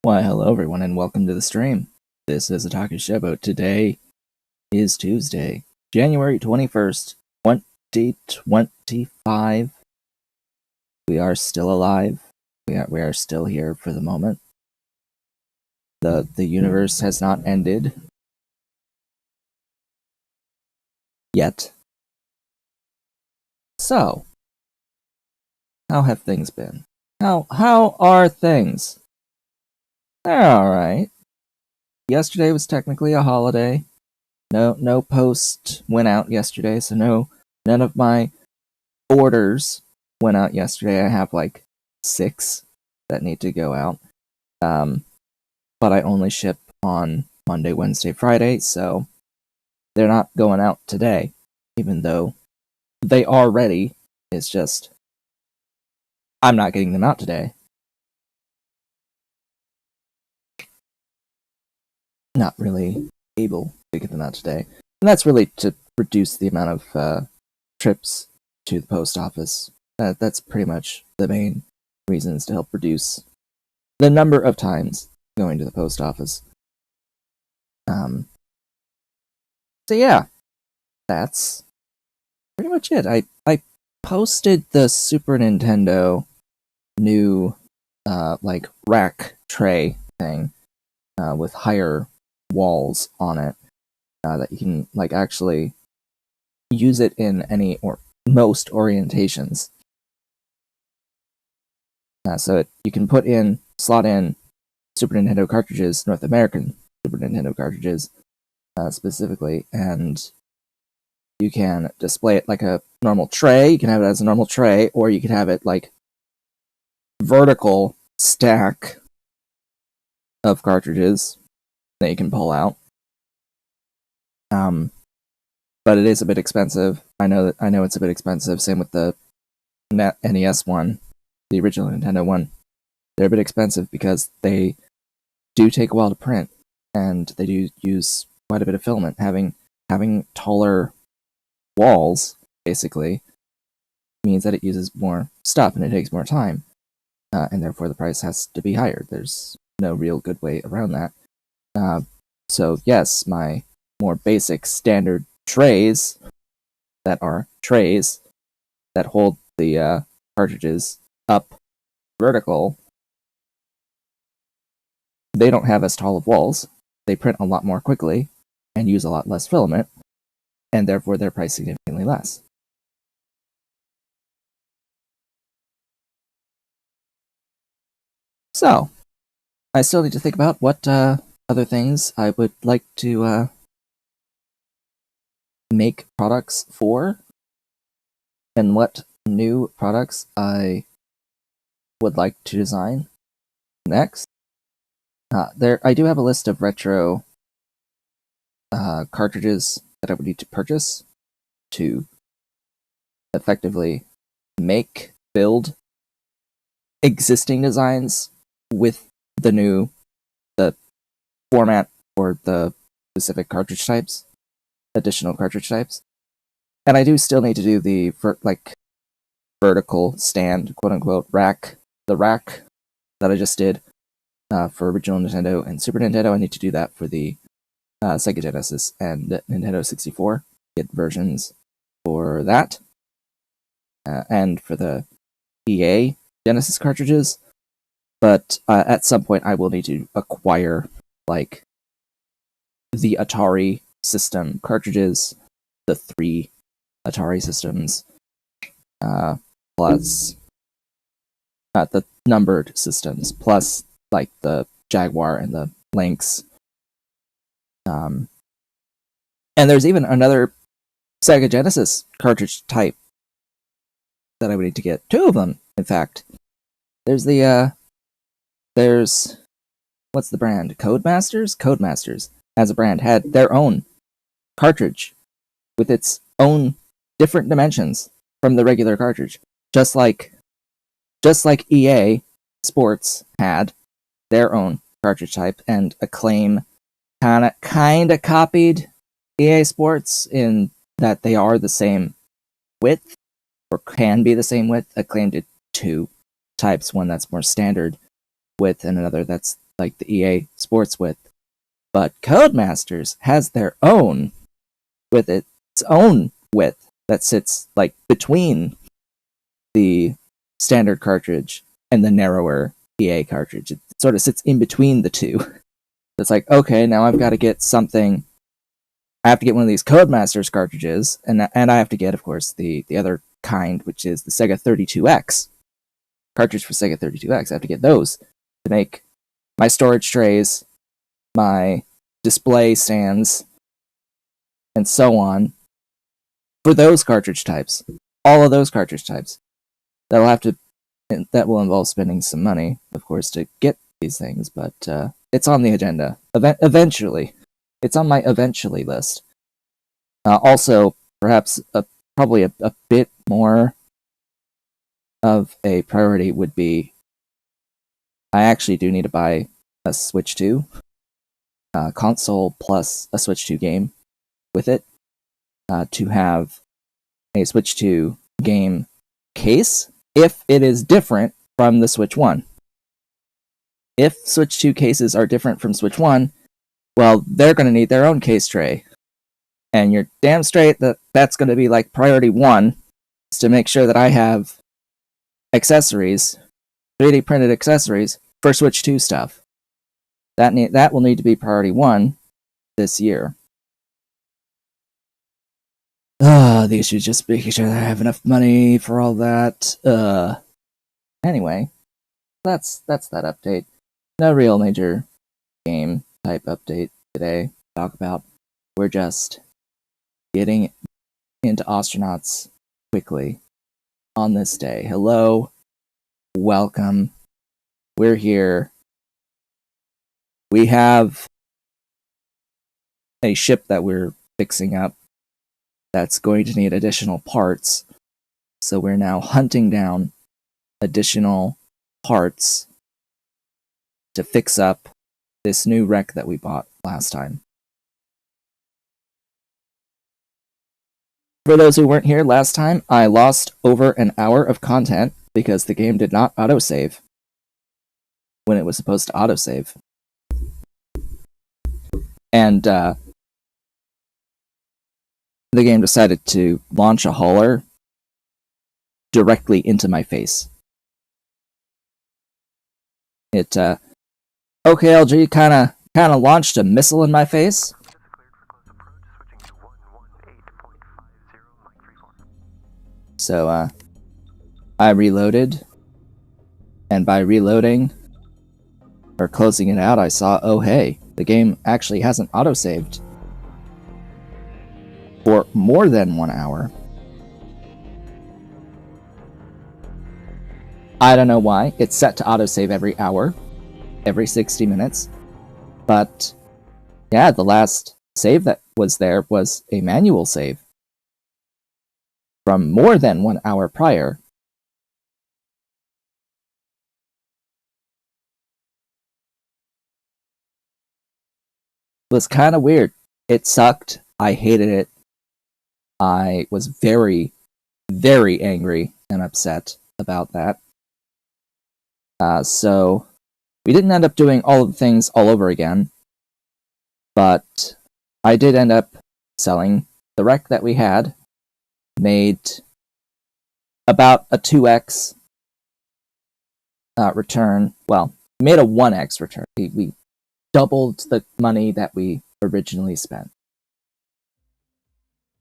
Why, hello everyone, and welcome to the stream. This is Otaku Showboat. Today is Tuesday, January 21st, 2025. We are still alive. We are still here for the moment. The universe has not ended yet. So, how have things been? How are things? They're alright. Yesterday was technically a holiday. No post went out yesterday, so none of my orders went out yesterday. I have like 6 that need to go out. But I only ship on Monday, Wednesday, Friday, so they're not going out today, even though they are ready. It's just I'm not getting them out today. Not really able to get them out today. And that's really to reduce the amount of trips to the post office. That's pretty much the main reasons, to help reduce the number of times going to the post office. So yeah, that's pretty much it. I posted the Super Nintendo new like rack tray thing with higher walls on it that you can like actually use it in any or most orientations. So you can slot in Super Nintendo cartridges, North American Super Nintendo cartridges specifically, and you can display it like a normal tray. You can have it as a normal tray, or you can have it like vertical stack of cartridges that you can pull out. But it is a bit expensive. I know it's a bit expensive. Same with the NES one, the original Nintendo one. They're a bit expensive because they do take a while to print, and they do use quite a bit of filament. Having taller walls basically means that it uses more stuff and it takes more time, and therefore the price has to be higher. There's no real good way around that. So yes, my more basic standard trays that hold the cartridges up vertical, they don't have as tall of walls. They print a lot more quickly and use a lot less filament, and therefore their price significantly less. So, I still need to think about what other things I would like to make products for, and what new products I would like to design next. I do have a list of retro cartridges that I would need to purchase to effectively build existing designs with the format or the specific cartridge types, additional cartridge types. And I do still need to do the vertical stand, quote unquote, rack, the rack that I just did for original Nintendo and Super Nintendo. I need to do that for the Sega Genesis and Nintendo 64. Get versions for that. And for the EA Genesis cartridges. But at some point I will need to acquire like the Atari system cartridges, the 3 Atari systems, plus the numbered systems, plus like the Jaguar and the Lynx. And there's even another Sega Genesis cartridge type that I would need to get. 2 of them, in fact. There's what's the brand? Codemasters? Codemasters, as a brand, had their own cartridge with its own different dimensions from the regular cartridge. Just like EA Sports had their own cartridge type, and Acclaim kinda copied EA Sports in that they are the same width, or can be the same width. Acclaim did 2 types, one that's more standard width and another that's like the EA Sports width. But Codemasters has their own, with its own width that sits like between the standard cartridge and the narrower EA cartridge. It sort of sits in between the two. It's like, okay, now I've got to get something. I have to get one of these Codemasters cartridges, and I have to get, of course, the other kind, which is the Sega 32X cartridge for Sega 32X. I have to get those to make my storage trays, my display stands, and so on for those cartridge types. All of those cartridge types. That will involve spending some money, of course, to get these things, but it's on the agenda. Eventually. It's on my eventually list. Also, perhaps probably a bit more of a priority would be I actually do need to buy a Switch 2 console plus a Switch 2 game with it to have a Switch 2 game case if it is different from the Switch 1. If Switch 2 cases are different from Switch 1, well, they're going to need their own case tray. And you're damn straight that that's going to be like priority 1, is to make sure that I have accessories, 3D printed accessories for Switch 2 stuff. That will need to be priority 1 this year. The issue is just making sure that I have enough money for all that. Anyway, that's that update. No real major game type update today to talk about. We're just getting into Ostranauts quickly on this day. Hello, welcome. We're here. We have a ship that we're fixing up that's going to need additional parts. So we're now hunting down additional parts to fix up this new wreck that we bought last time. For those who weren't here last time, I lost over an hour of content because the game did not autosave when it was supposed to autosave. And the game decided to launch a hauler directly into my face. It, OKLG kinda launched a missile in my face. So, I reloaded, and by reloading, or closing it out, I saw, oh hey, the game actually hasn't autosaved for more than 1 hour. I don't know why. It's set to autosave every hour, every 60 minutes. But yeah, the last save that was there was a manual save from more than 1 hour prior. It was kind of weird. It sucked. I hated it. I was very, very angry and upset about that. So we didn't end up doing all of the things all over again, but I did end up selling the wreck that we had, made about a 2x return. Well, we made a 1x return. We doubled the money that we originally spent.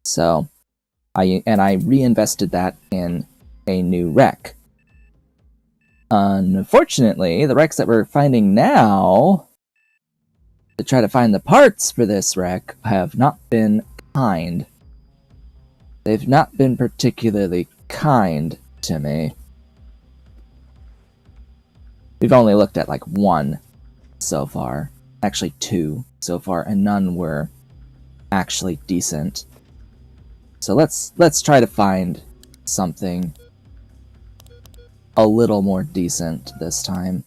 So I reinvested that in a new wreck. Unfortunately, the wrecks that we're finding now to try to find the parts for this wreck have not been kind. They've not been particularly kind to me. We've only looked at like 1 so far. Actually 2 so far, and none were actually decent. So let's try to find something a little more decent this time.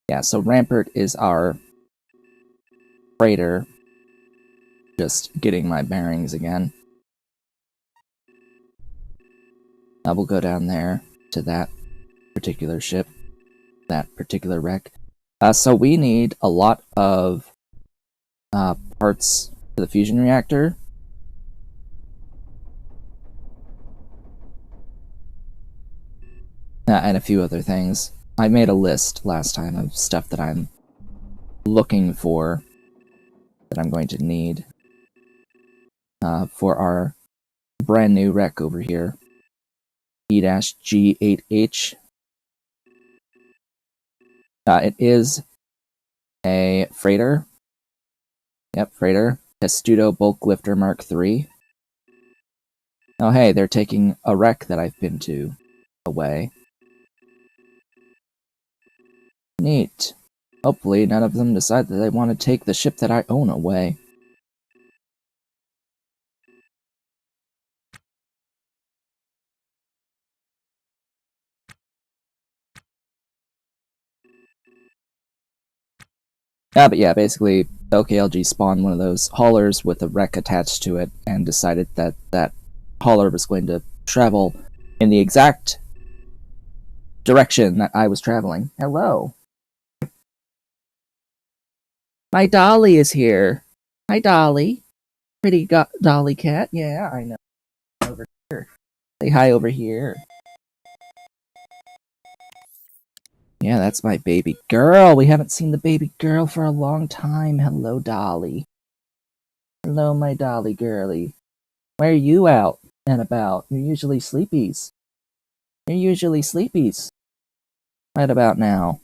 Yeah, so Rampart is our freighter. Just getting my bearings again. I will go down there to that particular ship, that particular wreck. So we need a lot of parts for the fusion reactor. And a few other things. I made a list last time of stuff that I'm looking for, that I'm going to need for our brand new wreck over here. E-G8H. It is a freighter. Yep, freighter. Testudo Bulk Lifter Mark III. Oh hey, they're taking a wreck that I've been to away. Neat. Hopefully none of them decide that they want to take the ship that I own away. But yeah, basically, OKLG spawned one of those haulers with a wreck attached to it and decided that that hauler was going to travel in the exact direction that I was traveling. Hello. My Dolly is here. Hi, Dolly. Pretty Dolly cat. Yeah, I know. Over here. Say hi over here. Yeah, that's my baby girl. We haven't seen the baby girl for a long time. Hello, Dolly. Hello, my Dolly girly. Where are you out and about? You're usually sleepies. You're usually sleepies. Right about now.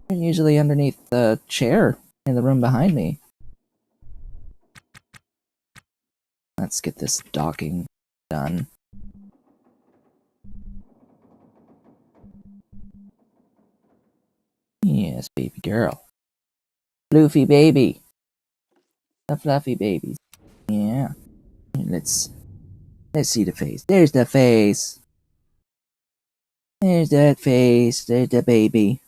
You're usually underneath the chair in the room behind me. Let's get this docking done. Yes, baby girl. Floofy baby. The fluffy babies. Yeah. Let's see the face. There's the face. There's that face. There's the baby.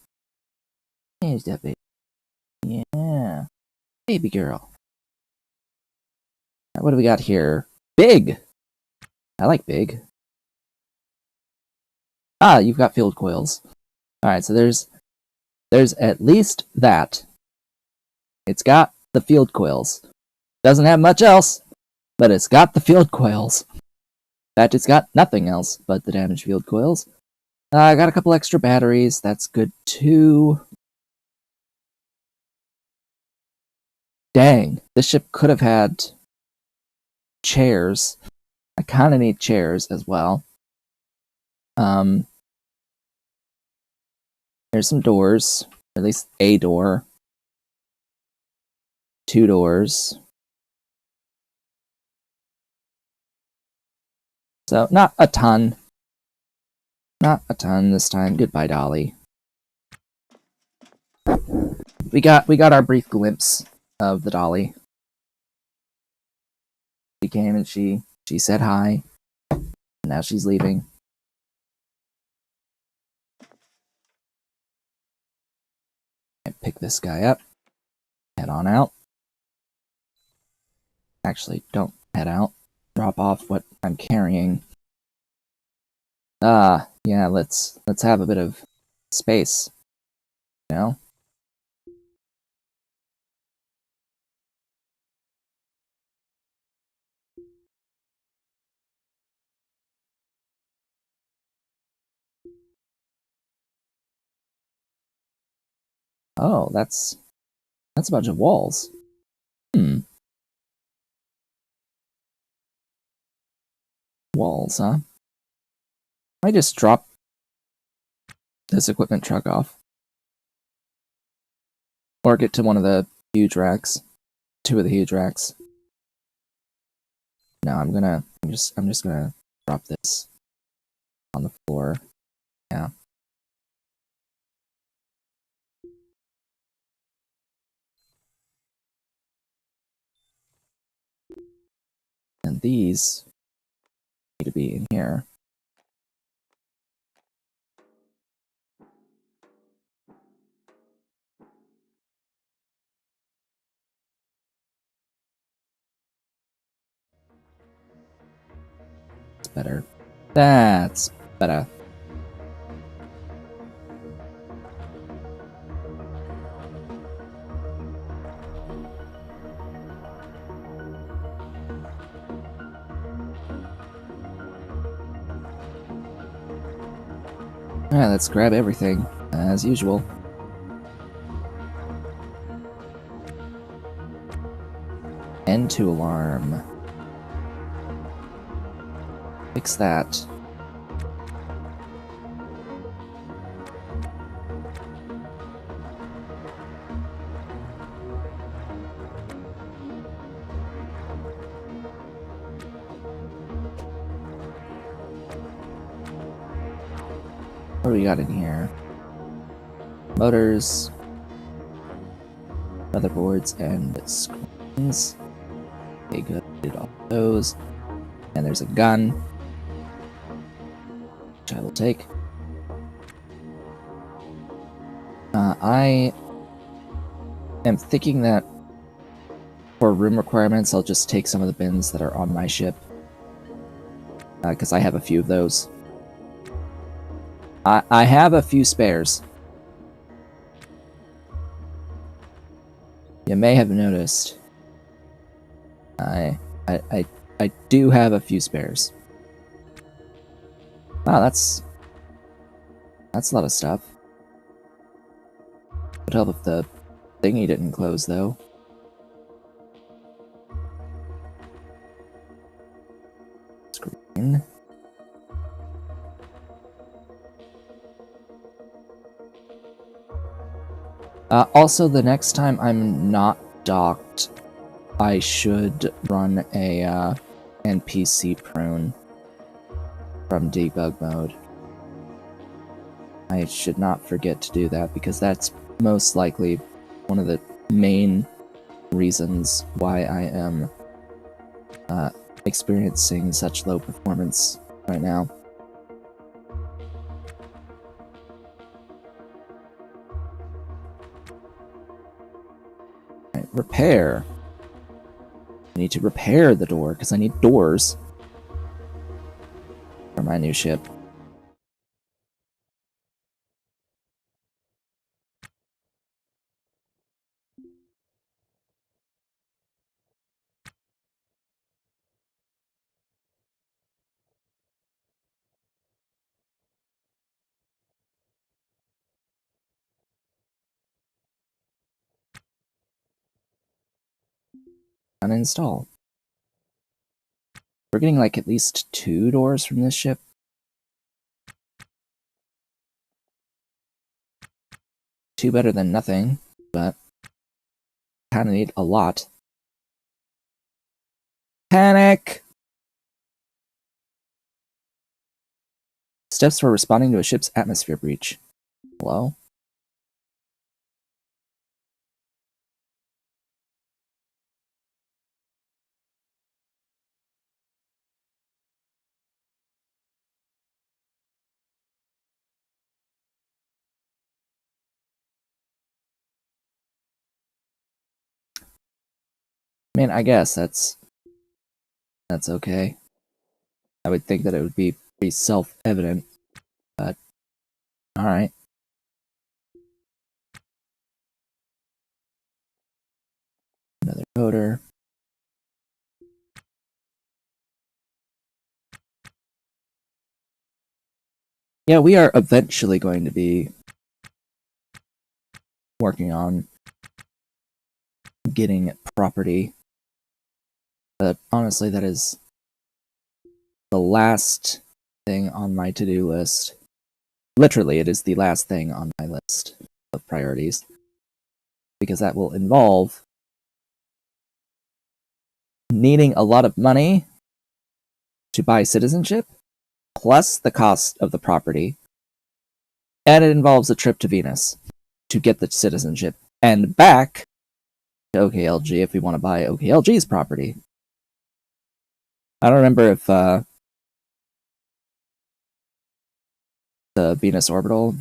There's that baby. Yeah. Baby girl. What do we got here? Big! I like big. Ah, you've got field coils. Alright, so there's at least that. It's got the field coils. Doesn't have much else, but it's got the field coils. In fact, it's got nothing else but the damaged field coils. I got a couple extra batteries. That's good too. Dang, this ship could have had chairs. I kind of need chairs as well. There's some doors. At least a door. 2 doors. So, not a ton. Not a ton this time. Goodbye, Dolly. We got our brief glimpse of the Dolly. She came and she said hi. And now she's leaving. And pick this guy up. Head on out. Actually, don't head out. Drop off what I'm carrying. Yeah, let's have a bit of space. You know? Oh, that's a bunch of walls. Walls, huh? I just drop this equipment truck off. Or get to one of the huge racks. 2 of the huge racks. No, I'm just gonna drop this on the floor. Yeah. And these need to be in here. better. That's better. Alright, let's grab everything, as usual. N2 alarm. Fix that. What do we got in here? Motors, motherboards, and screens. Okay, good. Did all those. And there's a gun, which I will take. I am thinking that for room requirements, I'll just take some of the bins that are on my ship. Because I have a few of those. I have a few spares. You may have noticed. I do have a few spares. Wow, that's a lot of stuff. Would help if the thingy didn't close, though. Screen. Also, the next time I'm not docked, I should run a NPC prune from debug mode. I should not forget to do that, because that's most likely one of the main reasons why I am experiencing such low performance right now. Right, repair. I need to repair the door, because I need doors for my new ship. Uninstall. We're getting like at least 2 doors from this ship. Two better than nothing, but kinda need a lot. Panic! Steps for responding to a ship's atmosphere breach. Hello? I mean, I guess that's okay. I would think that it would be pretty self-evident, but alright. Another coder. Yeah, we are eventually going to be working on getting property. But honestly, that is the last thing on my to-do list. Literally, it is the last thing on my list of priorities. Because that will involve needing a lot of money to buy citizenship, plus the cost of the property. And it involves a trip to Venus to get the citizenship, and back to OKLG if we want to buy OKLG's property. I don't remember if the Venus orbital,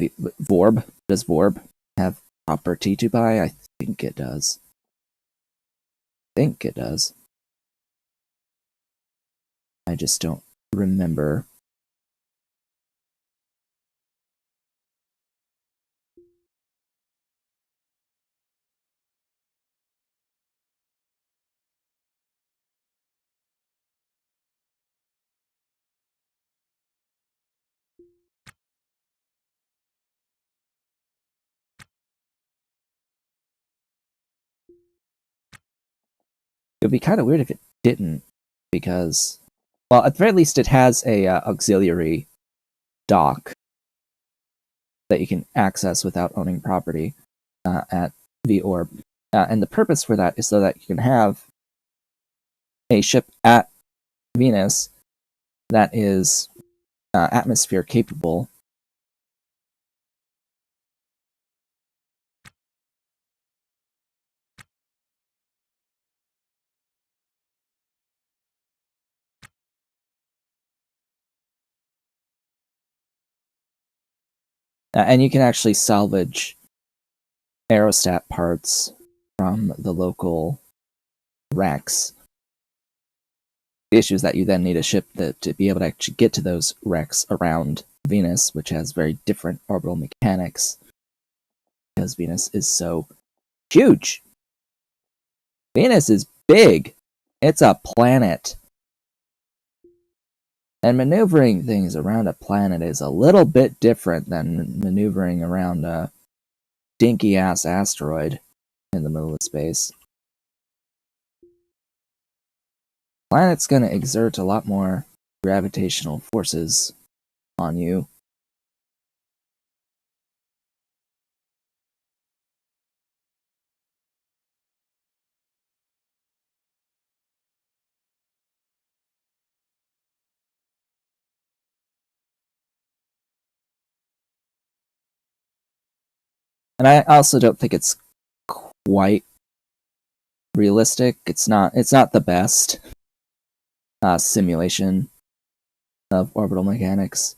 Vorb, does Vorb have property to buy? I think it does. I just don't remember. It would be kind of weird if it didn't, because, well, at the very least, it has a auxiliary dock that you can access without owning property at the orb. And the purpose for that is so that you can have a ship at Venus that is atmosphere capable. And you can actually salvage aerostat parts from the local wrecks. The issue is that you then need a ship to be able to actually get to those wrecks around Venus, which has very different orbital mechanics, because Venus is so huge. Venus is big. It's a planet. And maneuvering things around a planet is a little bit different than maneuvering around a dinky-ass asteroid in the middle of space. Planet's going to exert a lot more gravitational forces on you. And I also don't think it's quite realistic. It's not the best simulation of orbital mechanics.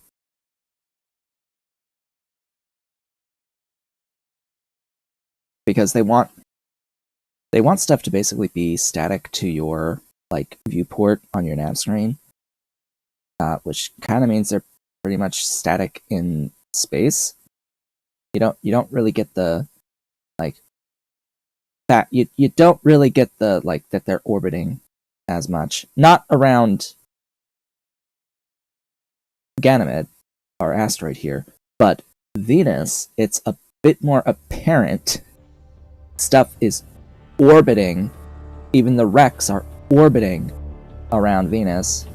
Because they want stuff to basically be static to your viewport on your nav screen, which kind of means they're pretty much static in space. You don't really get the that you don't really get the that they're orbiting as much. Not around Ganymede, our asteroid here, but Venus, it's a bit more apparent. Stuff is orbiting. Even the wrecks are orbiting around Venus.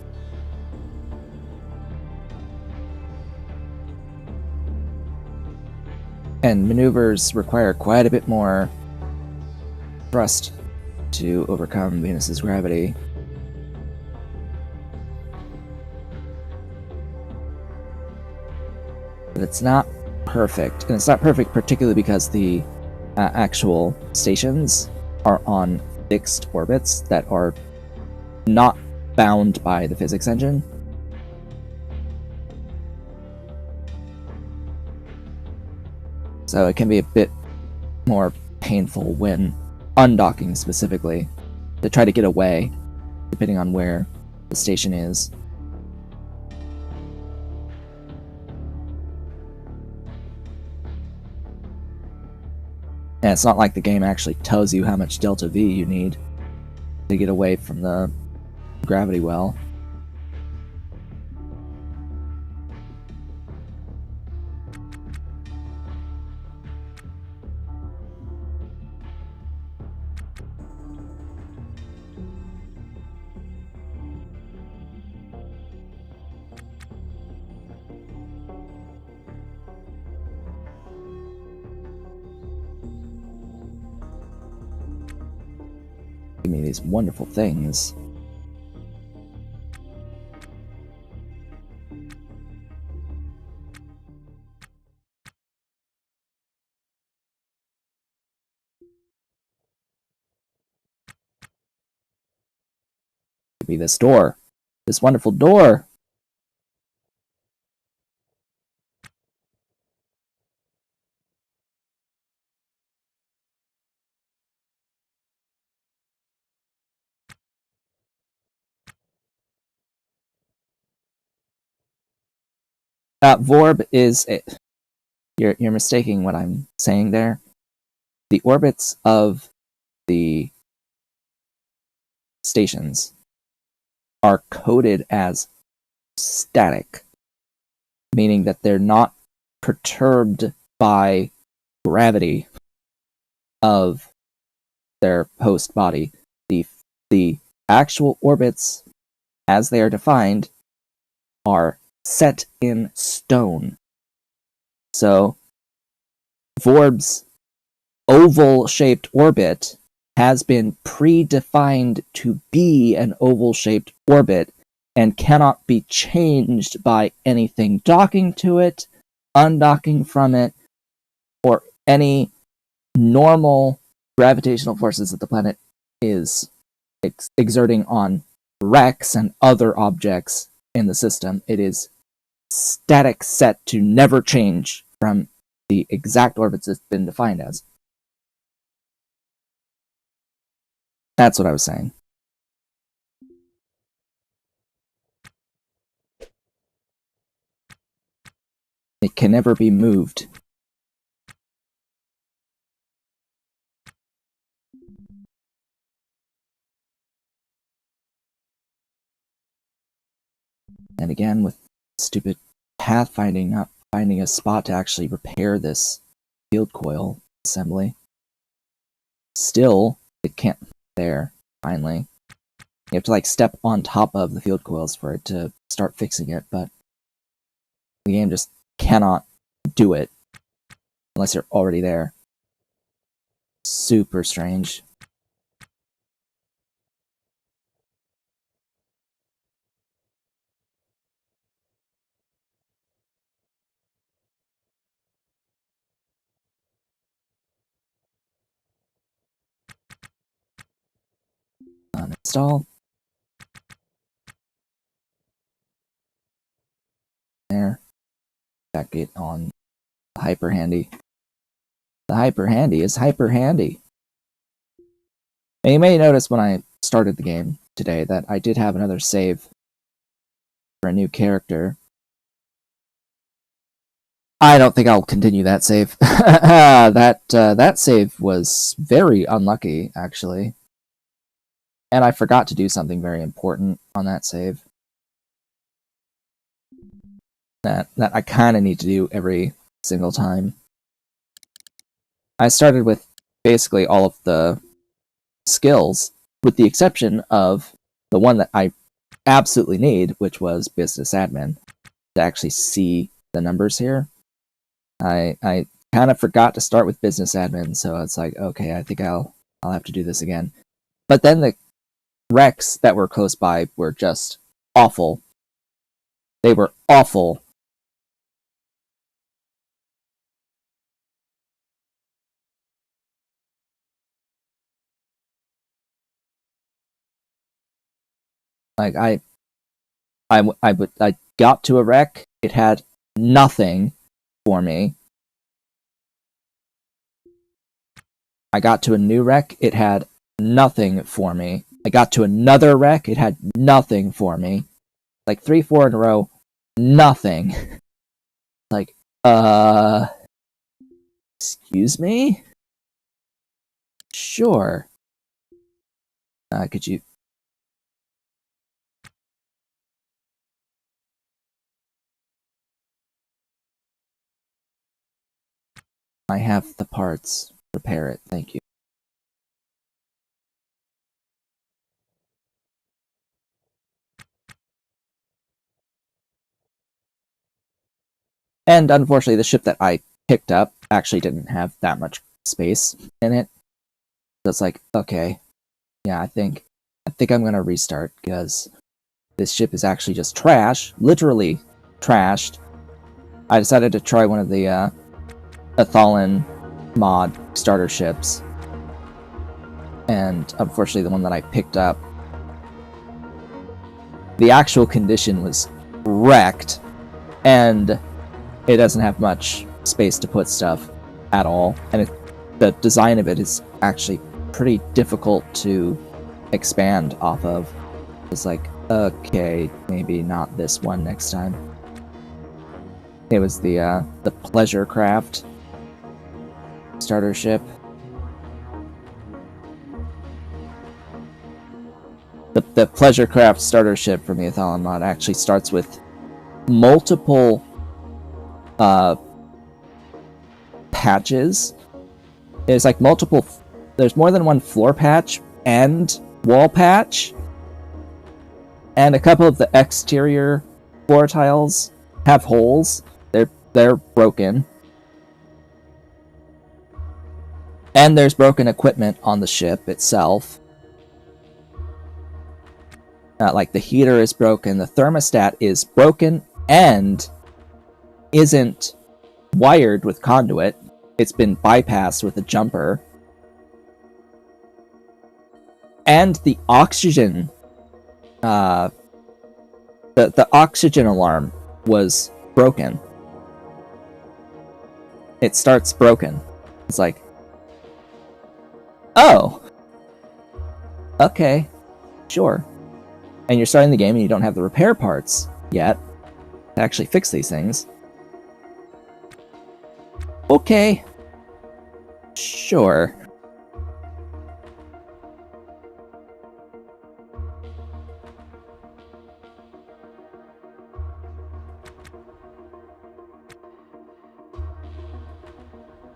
And maneuvers require quite a bit more thrust to overcome Venus's gravity. But it's not perfect. And it's not perfect particularly because the actual stations are on fixed orbits that are not bound by the physics engine. So it can be a bit more painful when undocking specifically to try to get away, depending on where the station is. And it's not like the game actually tells you how much delta V you need to get away from the gravity well. Give me these wonderful things. Give me this door. This wonderful door. Vorb is you're mistaking what I'm saying there. The orbits of the stations are coded as static, meaning that they're not perturbed by gravity of their host body. The actual orbits, as they are defined, are set in stone. So, Vorb's oval-shaped orbit has been predefined to be an oval-shaped orbit and cannot be changed by anything docking to it, undocking from it, or any normal gravitational forces that the planet is exerting on wrecks and other objects in the system. It is static, set to never change from the exact orbits it's been defined as. That's what I was saying. It can never be moved. And again, with stupid pathfinding, not finding a spot to actually repair this field coil assembly. Still, it can't. There, finally. You have to like step on top of the field coils for it to start fixing it, but the game just cannot do it unless you're already there. Super strange. Uninstall. There. Back it on the hyper handy. The hyper handy is hyper handy. And you may notice when I started the game today that I did have another save for a new character. I don't think I'll continue that save. that save was very unlucky, actually. And I forgot to do something very important on that save. That I kind of need to do every single time. I started with basically all of the skills, with the exception of the one that I absolutely need, which was business admin, to actually see the numbers here. I kind of forgot to start with business admin, so it's like, okay, I think I'll have to do this again. But then the wrecks that were close by were just awful. They were awful. Like I got to a wreck, it had nothing for me. I got to a new wreck, it had nothing for me. I got to another wreck, it had nothing for me. Like 3-4 in a row, nothing. Like, excuse me? Sure. Could you... I have the parts. Repair it, thank you. And unfortunately, the ship that I picked up actually didn't have that much space in it. So it's like, okay, yeah, I think I'm gonna restart, because this ship is actually just trash, literally trashed. I decided to try one of the Athalan mod starter ships, and unfortunately the one that I picked up, the actual condition was wrecked, and it doesn't have much space to put stuff at all, and the design of it is actually pretty difficult to expand off of. It's like, okay, maybe not this one next time. It was the Pleasure Craft starter ship. The Pleasure Craft starter ship from the Athalan mod actually starts with multiple patches. There's like multiple. There's more than one floor patch and wall patch, and a couple of the exterior floor tiles have holes. They're broken, and there's broken equipment on the ship itself. Like the heater is broken, the thermostat is broken, and isn't wired with conduit. It's been bypassed with a jumper. And the oxygen, the oxygen alarm was broken. It starts broken. It's like, oh, okay, sure. And you're starting the game and you don't have the repair parts yet to actually fix these things. Okay, sure.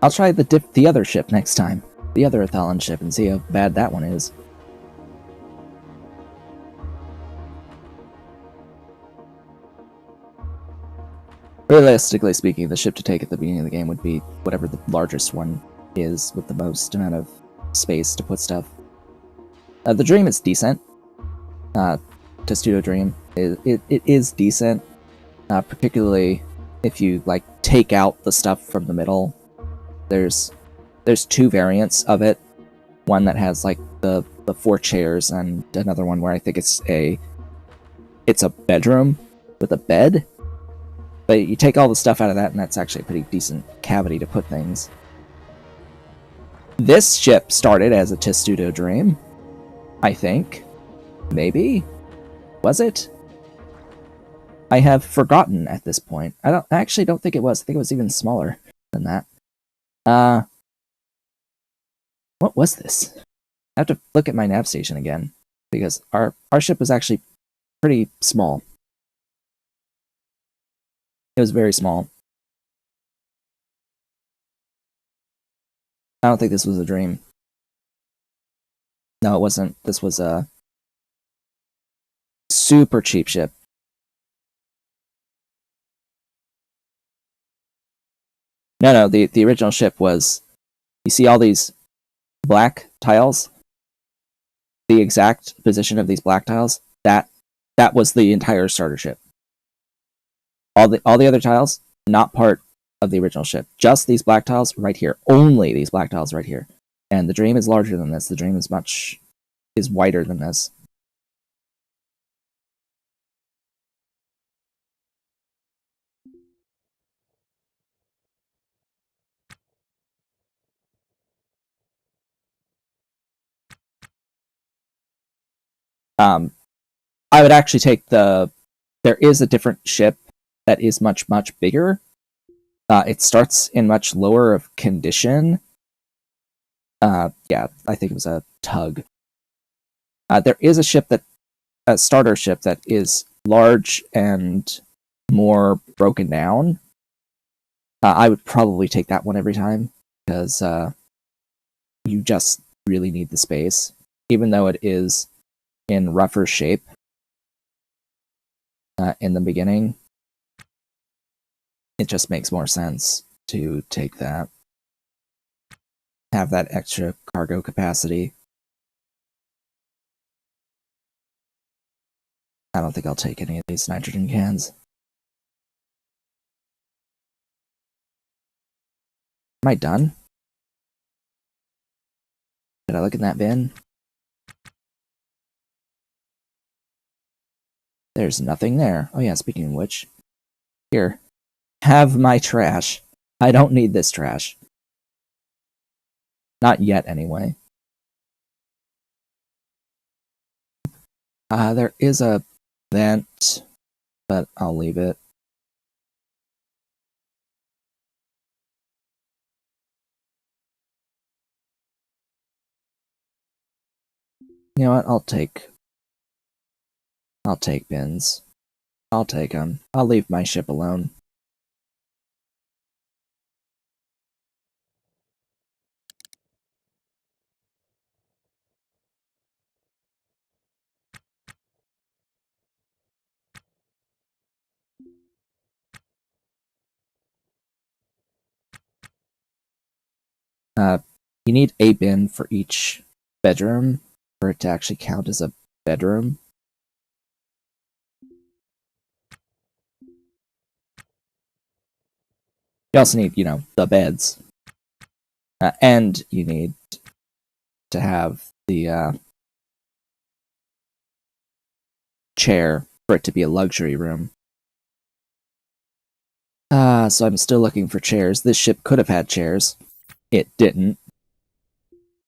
I'll try the other ship next time. The other Athalan ship, and see how bad that one is. Realistically speaking, the ship to take at the beginning of the game would be whatever the largest one is with the most amount of space to put stuff. The Dream is decent. Testudo Dream, it is decent. Particularly if you like take out the stuff from the middle. There's two variants of it. One that has like the 4 chairs, and another one where I think it's a bedroom with a bed. But you take all the stuff out of that, and that's actually a pretty decent cavity to put things. This ship started as a Testudo Dream, I think. Maybe? Was it? I have forgotten at this point. I actually don't think it was. I think it was even smaller than that. What was this? I have to look at my nav station again, because our ship was actually pretty small. It was very small. I don't think this was a dream. No, it wasn't. This was a super cheap ship. No, the original ship was... You see all these black tiles? The exact position of these black tiles? That was the entire starter ship. All the other tiles, not part of the original ship. Just these black tiles right here. Only these black tiles right here. And the Dream is larger than this. The Dream is wider than this. I would actually take there is a different ship that is much, much bigger. It starts in much lower of condition. Yeah, I think it was a tug. There is a starter ship that is large and more broken down. I would probably take that one every time, because you just really need the space. Even though it is in rougher shape in the beginning, it just makes more sense to take that. Have that extra cargo capacity. I don't think I'll take any of these nitrogen cans. Am I done? Did I look in that bin? There's nothing there. Oh yeah, speaking of which. Here. Have my trash. I don't need this trash. Not yet, anyway. There is a vent, but I'll leave it. You know what? I'll take bins. I'll take them. I'll leave my ship alone. You need a bin for each bedroom for it to actually count as a bedroom. You also need, you know, the beds. And you need to have the chair for it to be a luxury room. So I'm still looking for chairs. This ship could have had chairs. It didn't.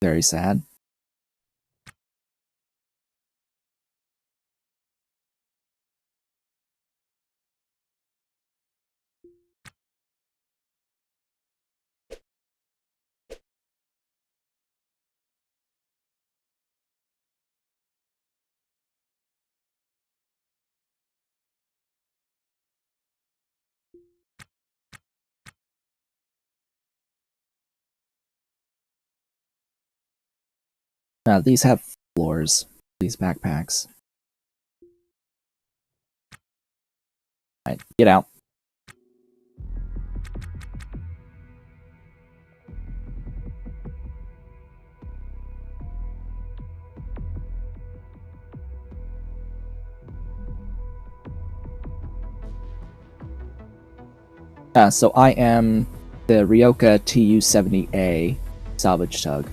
Very sad. These have floors, these backpacks. Alright, get out. So I am the Ryoka TU-70A salvage tug.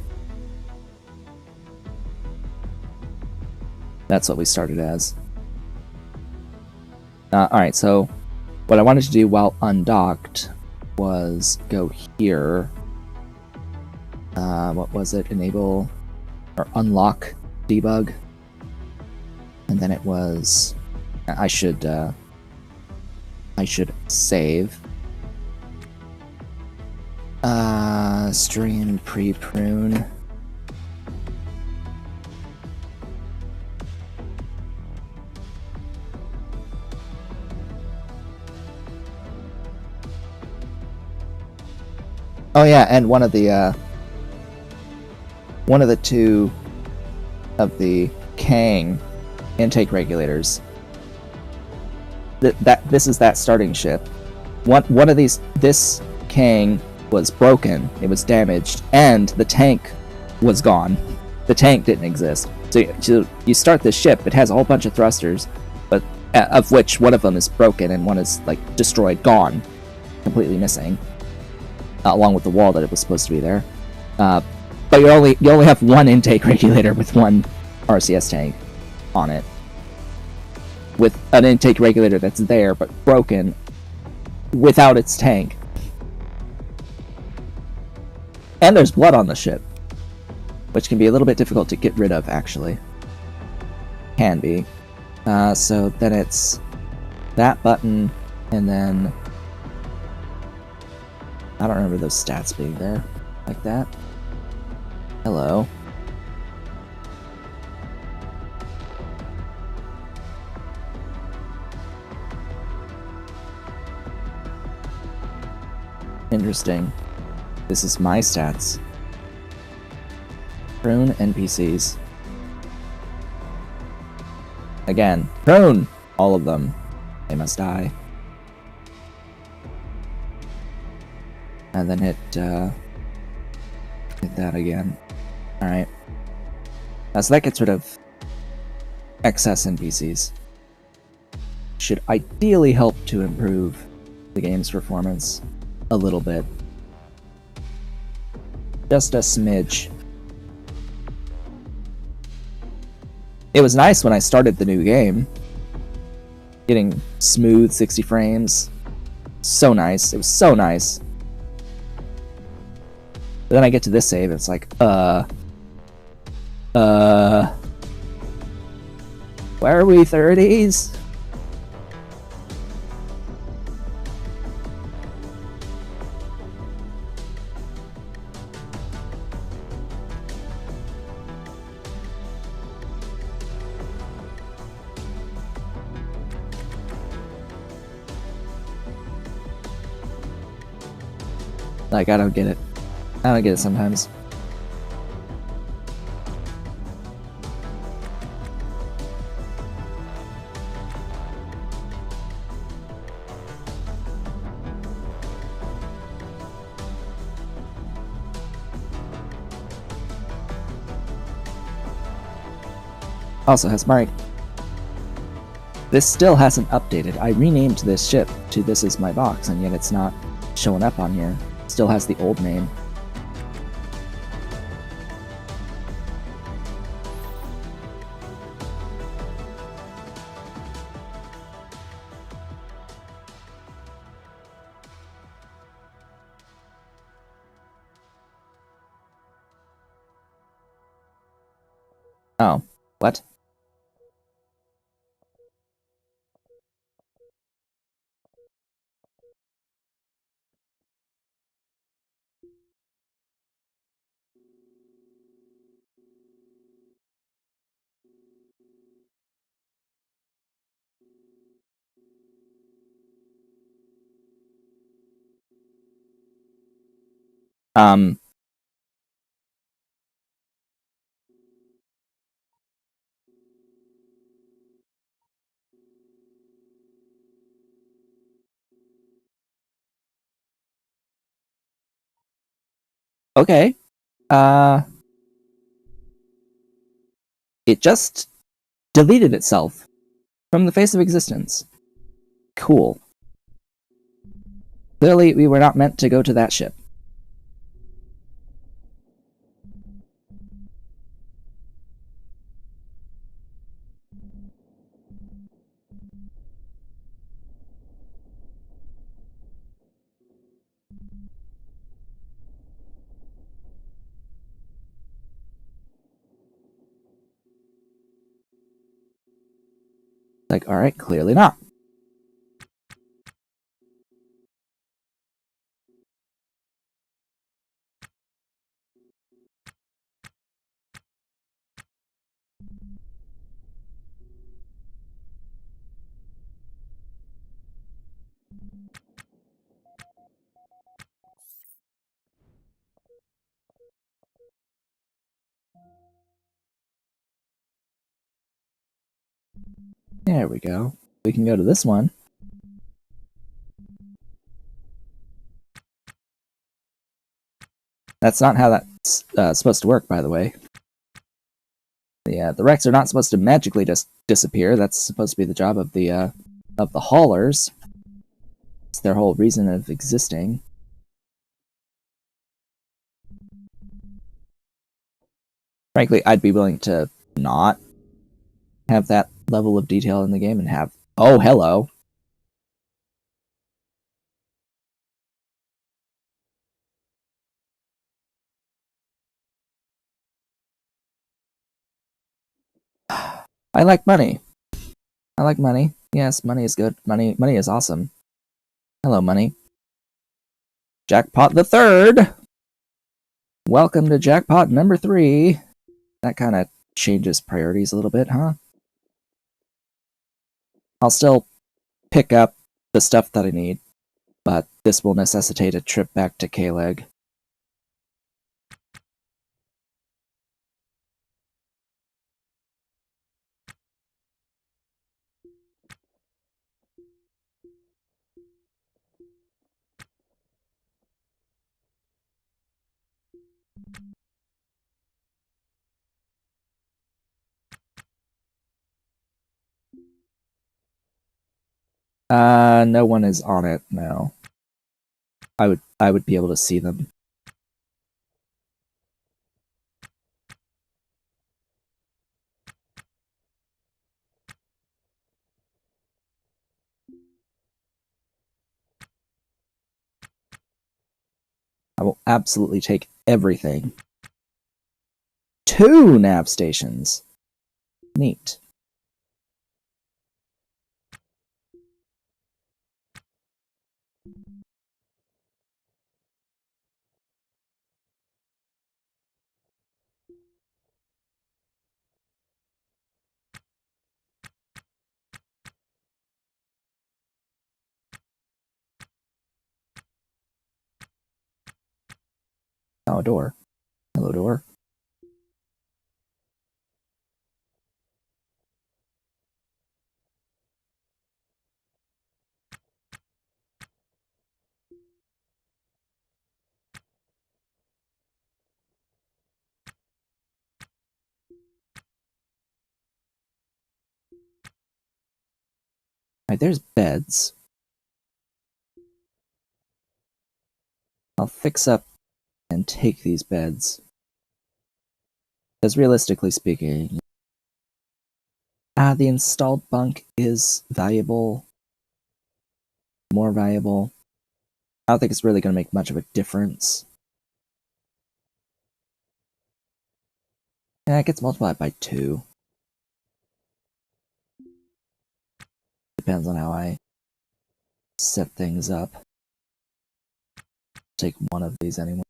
That's what we started as. Alright, so what I wanted to do while undocked was go here. What was it? Enable or unlock debug. And then it was... I should save. Stream pre-prune. Oh yeah, and one of the two of the Kang intake regulators. This is that starting ship. One of these, this Kang was broken, it was damaged, and the tank was gone. The tank didn't exist. So you start this ship, it has a whole bunch of thrusters, but of which one of them is broken and one is like destroyed, gone, completely missing, along with the wall that it was supposed to be there. But you only have one intake regulator with one RCS tank on it, with an intake regulator that's there but broken without its tank. And there's blood on the ship, which can be a little bit difficult to get rid of, actually. Can be. So then it's that button, and then... I don't remember those stats being there. Like that. Hello. Interesting. This is my stats. Prune NPCs. Again, prune all of them. They must die. And then hit that again. Alright. So that gets rid of excess NPCs. Should ideally help to improve the game's performance a little bit. Just a smidge. It was nice when I started the new game. Getting smooth 60 frames. So nice. It was so nice. But then I get to this save, and it's like, where are we, 30s? Like, I don't get it. I don't get it sometimes. Also has Mark. This still hasn't updated. I renamed this ship to This Is My Box, and yet it's not showing up on here. Still has the old name. Oh, what? Um, okay. It just deleted itself from the face of existence. Cool. Clearly, we were not meant to go to that ship. Like, alright, clearly not. There we go. We can go to this one. That's not how that's supposed to work, by the way. The wrecks are not supposed to magically just disappear. That's supposed to be the job of the haulers. It's their whole reason of existing. Frankly, I'd be willing to not have that level of detail in the game and have... Oh, hello! I like money. I like money. Yes, money is good. Money is awesome. Hello, money. Jackpot the third! Welcome to jackpot number 3. That kind of changes priorities a little bit, huh? I'll still pick up the stuff that I need, but this will necessitate a trip back to K-Leg. No one is on it now. I would be able to see them. I will absolutely take everything. 2 nav stations. Neat. Oh, a door. Hello, door. Alright, there's beds. I'll fix up and take these beds. Because realistically speaking, the installed bunk is valuable. More valuable. I don't think it's really going to make much of a difference. Yeah, it gets multiplied by 2. Depends on how I set things up. Take one of these anyway.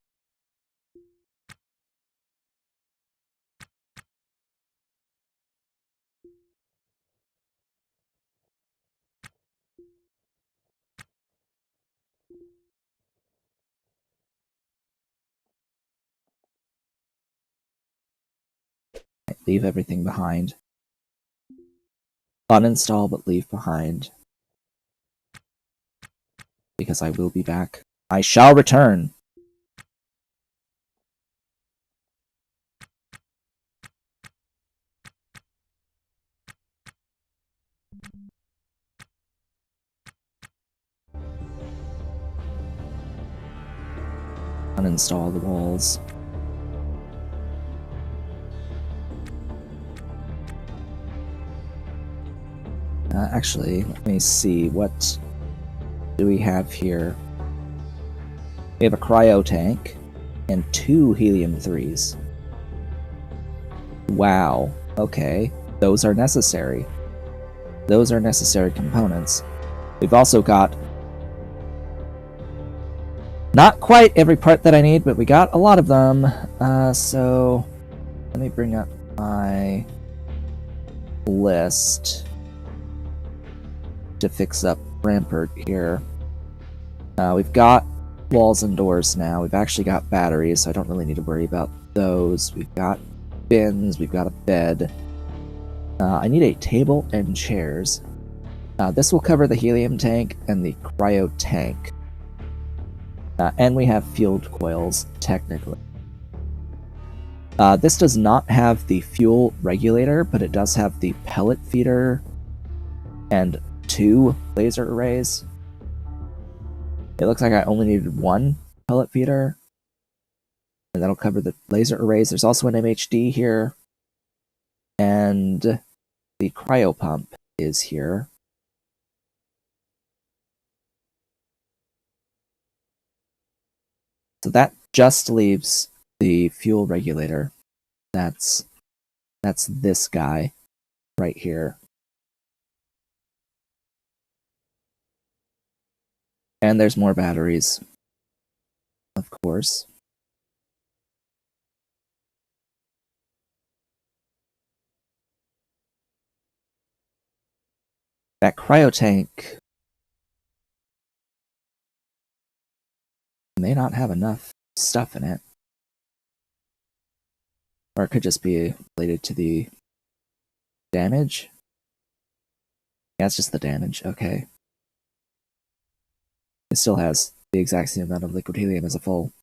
Leave everything behind. Uninstall but leave behind. Because I will be back. I shall return! Uninstall the walls. Actually, let me see, what do we have here? We have a cryo tank and 2 helium-3s. Wow, okay, those are necessary. Those are necessary components. We've also got not quite every part that I need, but we got a lot of them. So let me bring up my list to fix up Rampart here. We've got walls and doors now. We've actually got batteries, so I don't really need to worry about those. We've got bins, we've got a bed. I need a table and chairs. This will cover the helium tank and the cryo tank. And we have fueled coils, technically. This does not have the fuel regulator, but it does have the pellet feeder and 2 laser arrays. It looks like I only needed 1 pellet feeder, and that'll cover the laser arrays. There's also an MHD here, and the cryo pump is here. So that just leaves the fuel regulator. That's this guy right here. And there's more batteries, of course. That cryo tank may not have enough stuff in it. Or it could just be related to the damage. Yeah, it's just the damage, okay. It still has the exact same amount of liquid helium as a full,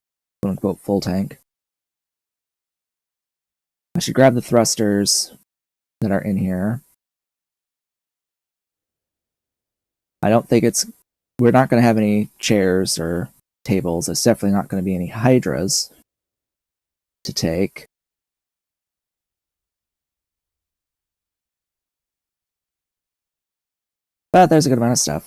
quote-unquote, full tank. I should grab the thrusters that are in here. I don't think we're not going to have any chairs or tables. There's definitely not going to be any hydras to take. But there's a good amount of stuff.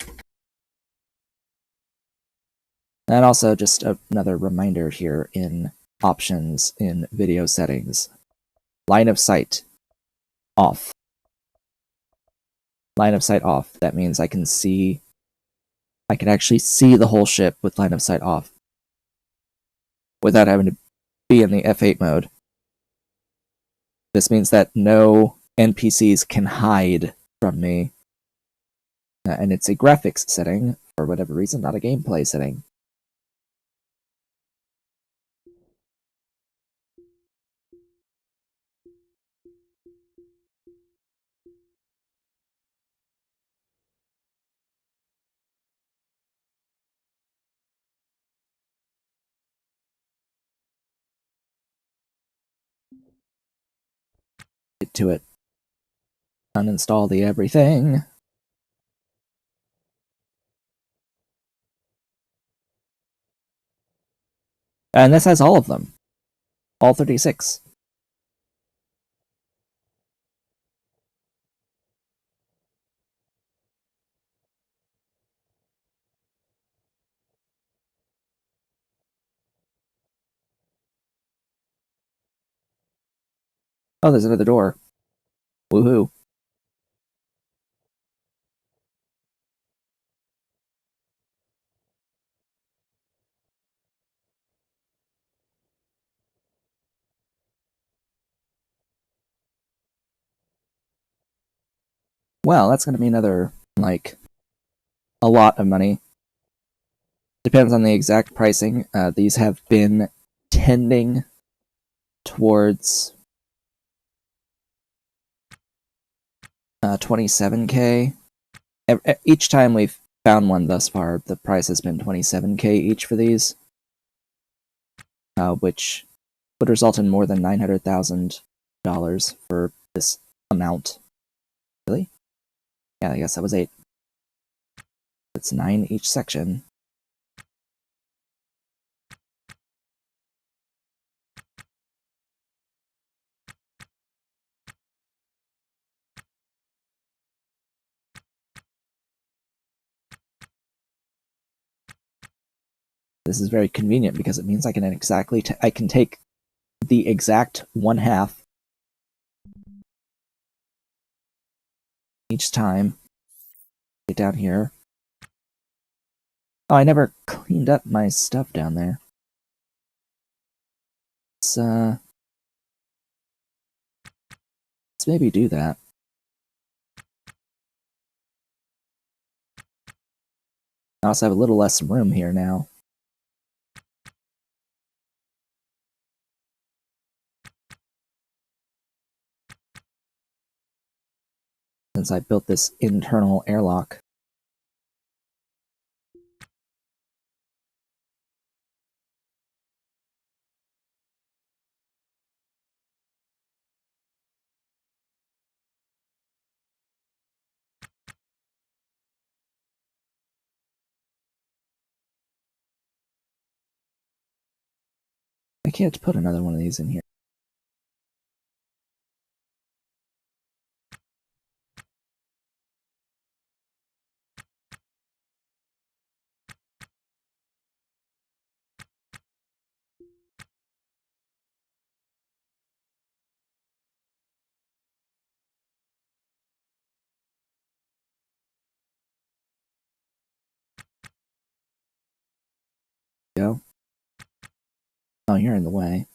And also just another reminder here in options in video settings. Line of sight off. Line of sight off. That means I can actually see the whole ship with line of sight off without having to be in the F8 mode. This means that no NPCs can hide from me. And it's a graphics setting, for whatever reason, not a gameplay setting. to it. Uninstall the everything. And this has all of them. All 36. Oh, there's another door. Woohoo. Well, that's going to be another, like, a lot of money. Depends on the exact pricing. These have been tending towards 27k. Each time we've found one thus far, the price has been 27k each for these, which would result in more than $900,000 for this amount. Really? Yeah, I guess that was 8. It's 9 each section. This is very convenient because it means I can I can take the exact 1/2 each time. Get down here. Oh, I never cleaned up my stuff down there. Let's maybe do that. I also have a little less room here now. Since I built this internal airlock. I can't put another one of these in here. Go. Oh, you're in the way.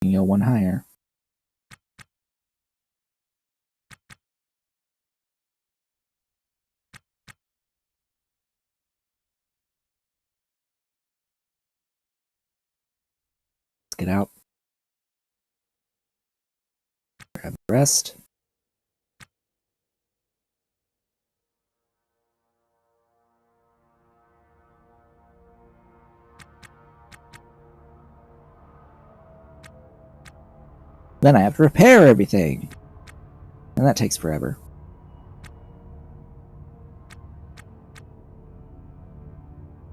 You can go one higher. Let's get out. Grab the rest. Then I have to repair everything. And that takes forever.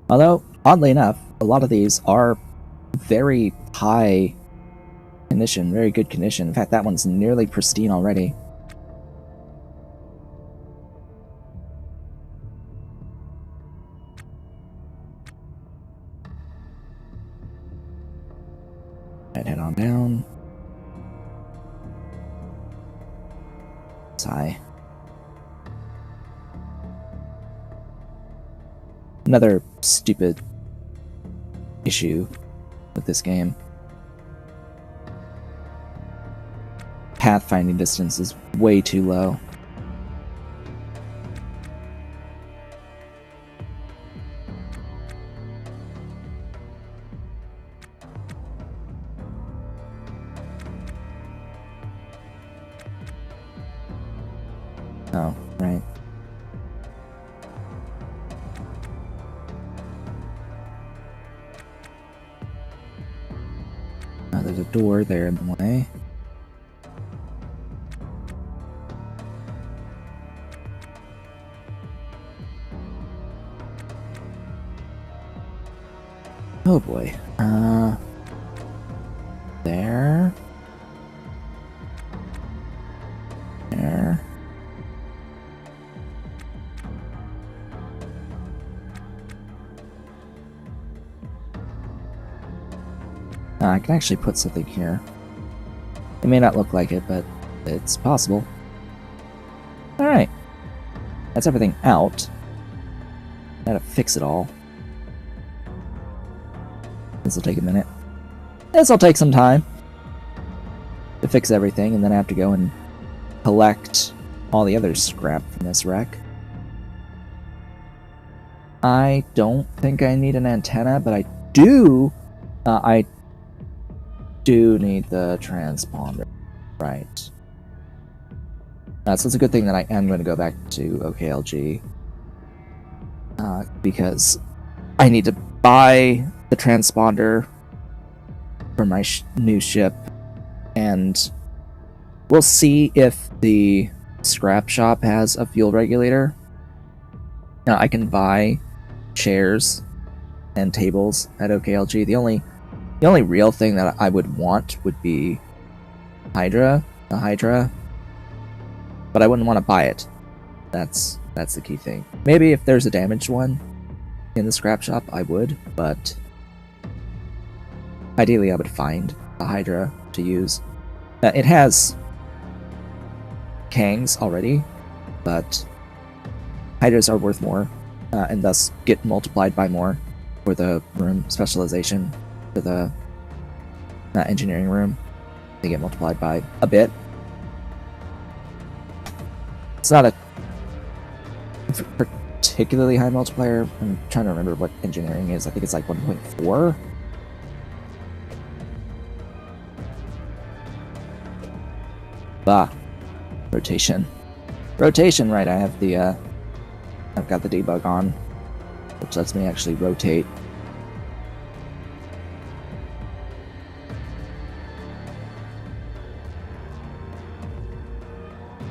Although, oddly enough, a lot of these are very high condition, very good condition. In fact, that one's nearly pristine already. I'd head on down. Sigh. Another stupid issue with this game. Pathfinding distance is way too low. There's a door there in the way. Oh boy. There. There. I can actually put something here. It may not look like it, but it's possible. Alright. That's everything out. Gotta fix it all. This will take a minute. This will take some time to fix everything, and then I have to go and collect all the other scrap from this wreck. I don't think I need an antenna, but I do need the transponder. Right. So it's a good thing that I am going to go back to OKLG. Because I need to buy the transponder for my new ship, and we'll see if the scrap shop has a fuel regulator. Now I can buy chairs and tables at OKLG. The only real thing that I would want would be the Hydra, but I wouldn't want to buy it. That's the key thing. Maybe if there's a damaged one in the scrap shop, I would, but ideally I would find a Hydra to use. It has Kangs already, but Hydras are worth more, and thus get multiplied by more for the room specialization, for the engineering room. They get multiplied by a bit. It's not a particularly high multiplier. I'm trying to remember what engineering is. I think it's like 1.4. Bah. Rotation. Rotation, right, I have the, I've got the debug on, which lets me actually rotate.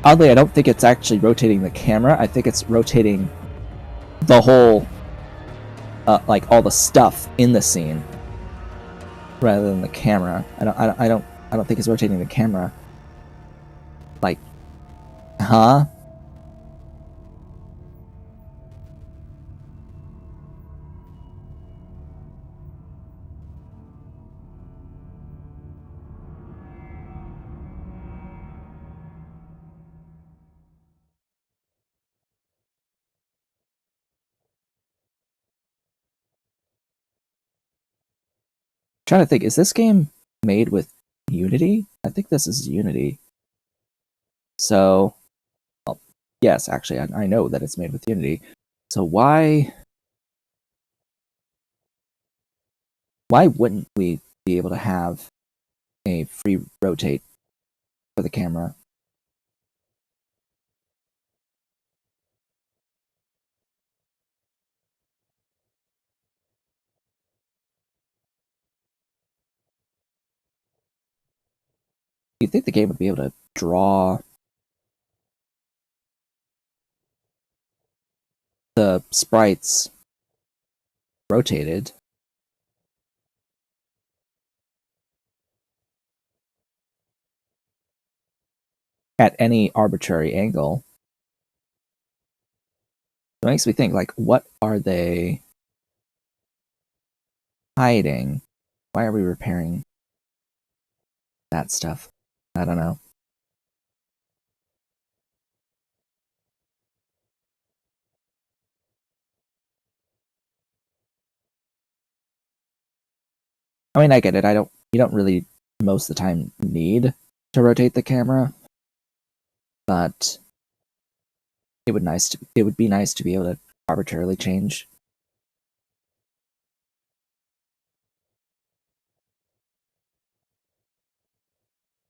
Oddly, I don't think it's actually rotating the camera. I think it's rotating the whole, like all the stuff in the scene, rather than the camera. I don't think it's rotating the camera. Like, huh? Trying to think, is this game made with Unity? I think this is Unity. So, well, yes, actually, I know that it's made with Unity. So why wouldn't we be able to have a free rotate for the camera? You'd think the game would be able to draw the sprites rotated. At any arbitrary angle. It makes me think, like, what are they hiding? Why are we repairing that stuff? I don't know. I mean, I get it. You don't really most of the time need to rotate the camera, but it would be nice to be able to arbitrarily change.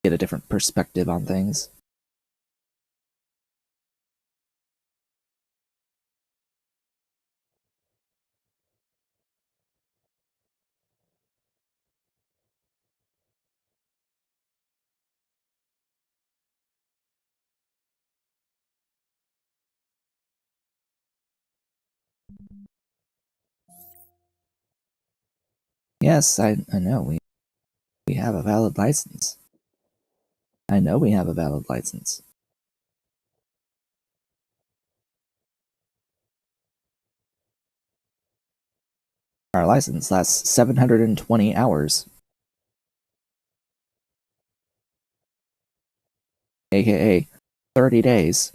Get a different perspective on things. Yes, I know we have a valid license. I know we have a valid license. Our license lasts 720 hours. AKA 30 days.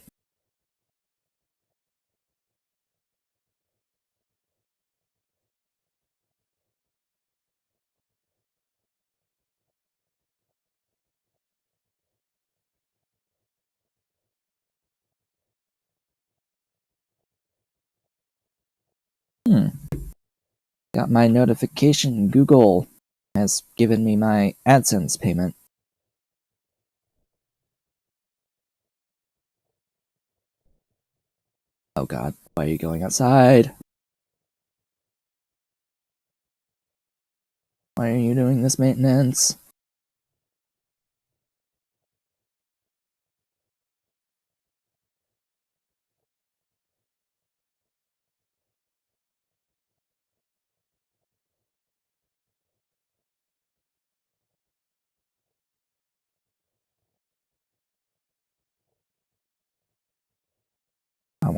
Got my notification. Google has given me my AdSense payment. Oh god, why are you going outside? Why are you doing this maintenance? I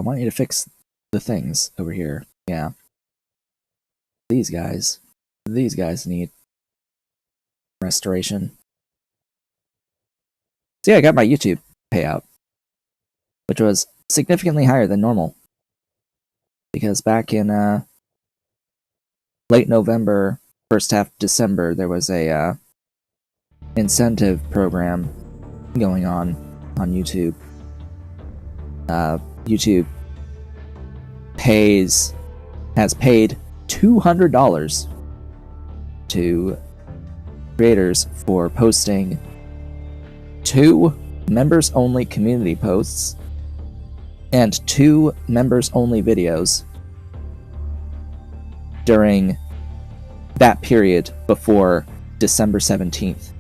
want you to fix the things over here. Yeah. These guys need restoration. See, I got my YouTube payout, which was significantly higher than normal. Because back in late November, first half December, there was a incentive program going on YouTube. YouTube has paid $200 to creators for posting 2 members-only community posts and 2 members-only videos during that period before December 17th.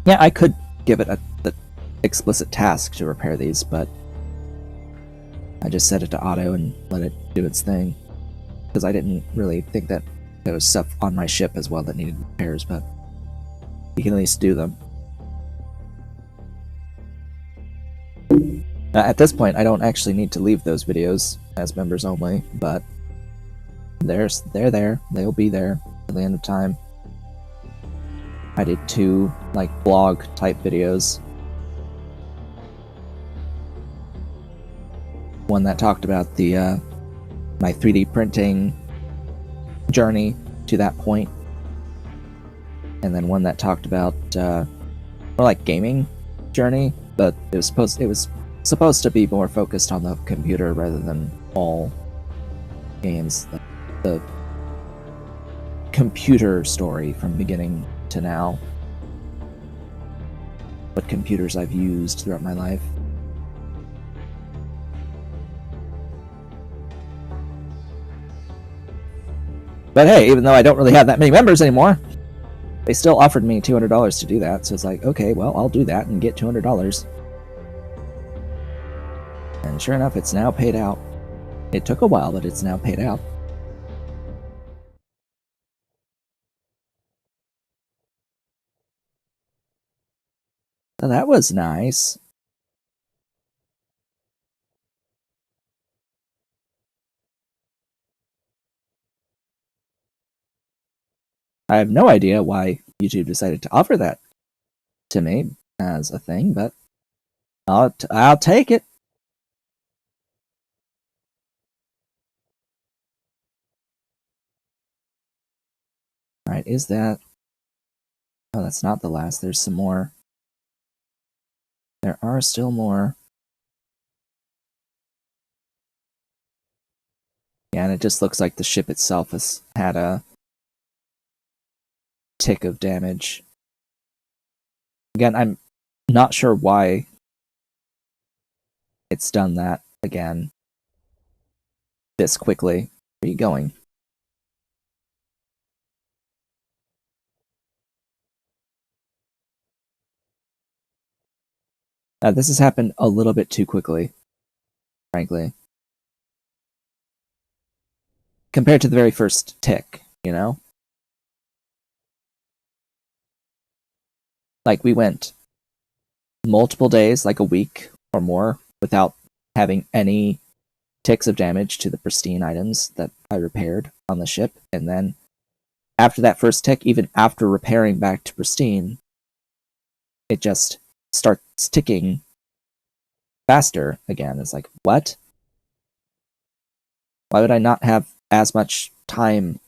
Yeah, I could give it the explicit task to repair these, but I just set it to auto and let it do its thing. Because I didn't really think that there was stuff on my ship as well that needed repairs, but you can at least do them. At this point, I don't actually need to leave those videos as members only, but they're there. They'll be there at the end of time. I did 2 like blog type videos. One that talked about the my 3D printing journey to that point, and then one that talked about more like gaming journey, but it was supposed to be more focused on the computer rather than all games. The computer story from beginning to now. What computers I've used throughout my life. But hey, even though I don't really have that many members anymore, they still offered me $200 to do that, so it's like, okay, well, I'll do that and get $200. And sure enough, it's now paid out. It took a while, but it's now paid out. So that was nice. I have no idea why YouTube decided to offer that to me as a thing, but I'll take it. Alright, is that... Oh, that's not the last. There's some more. There are still more. Yeah, and it just looks like the ship itself has had a tick of damage. Again, I'm not sure why it's done that again this quickly. Where are you going? This has happened a little bit too quickly. frankly. Compared to the very first tick, you know? Like, we went multiple days, like a week or more, without having any ticks of damage to the pristine items that I repaired on the ship. And then after that first tick, even after repairing back to pristine, it just starts ticking faster again. It's like, what? Why would I not have as much time?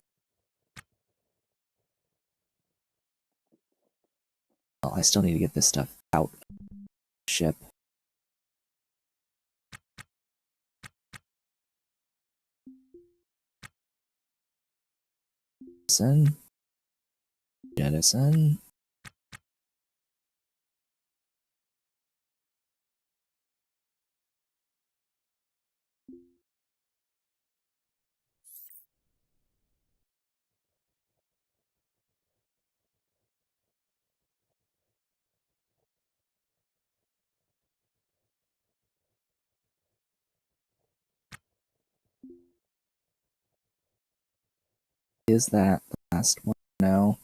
Well, I still need to get this stuff out. Ship. Jettison. Is that the last one? No.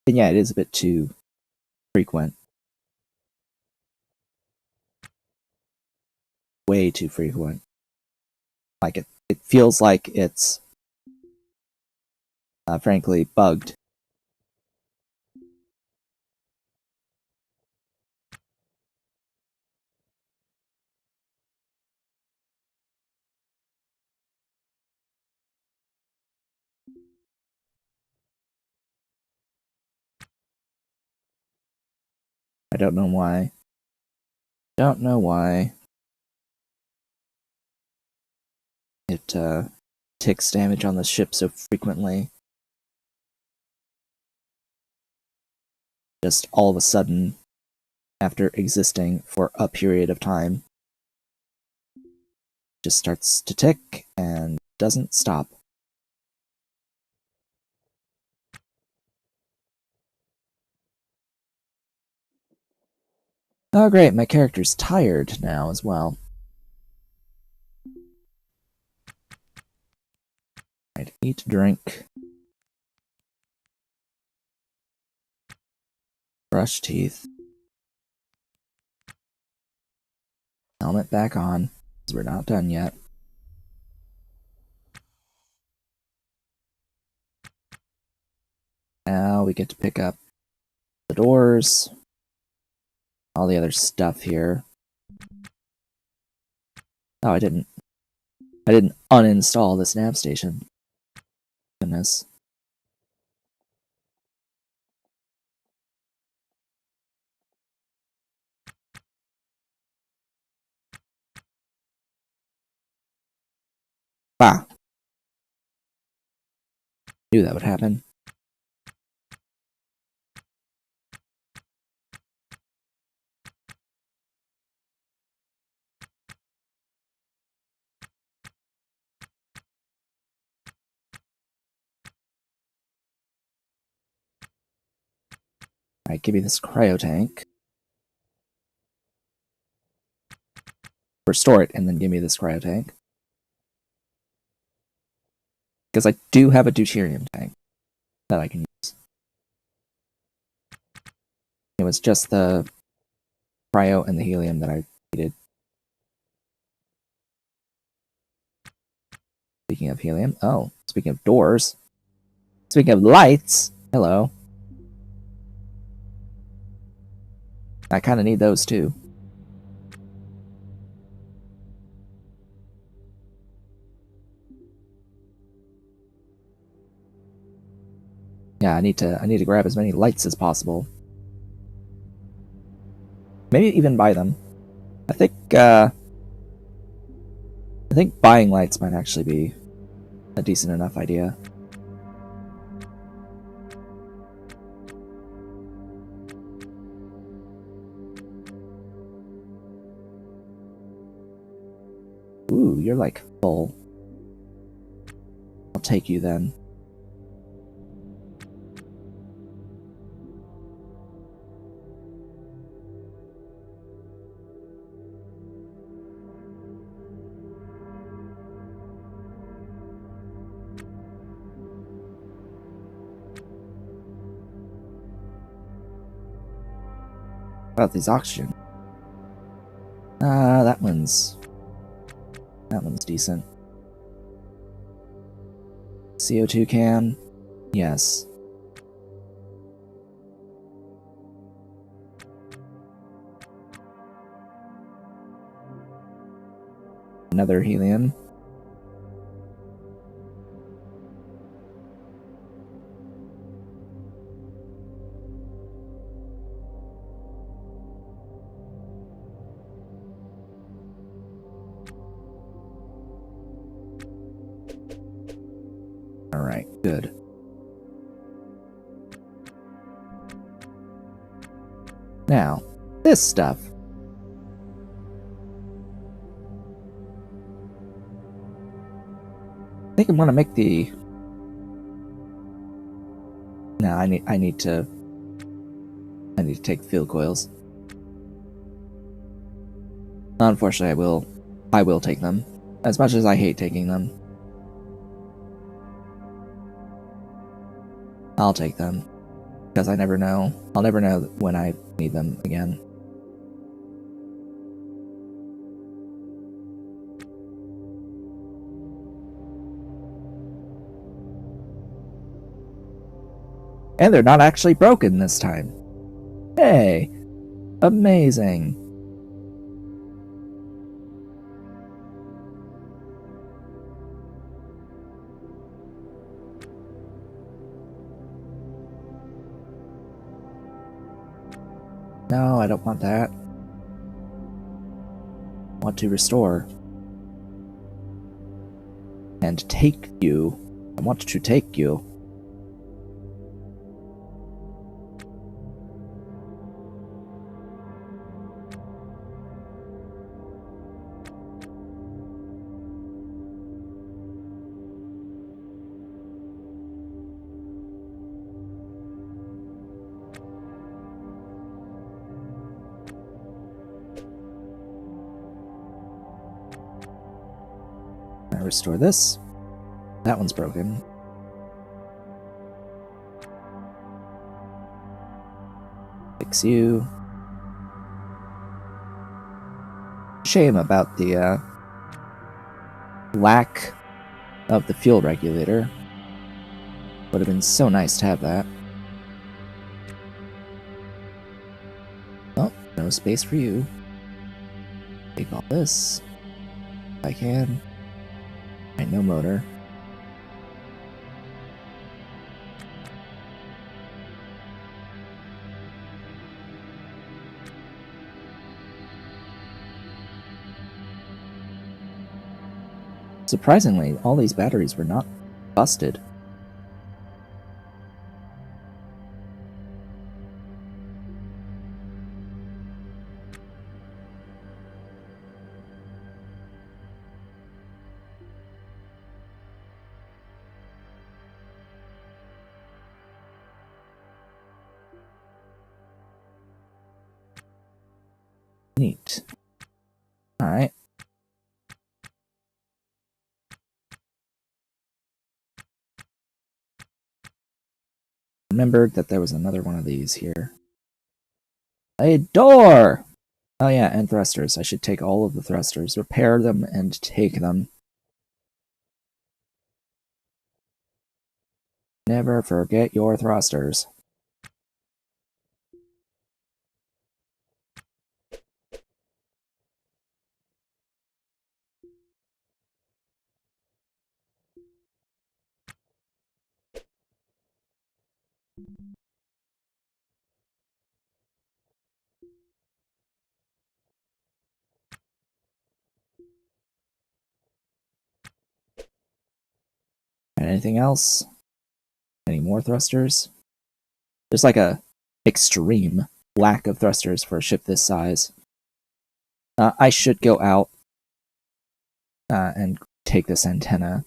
And yeah, it is a bit too frequent. Way too frequent. Like, it feels like it's frankly bugged. I don't know why. Don't know why. It ticks damage on the ship so frequently. Just all of a sudden, after existing for a period of time, just starts to tick and doesn't stop. Oh great, my character's tired now as well. Right, eat, drink. Brush teeth. Helmet back on, because we're not done yet. Now we get to pick up the doors. All the other stuff here. Oh, I didn't uninstall this nav station. Goodness. Ah. Knew that would happen. Alright, give me this cryo tank. Restore it, and then give me this cryo tank. Because I do have a deuterium tank that I can use. It was just the cryo and the helium that I needed. Speaking of helium, oh, speaking of doors, speaking of lights, hello. I kind of need those too. Yeah, I need to grab as many lights as possible. Maybe even buy them. I think buying lights might actually be a decent enough idea. Ooh, you're like full. I'll take you then. About these oxygen. That one's decent. CO2 can, yes. Another helium. Alright, good. Now, this stuff. I think I want to make the... No, I need to take field coils. Unfortunately, I will take them. As much as I hate taking them. I'll take them. Because I never know. I'll never know when I need them again. And they're not actually broken this time. Hey! Amazing! No, I don't want that. I want to restore. And take you. I want to take you. Restore this. That one's broken. Fix you. Shame about the lack of the fuel regulator. Would have been so nice to have that. Oh, no space for you. Take all this. If I can. Right, no motor. Surprisingly, all these batteries were not busted. Neat. Alright. Remembered that there was another one of these here. A door! Oh yeah, and thrusters. I should take all of the thrusters, repair them, and take them. Never forget your thrusters. And anything else? Any more thrusters? There's like a extreme lack of thrusters for a ship this size. I should go out and take this antenna.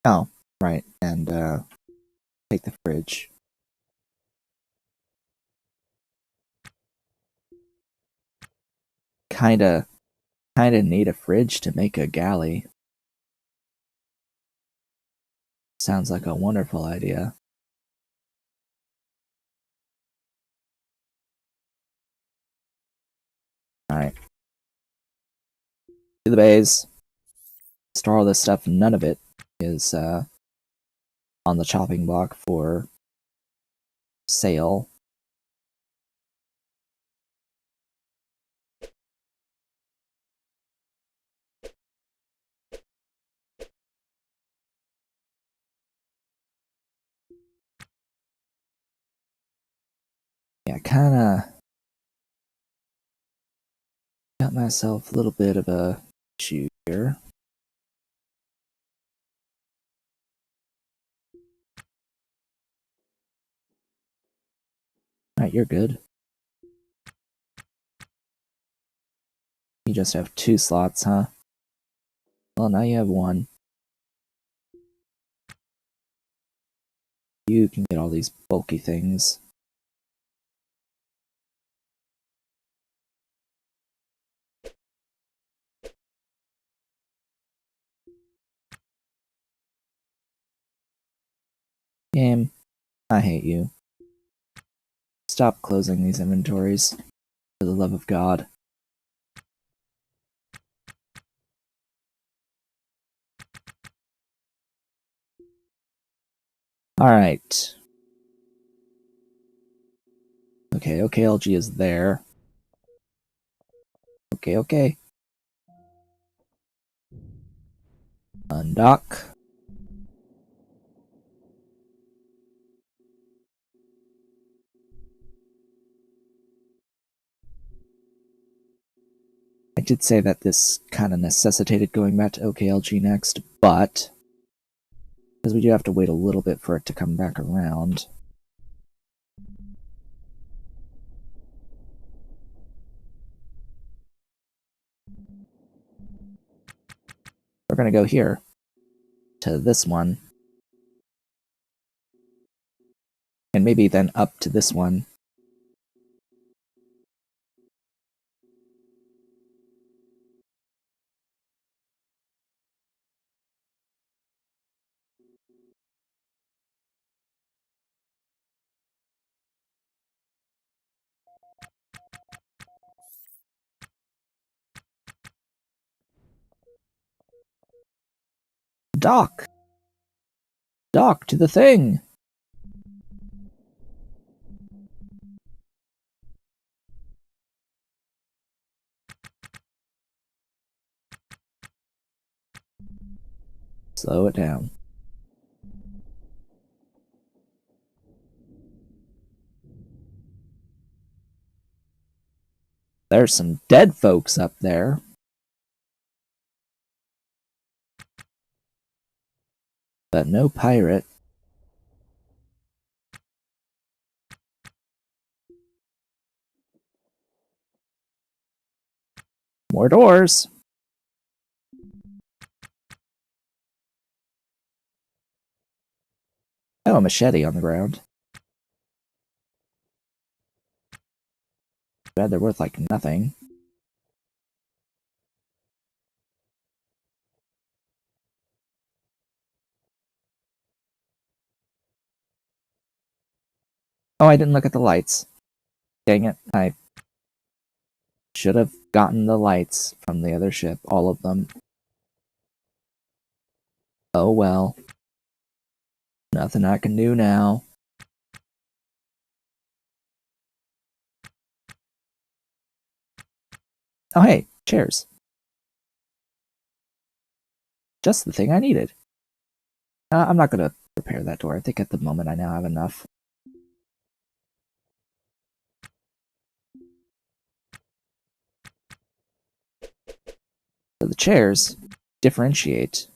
Oh, right, and take the fridge. Kinda need a fridge to make a galley. Sounds like a wonderful idea. Alright. To the bays. Store all this stuff. None of it is on the chopping block for sale. Yeah, kinda got myself a little bit of a issue here. Alright, you're good. You just have 2 slots, huh? Well, now you have 1. You can get all these bulky things. Game, I hate you. Stop closing these inventories, for the love of God. Alright. Okay, OKLG is there. Okay. Undock. I did say that this kind of necessitated going back to OKLG next, but because we do have to wait a little bit for it to come back around. We're gonna go here to this one, and maybe then up to this one. Dock! Dock to the thing! Slow it down. There's some dead folks up there. But no pirate. More doors. Oh, a machete on the ground. Bad they're worth like nothing. Oh, I didn't look at the lights. Dang it, I should have gotten the lights from the other ship, all of them. Oh well. Nothing I can do now. Oh hey, chairs. Just the thing I needed. I'm not gonna repair that door. I think at the moment I now have enough. So the chairs differentiate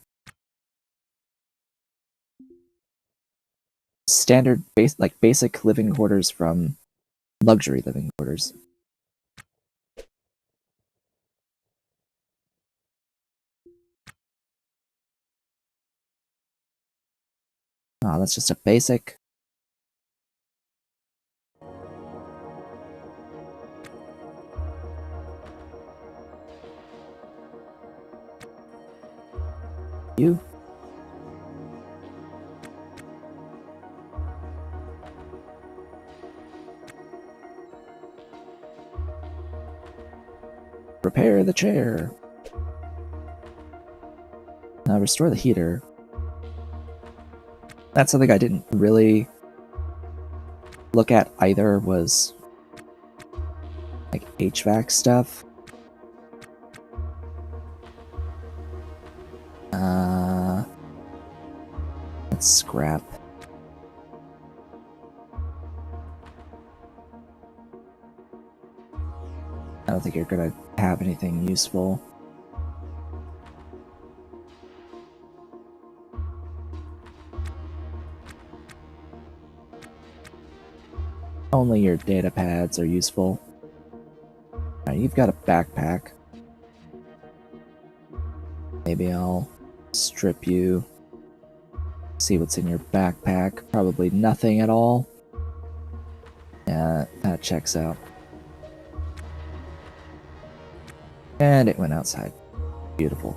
standard basic living quarters from luxury living quarters. that's just a basic. You. Repair the chair. Now restore the heater. That's something I didn't really look at either, was like HVAC stuff. Let's scrap. I don't think you're gonna have anything useful. Only your data pads are useful. Alright, you've got a backpack. Maybe I'll strip you. See what's in your backpack. Probably nothing at all. Yeah, that checks out. And it went outside. Beautiful.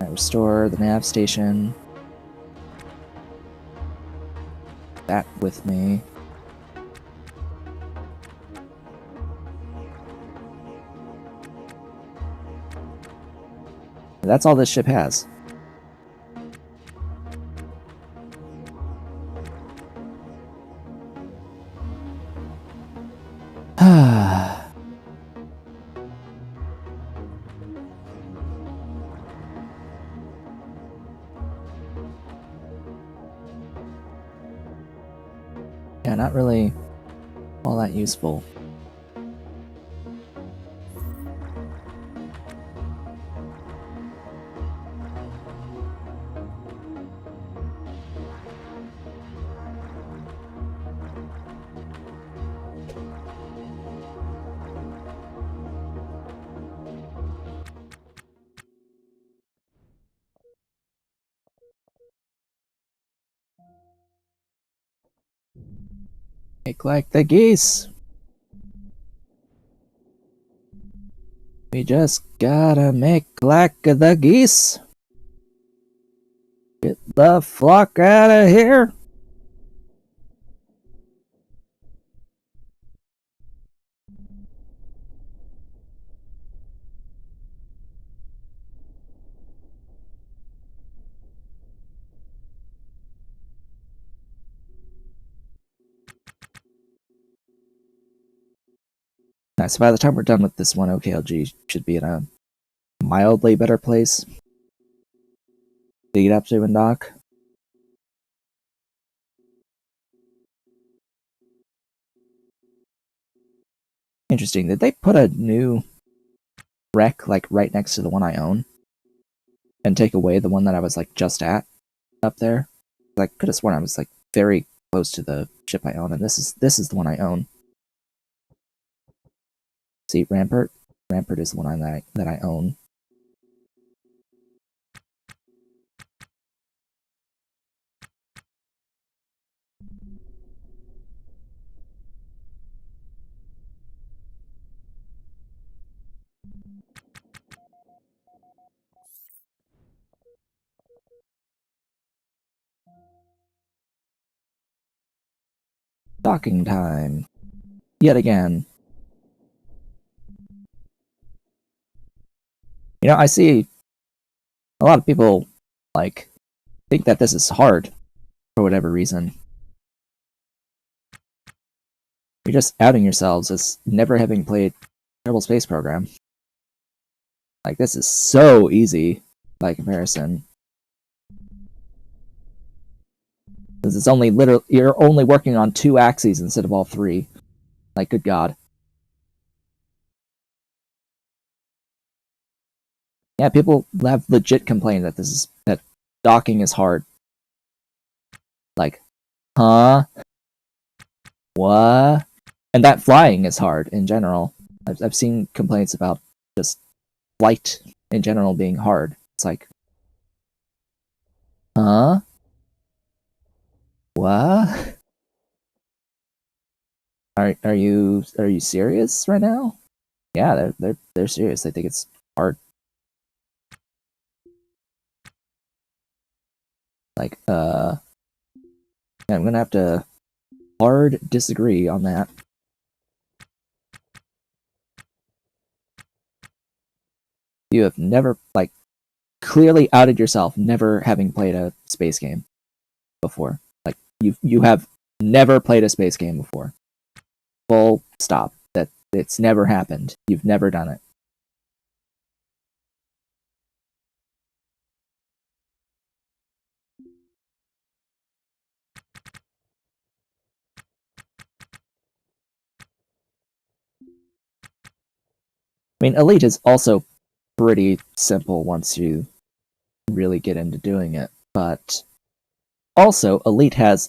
Right, restore the nav station. That with me. That's all this ship has. Yeah, not really all that useful. Make like the geese. We just gotta make like the geese. Get the flock out of here. Nice. By the time we're done with this one, OKLG should be in a mildly better place to get up to and dock. Interesting. Did they put a new wreck like right next to the one I own and take away the one that I was like just at up there? I could have sworn I was like very close to the ship I own, and this is the one I own. See, Rampart? Rampart is the one that I own. Docking time. Yet again. You know, I see a lot of people, like, think that this is hard for whatever reason. You're just outing yourselves as never having played Kerbal Space Program. Like, this is so easy by comparison. Because it's only you're only working on 2 axes instead of all 3. Like, good God. Yeah, people have legit complained that docking is hard. Like, huh? What? And that flying is hard in general. I've seen complaints about just flight in general being hard. It's like, huh? What? Are you serious right now? Yeah, they're serious. They think it's hard. Like, yeah, I'm gonna have to hard disagree on that. You have never, like, clearly outed yourself never having played a space game before. Like, you have never played a space game before. Full stop. That it's never happened. You've never done it. I mean, Elite is also pretty simple once you really get into doing it, but also Elite has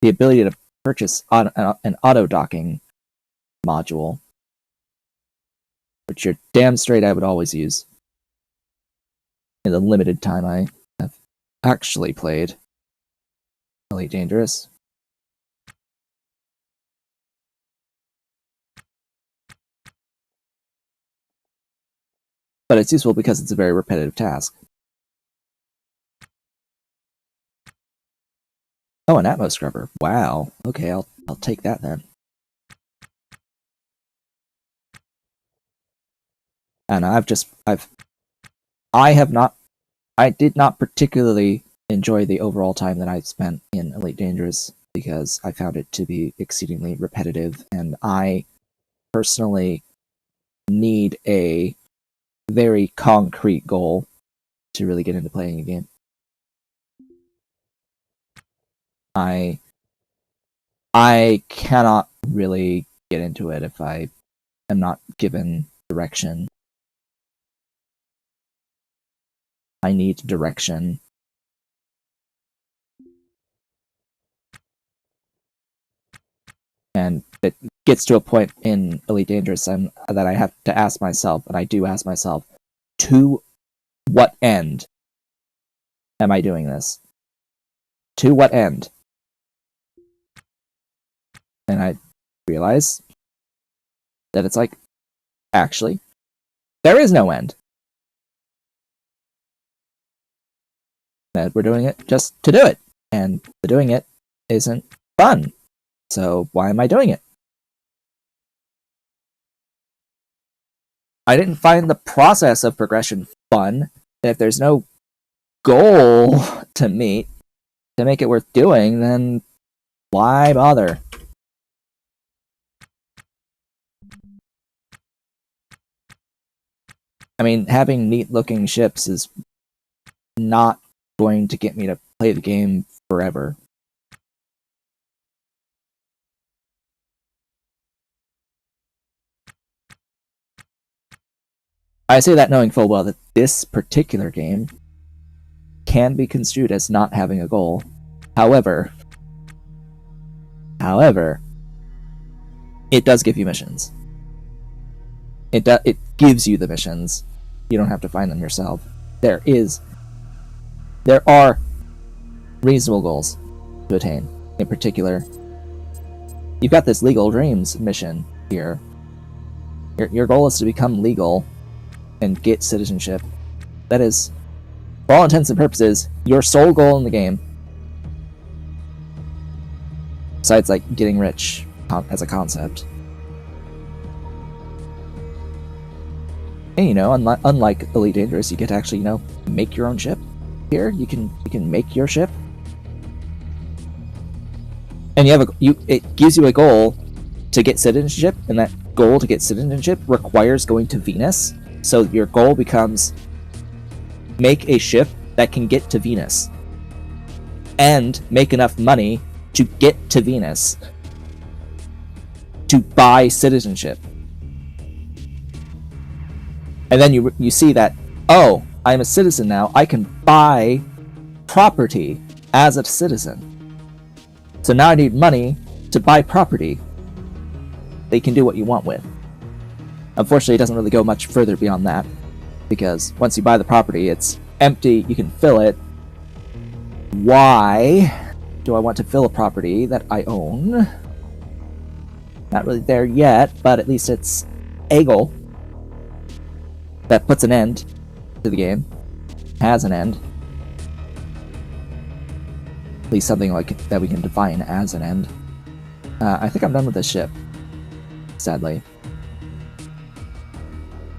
the ability to purchase an auto docking module, which you're damn straight I would always use in the limited time I have actually played Elite Dangerous. But it's useful because it's a very repetitive task. Oh, an Atmos scrubber. Wow. Okay, I'll take that then. And I did not particularly enjoy the overall time that I spent in Elite Dangerous because I found it to be exceedingly repetitive, and I personally need a very concrete goal to really get into playing a game. I cannot really get into it if I am not given direction. I need direction. And it gets to a point in Elite Dangerous that I have to ask myself, and I do ask myself, to what end am I doing this? To what end? And I realize that it's like, actually, there is no end. That we're doing it just to do it. And the doing it isn't fun. So why am I doing it? I didn't find the process of progression fun. And if there's no goal to meet to make it worth doing, then why bother? I mean, having neat-looking ships is not going to get me to play the game forever. I say that knowing full well that this particular game can be construed as not having a goal. However, it does give you missions. It gives you the missions. You don't have to find them yourself. There are reasonable goals to attain. In particular, you've got this Legal Dreams mission here. Your goal is to become legal and get citizenship. That is, for all intents and purposes, your sole goal in the game. Besides, like, getting rich as a concept. And, you know, unlike Elite Dangerous, you get to actually, you know, make your own ship. Here, you can make your ship. And it gives you a goal to get citizenship, and that goal to get citizenship requires going to Venus. So your goal becomes make a ship that can get to Venus and make enough money to get to Venus to buy citizenship. And then you see that, oh, I'm a citizen now, I can buy property as a citizen. So now I need money to buy property they can do what you want with. Unfortunately, it doesn't really go much further beyond that, because once you buy the property, it's empty, you can fill it. Why do I want to fill a property that I own? Not really there yet, but at least it's a goal that puts an end to the game. Has an end. At least something like that we can define as an end. I think I'm done with this ship, sadly.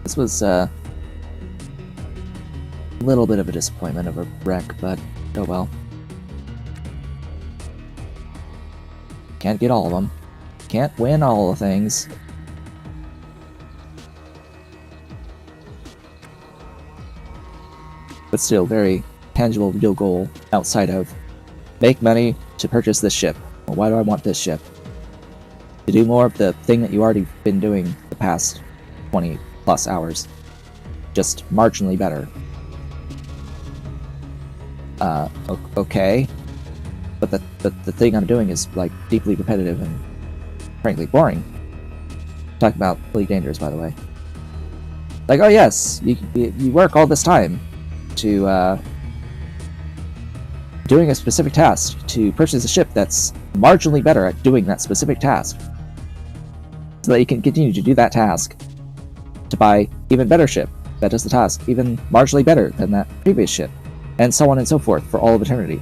This was a little bit of a disappointment of a wreck, but oh well. Can't get all of them. Can't win all the things. But still, very tangible, real goal outside of make money to purchase this ship. Well, why do I want this ship? To do more of the thing that you already been doing the past 20 plus hours. Just marginally better. Okay. But the thing I'm doing is, like, deeply repetitive and frankly boring. Talk about Elite Dangerous, by the way. Like, oh yes, you work all this time to, doing a specific task to purchase a ship that's marginally better at doing that specific task. So that you can continue to do that task to buy even better ship that does the task even marginally better than that previous ship. And so on and so forth for all of eternity.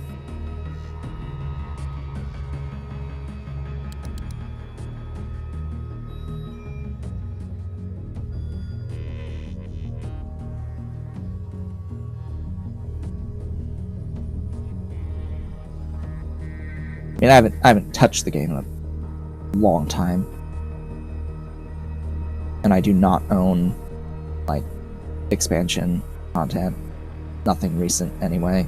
I mean, I haven't touched the game in a long time. And I do not own, like, expansion content. Nothing recent, anyway.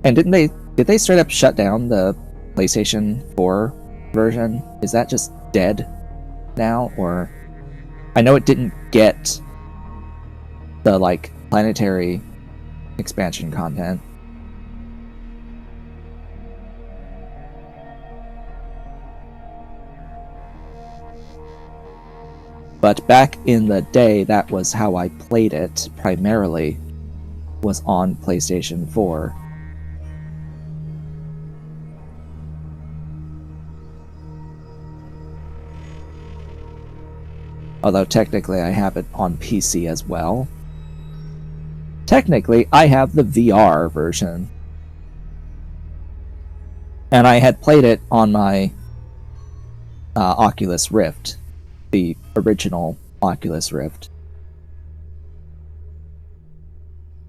And did they straight up shut down the PlayStation 4 version? Is that just dead now, or... I know it didn't get the, like, planetary expansion content. But back in the day, that was how I played it, primarily, was on PlayStation 4. Although technically I have it on PC as well. Technically, I have the VR version. And I had played it on my Oculus Rift. The original Oculus Rift.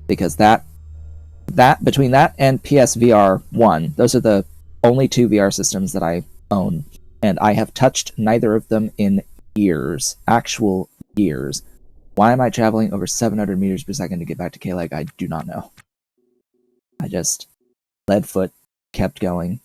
Because between that and PSVR 1, those are the only two VR systems that I own. And I have touched neither of them in years. Actual years. Why am I traveling over 700 meters per second to get back to K-Leg? I do not know. I just... lead foot, kept going.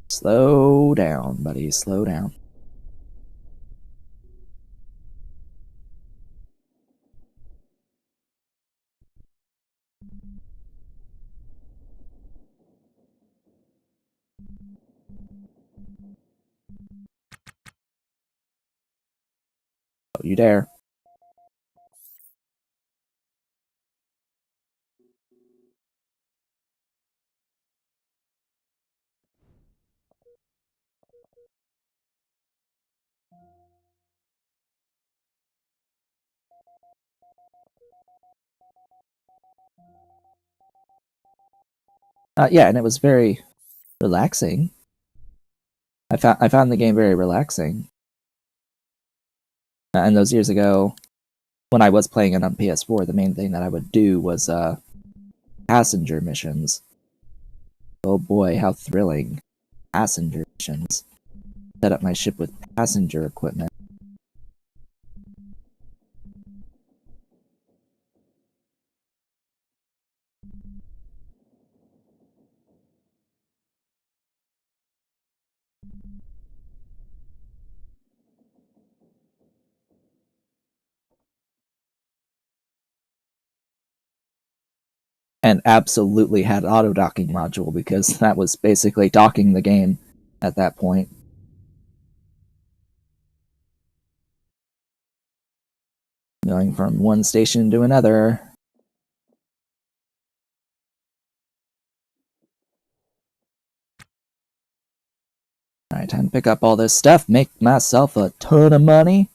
Slow down, buddy. Slow down. Don't you dare. Yeah, and it was very relaxing. I found the game very relaxing. And those years ago, when I was playing it on PS4, the main thing that I would do was passenger missions. Oh boy, how thrilling. Passenger missions. Set up my ship with passenger equipment. and absolutely had auto docking module, because that was basically docking the game at that point. Going from one station to another. Alright, time to pick up all this stuff, make myself a ton of money,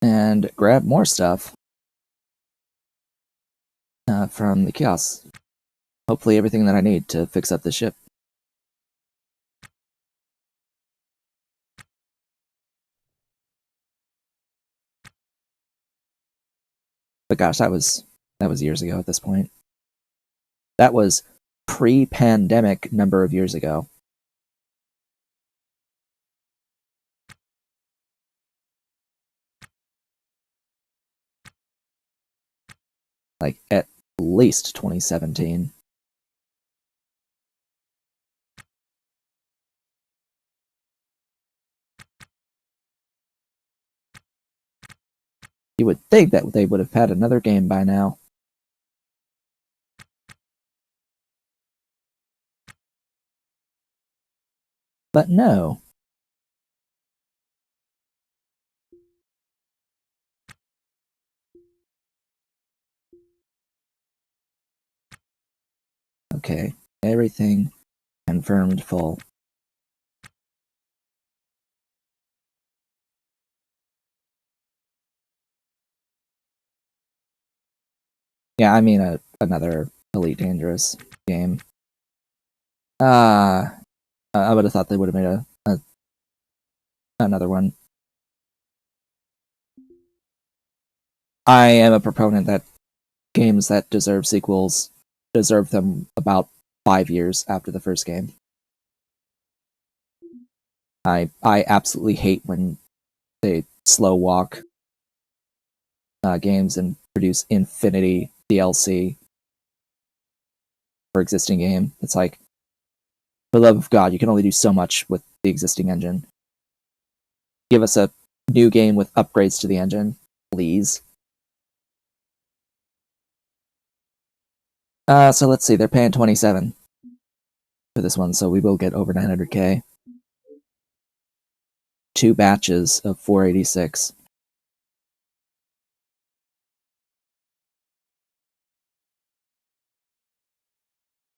and grab more stuff from the kiosks. Hopefully everything that I need to fix up the ship. But gosh, that was years ago at this point. That was pre-pandemic number of years ago. Like, at least 2017. You would think that they would have had another game by now. But no. Okay, everything confirmed full. Yeah, I mean another Elite Dangerous game. I would have thought they would have made another one. I am a proponent that games that deserve sequels deserve them about 5 years after the first game. I absolutely hate when they slow walk games and produce infinity DLC for existing game. It's like, for the love of God, you can only do so much with the existing engine. Give us a new game with upgrades to the engine, please. So let's see, they're paying 27 for this one, so we will get over 900k. 2 batches of 486.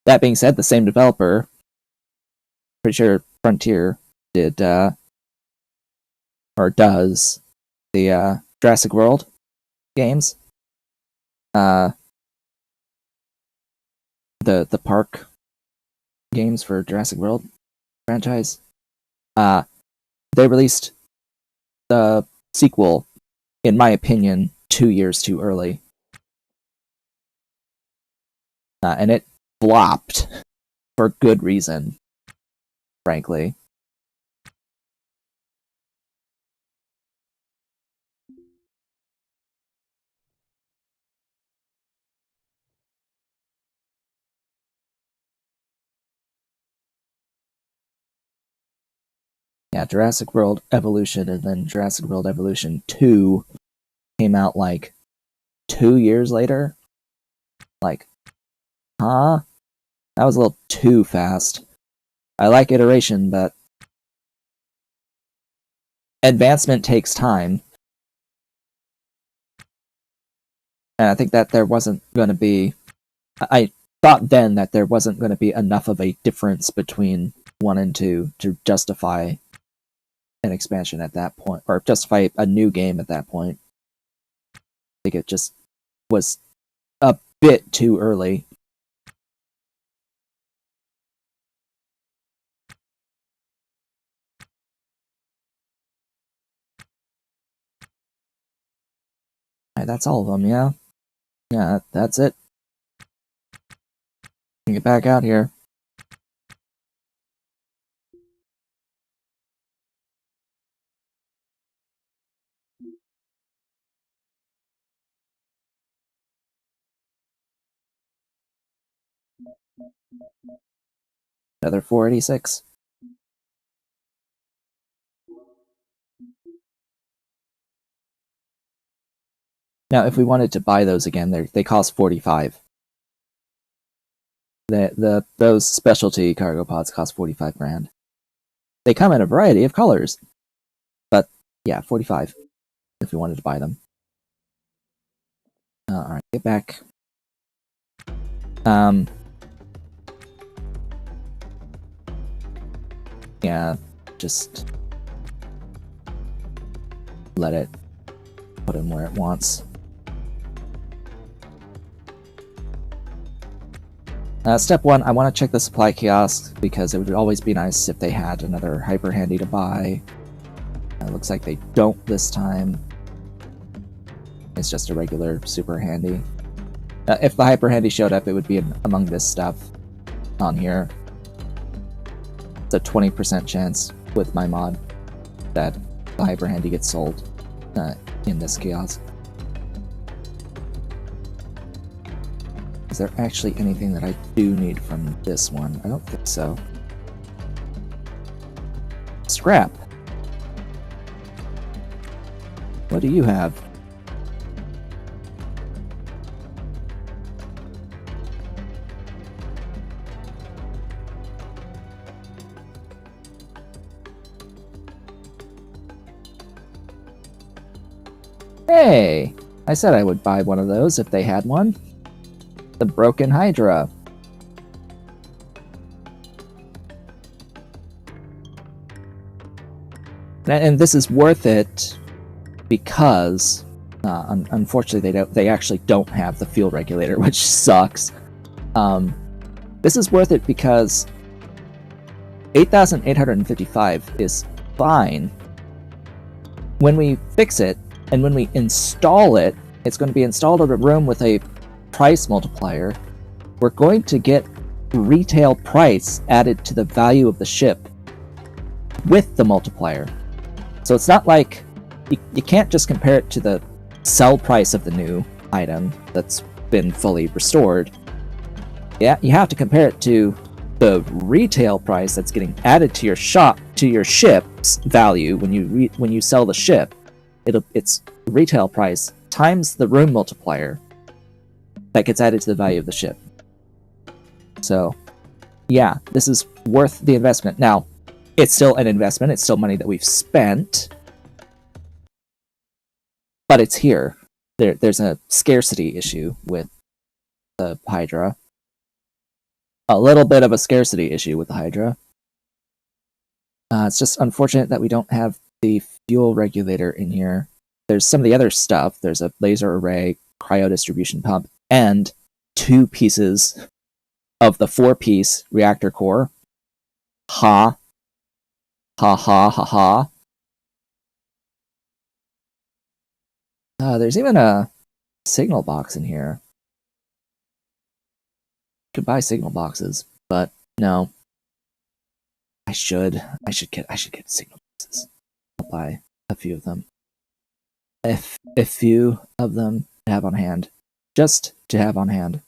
That being said, the same developer, pretty sure Frontier, did, or does, the Jurassic World games. The park games for Jurassic World franchise. They released the sequel, in my opinion, 2 years too early. And it flopped for good reason, frankly. Yeah, Jurassic World Evolution and then Jurassic World Evolution 2 came out like 2 years later. Like, huh? That was a little too fast. I like iteration, but advancement takes time. And I think that there wasn't going to be... I thought then that there wasn't going to be enough of a difference between 1 and 2 to justify an expansion at that point, or justify a new game at that point. I think it just was a bit too early. Right, that's all of them, yeah? Yeah, that's it. Get back out here. Another 486. Now, if we wanted to buy those again, they cost 45. Those specialty cargo pods cost 45 grand. They come in a variety of colors, but yeah, 45 if we wanted to buy them. All right, get back. Yeah, just let it put him where it wants. Step 1, I want to check the supply kiosk because it would always be nice if they had another hyper handy to buy. It looks like they don't this time. It's just a regular super handy. If the hyper handy showed up, it would be among this stuff on here. It's a 20% chance with my mod that the hyper handy gets sold in this kiosk. Is there actually anything that I do need from this one? I don't think so. Scrap. What do you have? Hey! I said I would buy one of those if they had one. The broken Hydra. And this is worth it because, unfortunately, they actually don't have the fuel regulator, which sucks. This is worth it because 8,855 is fine. When we fix it, and when we install it, it's going to be installed in a room with a price multiplier. We're going to get retail price added to the value of the ship with the multiplier. So it's not like you can't just compare it to the sell price of the new item that's been fully restored. Yeah, you have to compare it to the retail price that's getting added to your ship's value when you sell the ship. It's retail price times the room multiplier that gets added to the value of the ship. So, yeah, this is worth the investment. Now, it's still an investment. It's still money that we've spent, but it's here. There's a scarcity issue with the Hydra. A little bit of a scarcity issue with the Hydra. It's just unfortunate that we don't have the fuel regulator in here. There's some of the other stuff. There's a laser array, cryo distribution pump, and 2 pieces of the 4-piece reactor core. Ha. Ha ha ha ha. There's even a signal box in here. Could buy signal boxes, but no. I should get signal boxes. I'll buy a few of them. If a few of them to have on hand. Just to have on hand.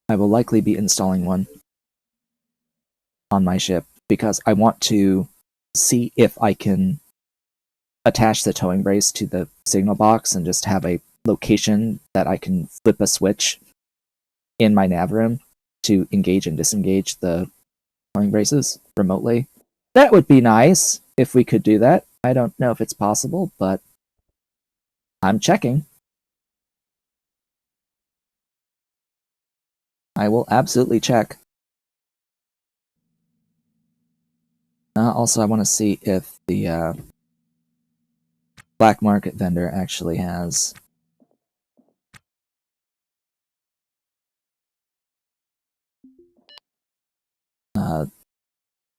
I will likely be installing one on my ship because I want to see if I can attach the towing brace to the signal box and just have a location that I can flip a switch in my nav room to engage and disengage the towing braces remotely. That would be nice if we could do that. I don't know if it's possible, but I'm checking. I will absolutely check. Also, I want to see if the black market vendor actually has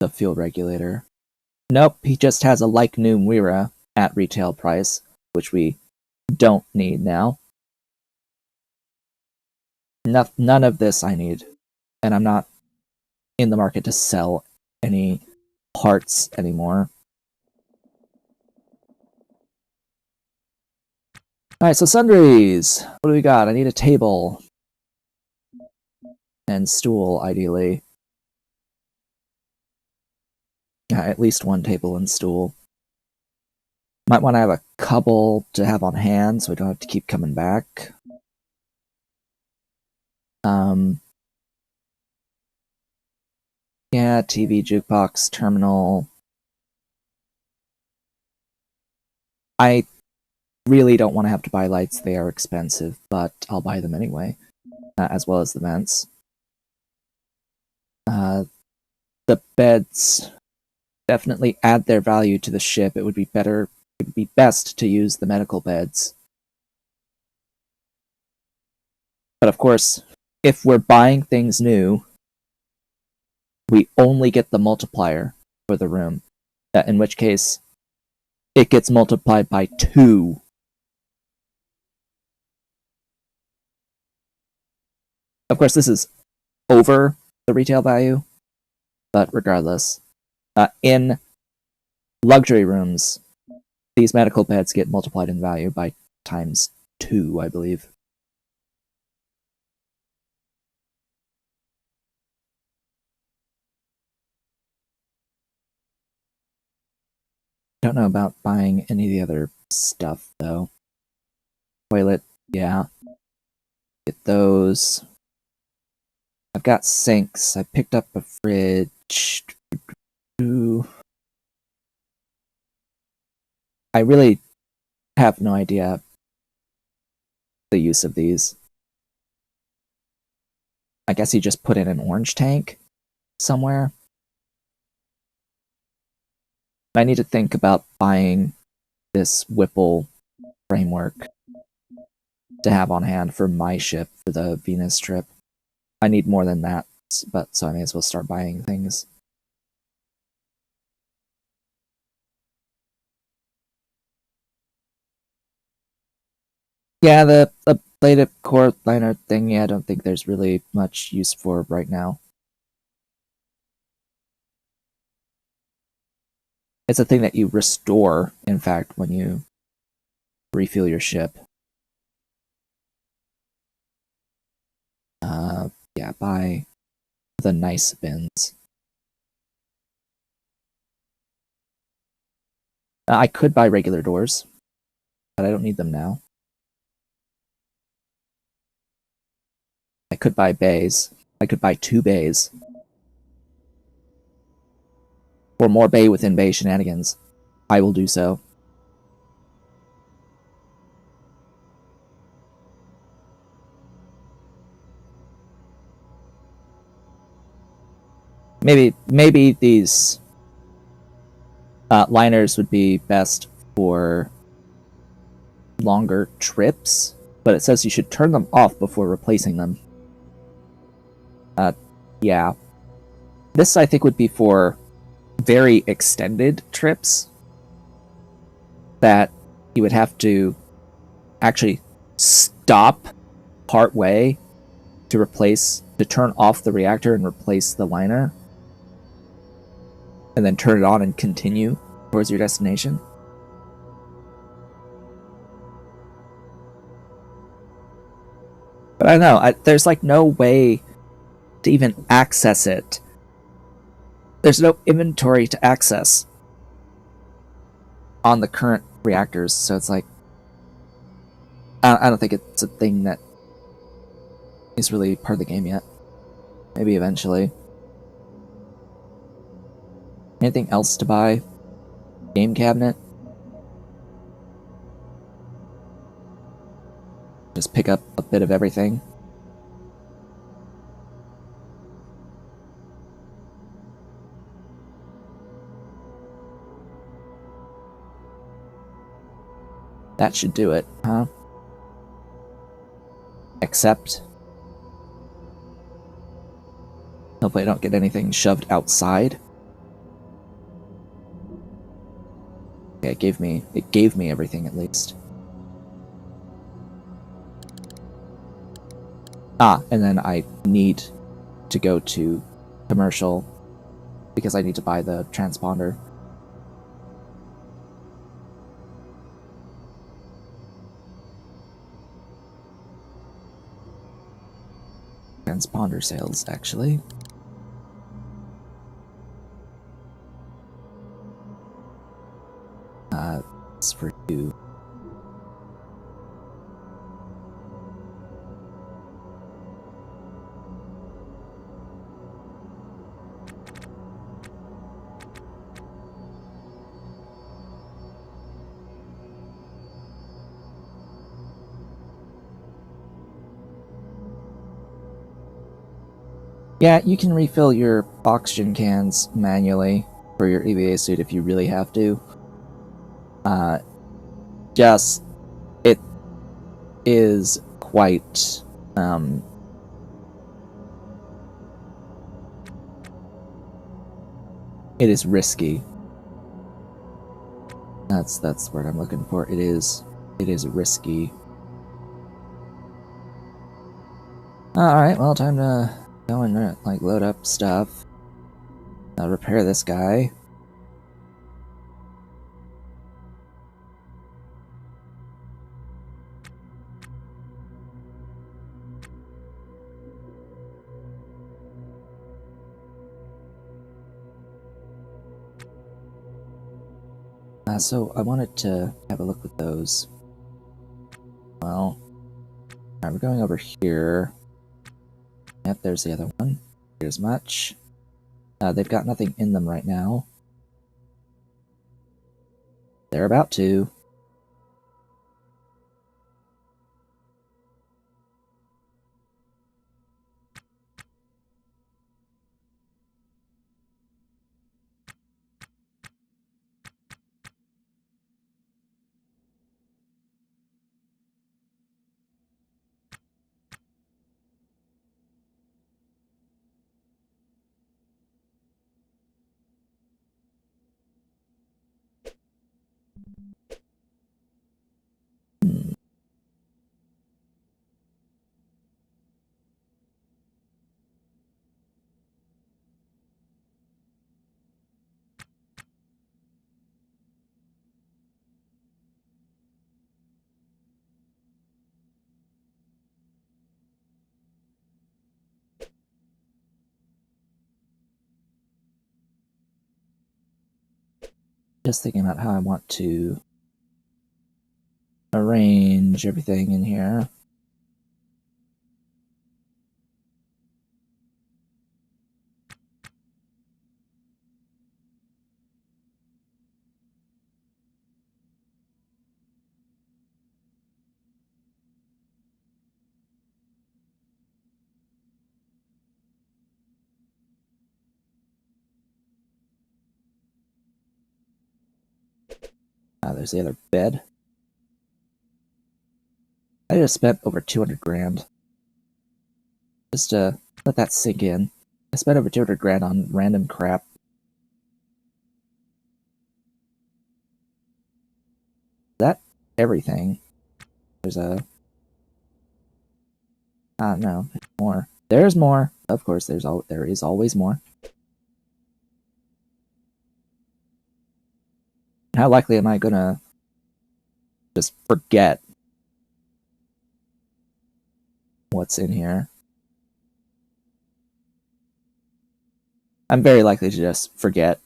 the fuel regulator. Nope, he just has a like new Mira at retail price, which we don't need now. None of this I need, and I'm not in the market to sell any parts anymore. Alright, so sundries. What do we got? I need a table. And stool, ideally. Yeah, at least one table and stool. Might want to have a couple to have on hand so we don't have to keep coming back. Yeah, TV, jukebox, terminal. I really don't want to have to buy lights. They are expensive, but I'll buy them anyway, as well as the vents. The beds definitely add their value to the ship. It would be best to use the medical beds. But of course, if we're buying things new, we only get the multiplier for the room, in which case it gets multiplied by 2. Of course, this is over the retail value, but regardless, in luxury rooms, these medical beds get multiplied in value by times 2, I believe. Don't know about buying any of the other stuff, though. Toilet, yeah. Get those. I've got sinks. I picked up a fridge. I really have no idea the use of these. I guess you just put in an orange tank somewhere. I need to think about buying this Whipple framework to have on hand for my ship for the Venus trip. I need more than that, but so I may as well start buying things. Yeah, the bladed core liner thing, yeah, I don't think there's really much use for right now. It's a thing that you restore, in fact, when you refuel your ship. Yeah, buy the nice bins. I could buy regular doors, but I don't need them now. I could buy bays. I could buy 2 bays. For more bay within bay shenanigans. I will do so. Maybe these liners would be best for longer trips, but it says you should turn them off before replacing them. Yeah. This, I think, would be for very extended trips that you would have to actually stop partway to turn off the reactor and replace the liner, and then turn it on and continue towards your destination. But I don't know, there's like no way to even access it. There's no inventory to access on the current reactors, so it's like I don't think it's a thing that is really part of the game yet. Maybe eventually. Anything else to buy? Game cabinet? Just pick up a bit of everything. That should do it, huh? Except hopefully I don't get anything shoved outside. Okay, it gave me everything at least. And then I need to go to commercial because I need to buy the transponder. Transponder sales, actually. It's for to. Yeah, you can refill your oxygen cans manually for your EVA suit if you really have to. Just, it is quite, it is risky. That's the word I'm looking for. It is risky. Alright, well, time to go and, like, load up stuff. Repair this guy. So I wanted to have a look at those. Well, alright, we're going over here. Yep, there's the other one. Here's much. They've got nothing in them right now. They're about to. Just thinking about how I want to arrange everything in here. There's the other bed. I just spent over 200 grand. Just to let that sink in. I spent over 200 grand on random crap. That everything. There's a... no, there's more. There's more. Of course, there is always more. How likely am I gonna just forget what's in here? I'm very likely to just forget.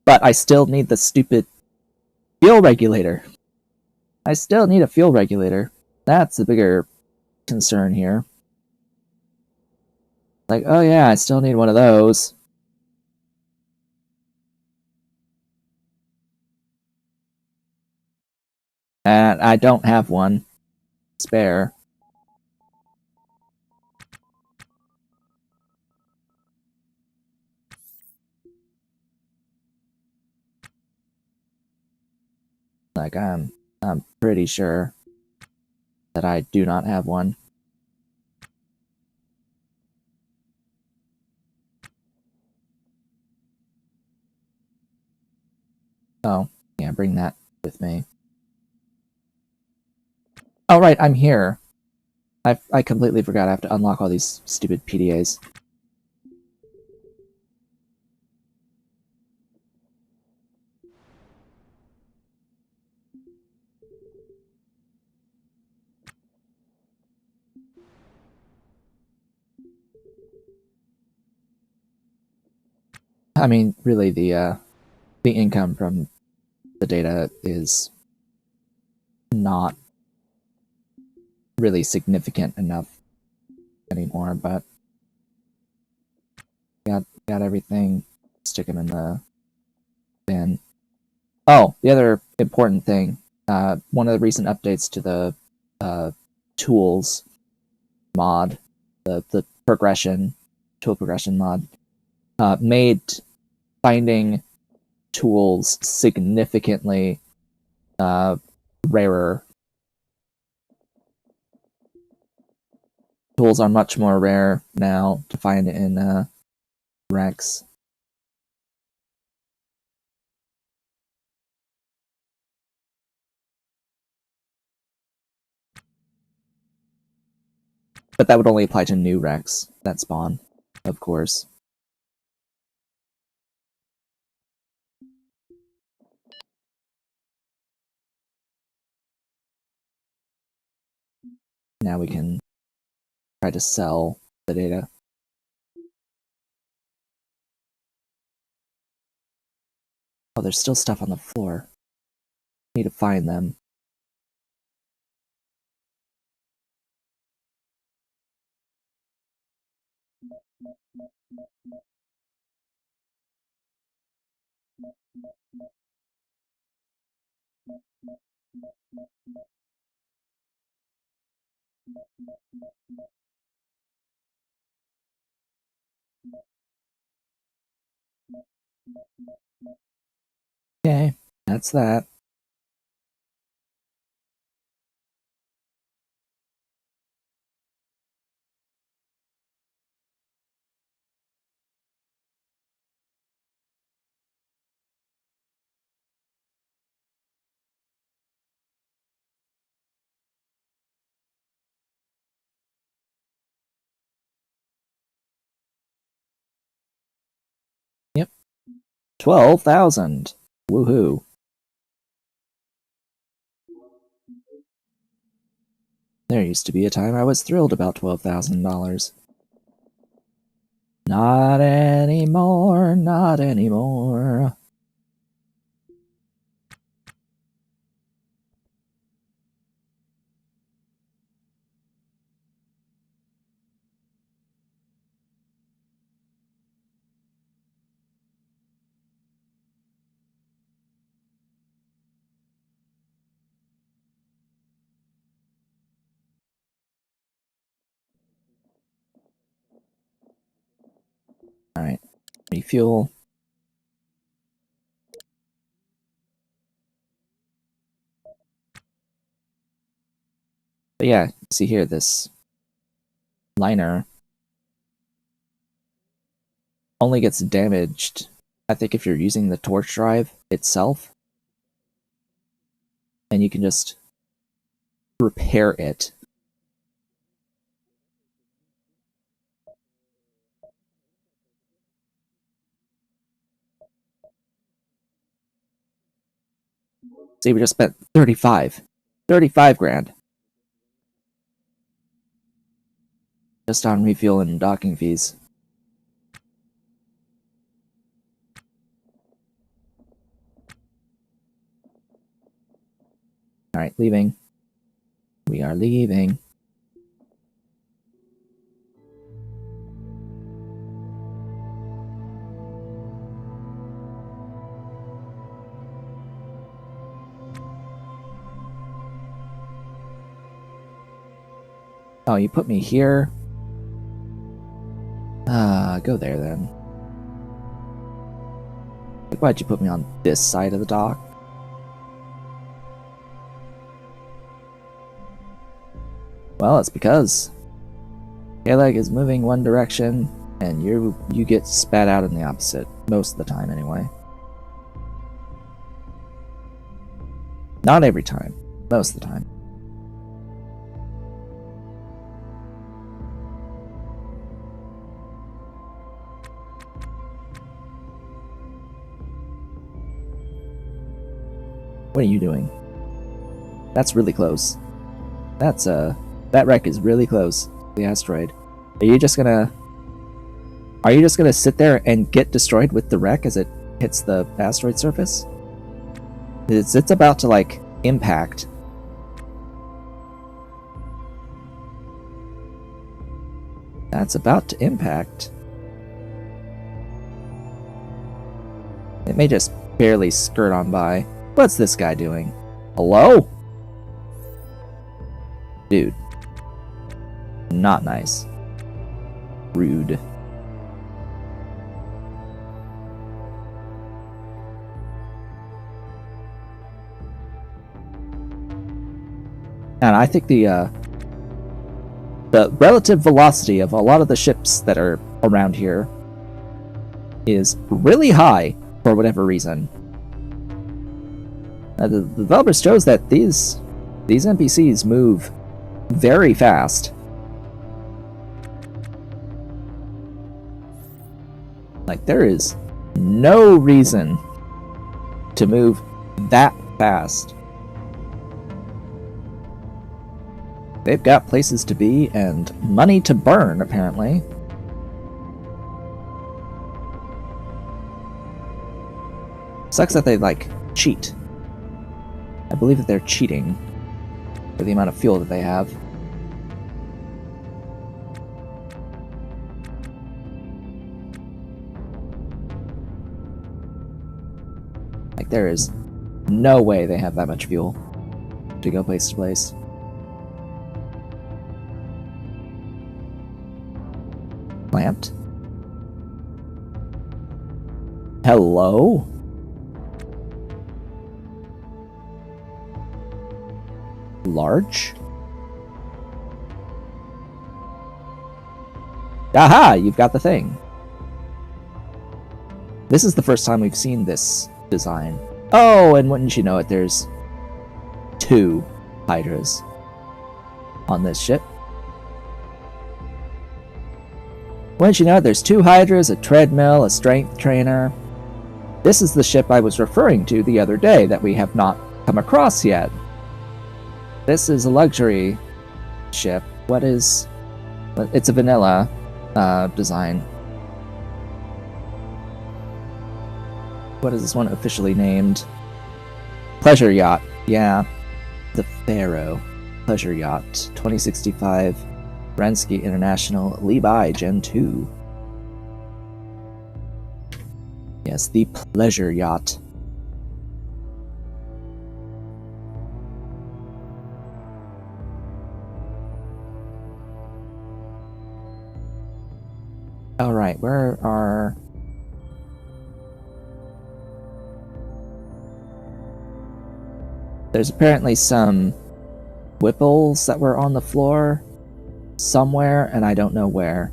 But I still need the stupid fuel regulator. I still need a fuel regulator. That's the bigger concern here. Like, oh yeah, I still need one of those. And I don't have one spare. Like, I'm pretty sure that I do not have one. Oh, yeah, bring that with me. Oh, right, I'm here. I completely forgot I have to unlock all these stupid PDAs. I mean, really, the the income from the data is not really significant enough anymore, but got everything. Stick them in the bin. Oh, the other important thing, one of the recent updates to the tools mod, the tool progression mod, made finding tools significantly rarer. Tools are much more rare now to find in Rex. But that would only apply to new Rex that spawn, of course. Now we can try to sell the data. Oh, there's still stuff on the floor. Need to find them. Okay, that's that. Yep. 12,000. Woohoo. There used to be a time I was thrilled about $12,000. Not anymore, not anymore. Alright, refuel. But yeah, you see here, this liner only gets damaged, I think, if you're using the torch drive itself. And you can just repair it. See, we just spent 35 grand. Just on refuel and docking fees. Alright, leaving. We are leaving. Oh, you put me here? Go there then. Why'd you put me on this side of the dock? Well, it's because K-Leg is moving one direction, and you get spat out in the opposite. Most of the time, anyway. Not every time. Most of the time. What are you doing? That's really close. That's, that wreck is really close to the asteroid. Are you just gonna sit there and get destroyed with the wreck as it hits the asteroid surface. It's about to, like, impact. That's about to impact. It may just barely skirt on by. What's this guy doing? Hello? Dude. Not nice. Rude. And I think the relative velocity of a lot of the ships that are around here is really high for whatever reason. The developers chose that these NPCs move very fast. Like, there is no reason to move that fast. They've got places to be and money to burn, apparently. Sucks that they, like, cheat. I believe that they're cheating for the amount of fuel that they have. Like, there is no way they have that much fuel to go place to place. Plant? Hello? Large? Aha! You've got the thing. This is the first time we've seen this design. Oh, and wouldn't you know it, there's 2 Hydras on this ship. Wouldn't you know it, there's 2 Hydras, a treadmill, a strength trainer. This is the ship I was referring to the other day that we have not come across yet. This is a luxury ship. What is... It's a vanilla design. What is this one officially named? Pleasure Yacht. Yeah. The Pharaoh. Pleasure Yacht. 2065. Bransky International. Levi Gen 2. Yes, the Pleasure Yacht. Alright, where are... There's apparently some Whipples that were on the floor somewhere, and I don't know where.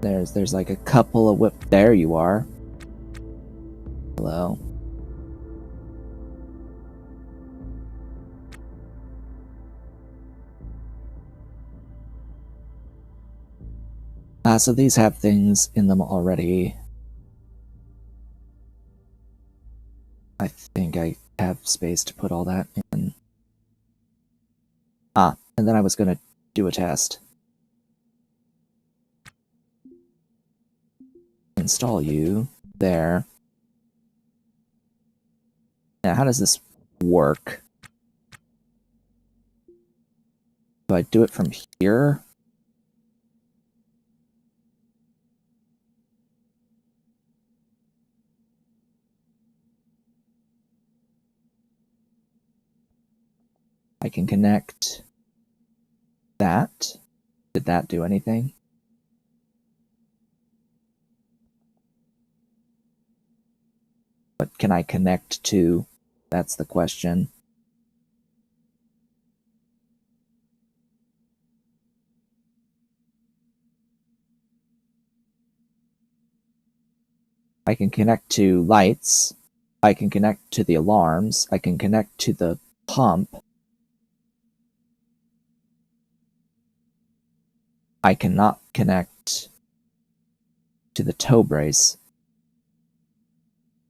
There's like a couple of whip. There you are. Hello. So these have things in them already. I think I have space to put all that in. And then I was gonna do a test. Install you there. Now, how does this work? Do I do it from here? I can connect that. Did that do anything? What can I connect to? That's the question. I can connect to lights. I can connect to the alarms. I can connect to the pump. I cannot connect to the tow brace.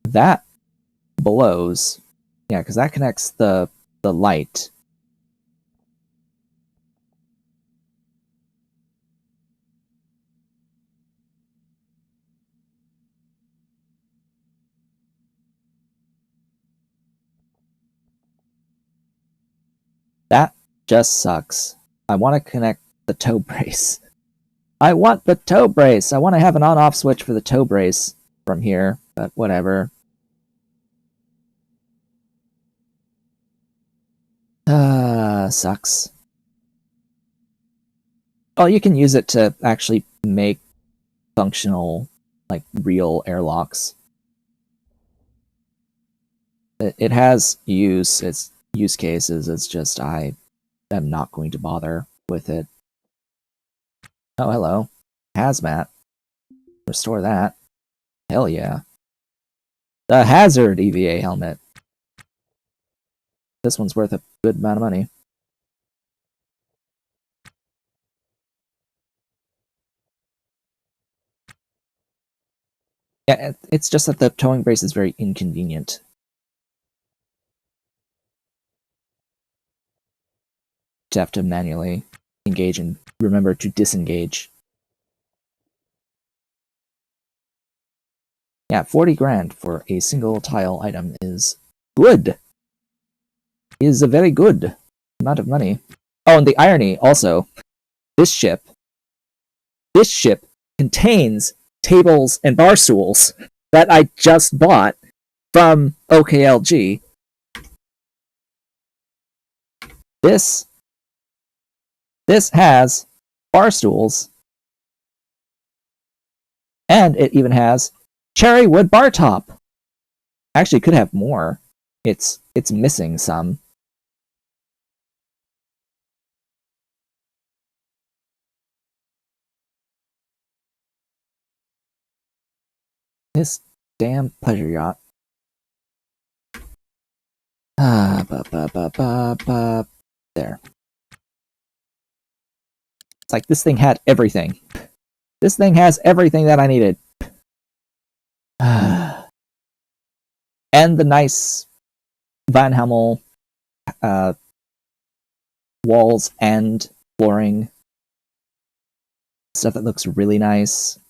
That blows. Yeah, because that connects the light. just sucks. I want to connect the toe brace. I want the toe brace! I want to have an on-off switch for the toe brace from here, but whatever. Sucks. Oh, you can use it to actually make functional, like, real airlocks. It has its use cases, it's just I am not going to bother with it. Oh, hello. Hazmat. Restore that. Hell yeah. The Hazard EVA helmet. This one's worth a good amount of money. Yeah, it's just that the towing brace is very inconvenient. To have to manually engage and remember to disengage. Yeah, 40 grand for a single tile item is good. Is a very good amount of money. Oh, and the irony also, this ship contains tables and bar stools that I just bought from OKLG. This has bar stools, and it even has cherry wood bar top. Actually, it could have more. It's missing some. This damn pleasure yacht. There. It's like this thing had everything. This thing has everything that I needed. And the nice Van Hemel walls and flooring. Stuff that looks really nice.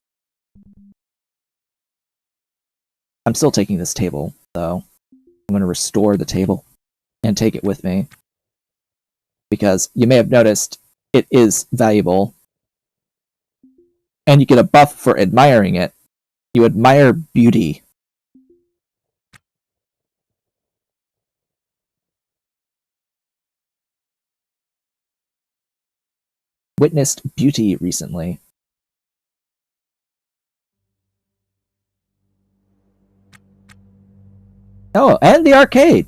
I'm still taking this table, though. I'm going to restore the table and take it with me. Because you may have noticed it is valuable. And you get a buff for admiring it. You admire beauty. Witnessed beauty recently. Oh, and the arcade!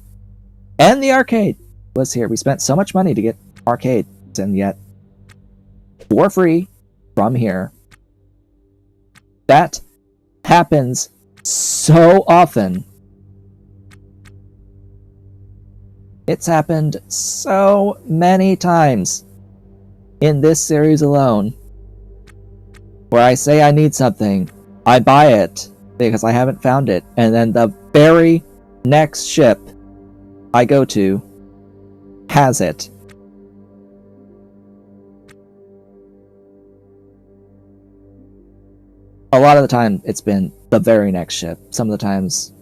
And the arcade was here. We spent so much money to get arcades, and yet for free from here. That happens so often. It's happened so many times in this series alone, where I say I need something, I buy it because I haven't found it, and then the very next ship I go to has it. A lot of the time it's been the very next ship, some of the times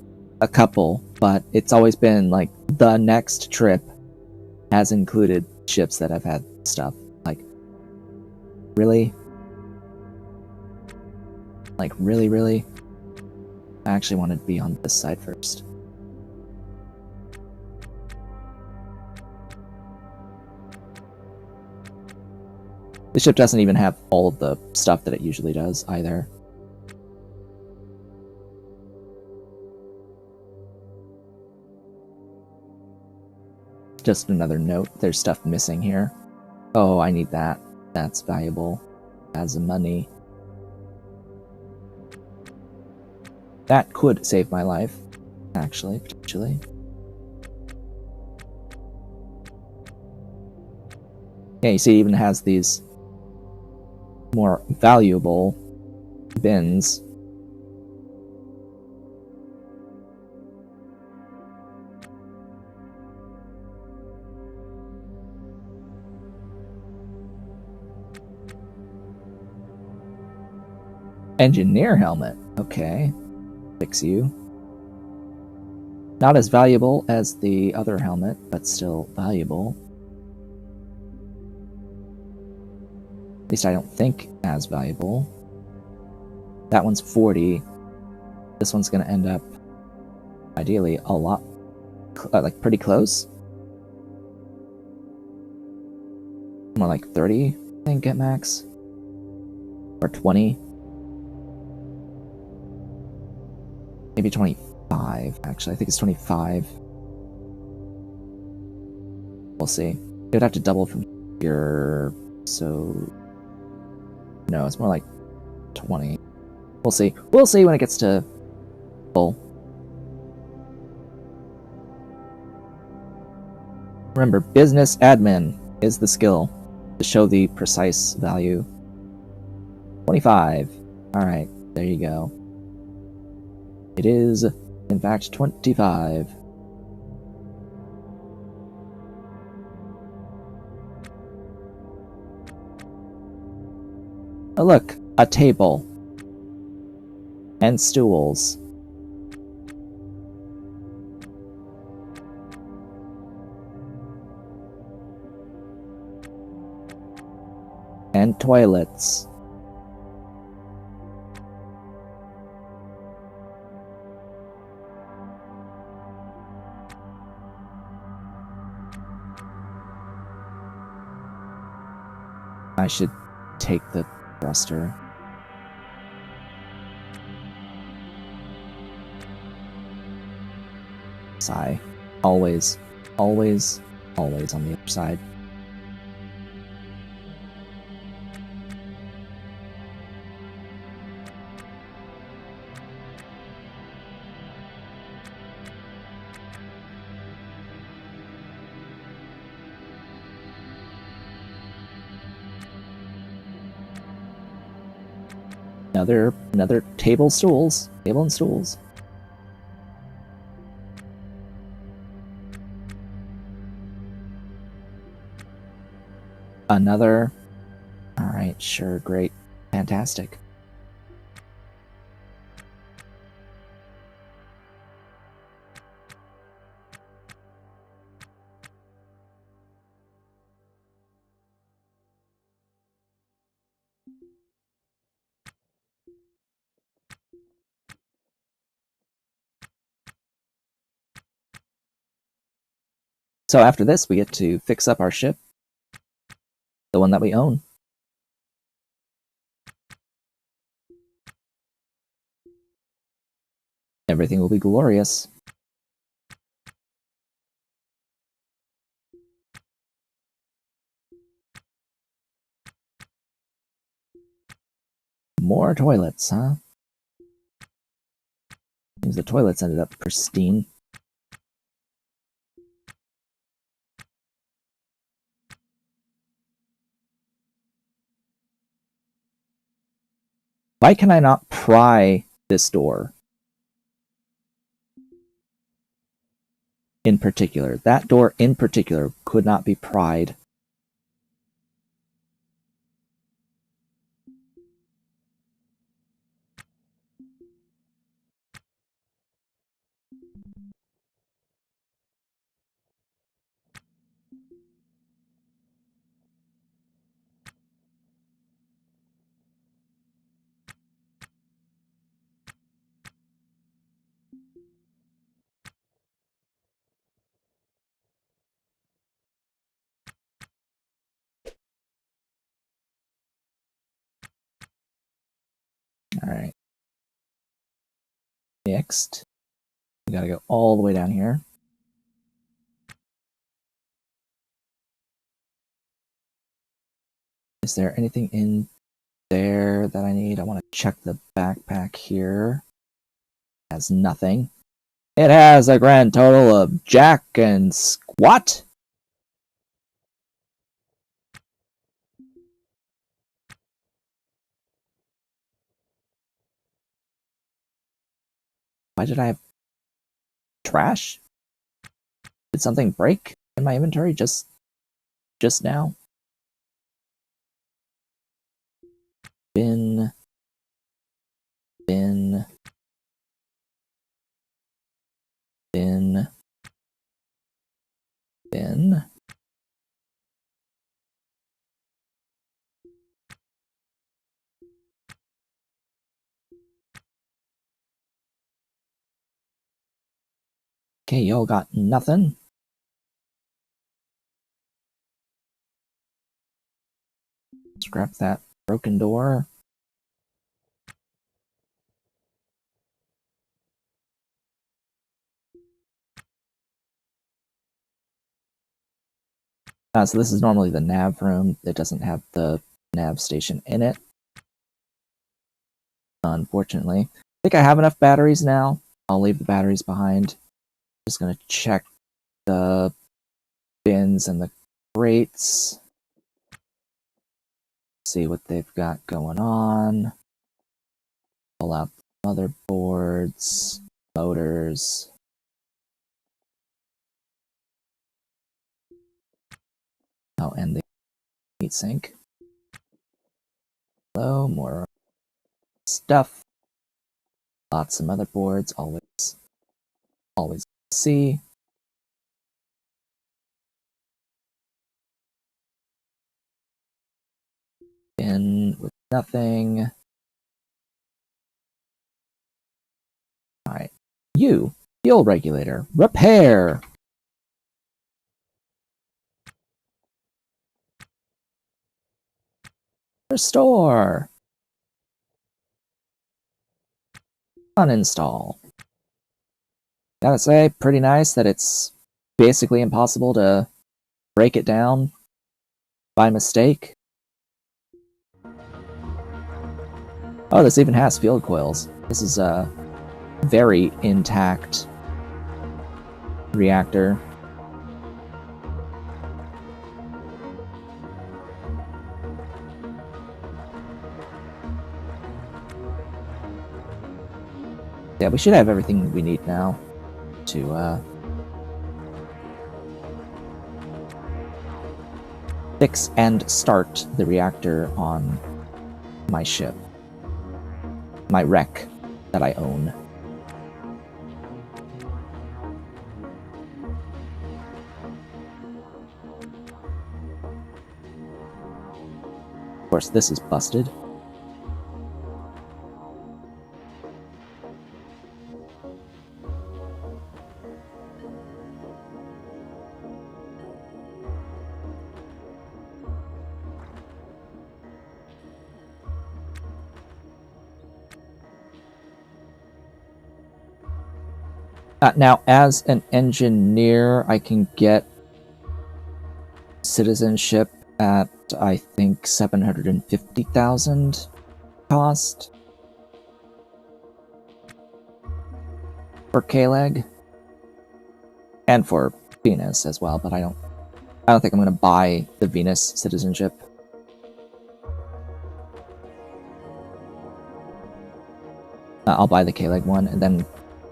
a couple, but it's always been like the next trip has included ships that have had stuff. Like, really? Like, really? I actually wanted to be on this side first. The ship doesn't even have all of the stuff that it usually does, either. Just another note, there's stuff missing here. Oh, I need that. That's valuable. As money. That could save my life, actually, potentially. Yeah, you see it even has these more valuable bins. Engineer helmet. Okay. Fix you. Not as valuable as the other helmet, but still valuable. At least I don't think as valuable. That one's 40. This one's gonna end up, ideally, a lot, like pretty close. More like 30, I think, at max. Or 20. Maybe 25, actually. I think it's 25. We'll see. It would have to double from here, so... No, it's more like 20. We'll see. We'll see when it gets to full. Remember, business admin is the skill to show the precise value. 25. Alright, there you go. It is, in fact, 25. Oh look, a table. And stools. And toilets. I should take the thruster. Sigh. Always, always, always on the other side. Another table and stools. Another. Alright, sure, great. Fantastic. So after this, we get to fix up our ship. The one that we own. Everything will be glorious. More toilets, huh? Seems the toilets ended up pristine. Why can I not pry this door? In particular. That door in particular could not be pried. Alright. Next, we gotta go all the way down here. Is there anything in there that I need? I want to check the backpack here. It has nothing. It has a grand total of Jack and Squat. Why did I have trash? Did something break in my inventory just now? Bin. Bin. Bin. Bin. Okay, y'all got nothing. Scrap that broken door. So this is normally the nav room. It doesn't have the nav station in it, unfortunately. I think I have enough batteries now. I'll leave the batteries behind. Just gonna check the bins and the crates. See what they've got going on. Pull out motherboards, motors. Oh, and the heatsink. Hello, more stuff. Lots of motherboards, always see. In with nothing. Alright. You, fuel regulator, repair! Restore! Uninstall. Gotta say, pretty nice that it's basically impossible to break it down by mistake. Oh, this even has field coils. This is a very intact reactor. Yeah, we should have everything we need now to fix and start the reactor on my ship. My wreck that I own. Of course, this is busted. Now, as an engineer, I can get citizenship at, I think, 750,000 cost for K-Leg, and for Venus as well. But I don't think I'm going to buy the Venus citizenship. I'll buy the K-Leg one, and then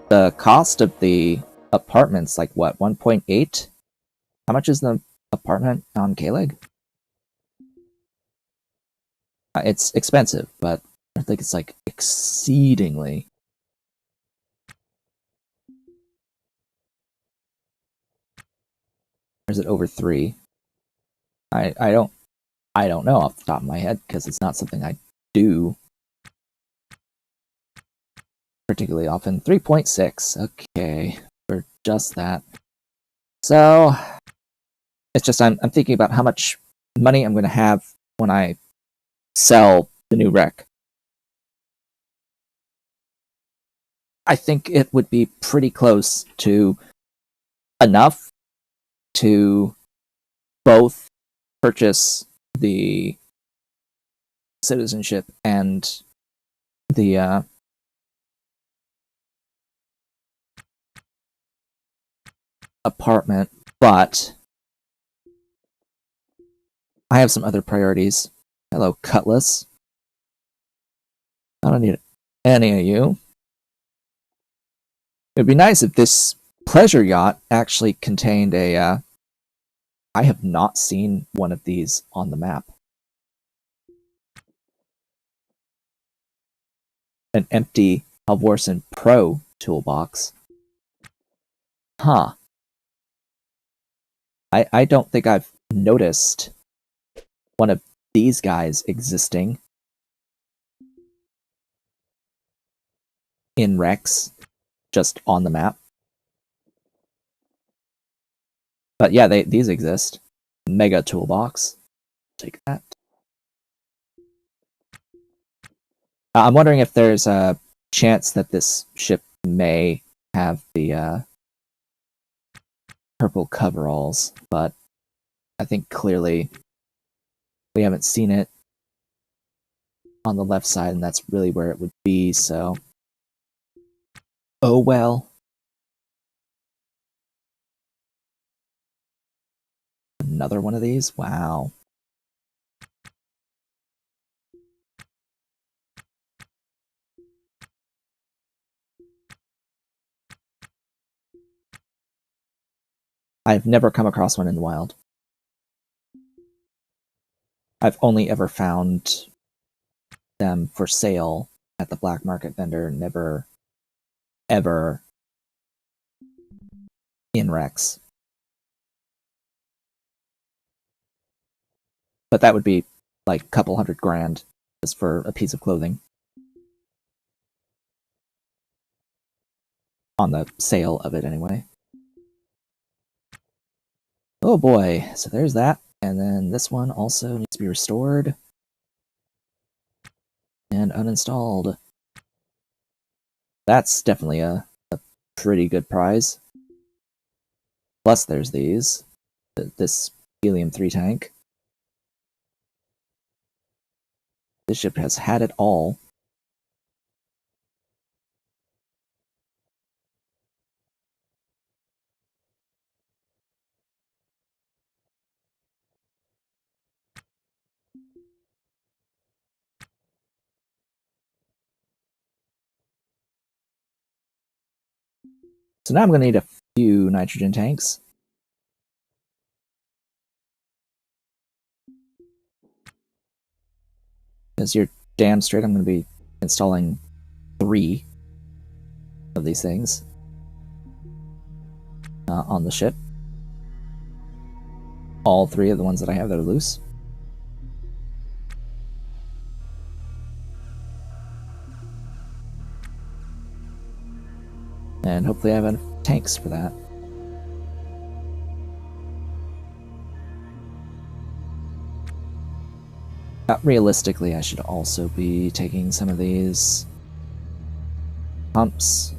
the cost of the apartment's like what, 1.8? How much is the apartment on K-Leg? It's expensive, but I think it's like exceedingly. Or is it over 3? I don't know off the top of my head because it's not something I do particularly often. 3.6. Okay, for just that. So it's just I'm thinking about how much money I'm going to have when I sell the new wreck. I think it would be pretty close to enough to both purchase the citizenship and the apartment, but I have some other priorities. Hello, Cutlass. I don't need any of you. It'd be nice if this pleasure yacht actually contained a, I have not seen one of these on the map. An empty Halvorsen Pro toolbox. Huh. I don't think I've noticed one of these guys existing in Rex, just on the map. But yeah, these exist. Mega toolbox. Take that. I'm wondering if there's a chance that this ship may have the purple coveralls, but I think clearly we haven't seen it on the left side, and that's really where it would be, so... Oh well. Another one of these? Wow. I've never come across one in the wild. I've only ever found them for sale at the black market vendor, never, ever in Rex. But that would be like a couple $100,000 just for a piece of clothing. On the sale of it, anyway. Oh boy, so there's that. And then this one also needs to be restored. And uninstalled. That's definitely a pretty good prize. Plus there's these. This helium-3 tank. This ship has had it all. So now I'm going to need a few nitrogen tanks. Because you're damn straight I'm going to be installing 3 of these things on the ship. All 3 of the ones that I have that are loose. And hopefully I have enough tanks for that. Realistically, I should also be taking some of these pumps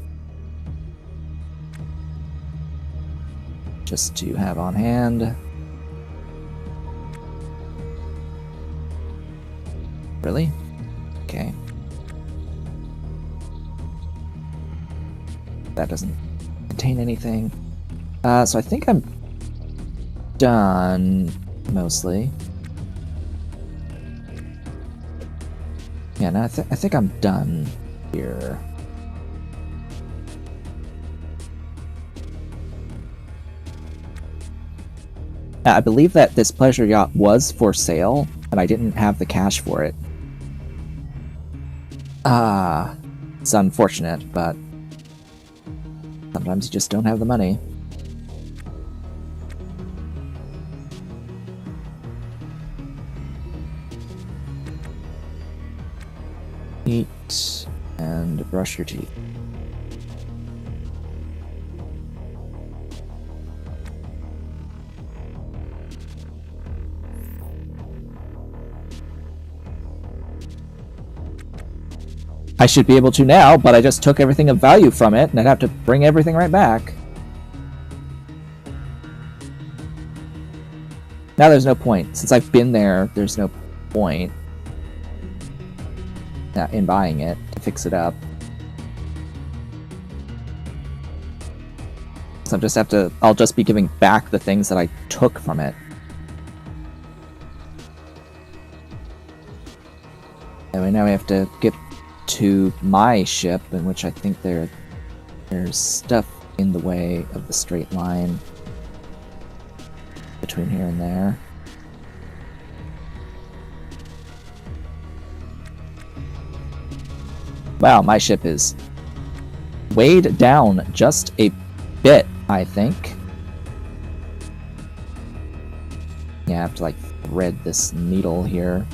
just to have on hand. Really? Okay. That doesn't contain anything. So I think I'm done, mostly. Yeah, no, I think I'm done here. I believe that this pleasure yacht was for sale, and I didn't have the cash for it. It's unfortunate, but sometimes you just don't have the money. Eat and brush your teeth. I should be able to now, but I just took everything of value from it, and I'd have to bring everything right back. Now there's no point. Since I've been there, there's no point in buying it to fix it up. So I'll just be giving back the things that I took from it. Anyway, now we have to get to my ship, in which I think there's stuff in the way of the straight line between here and there. Wow, my ship is weighed down just a bit, I think. Yeah, I have to like thread this needle here.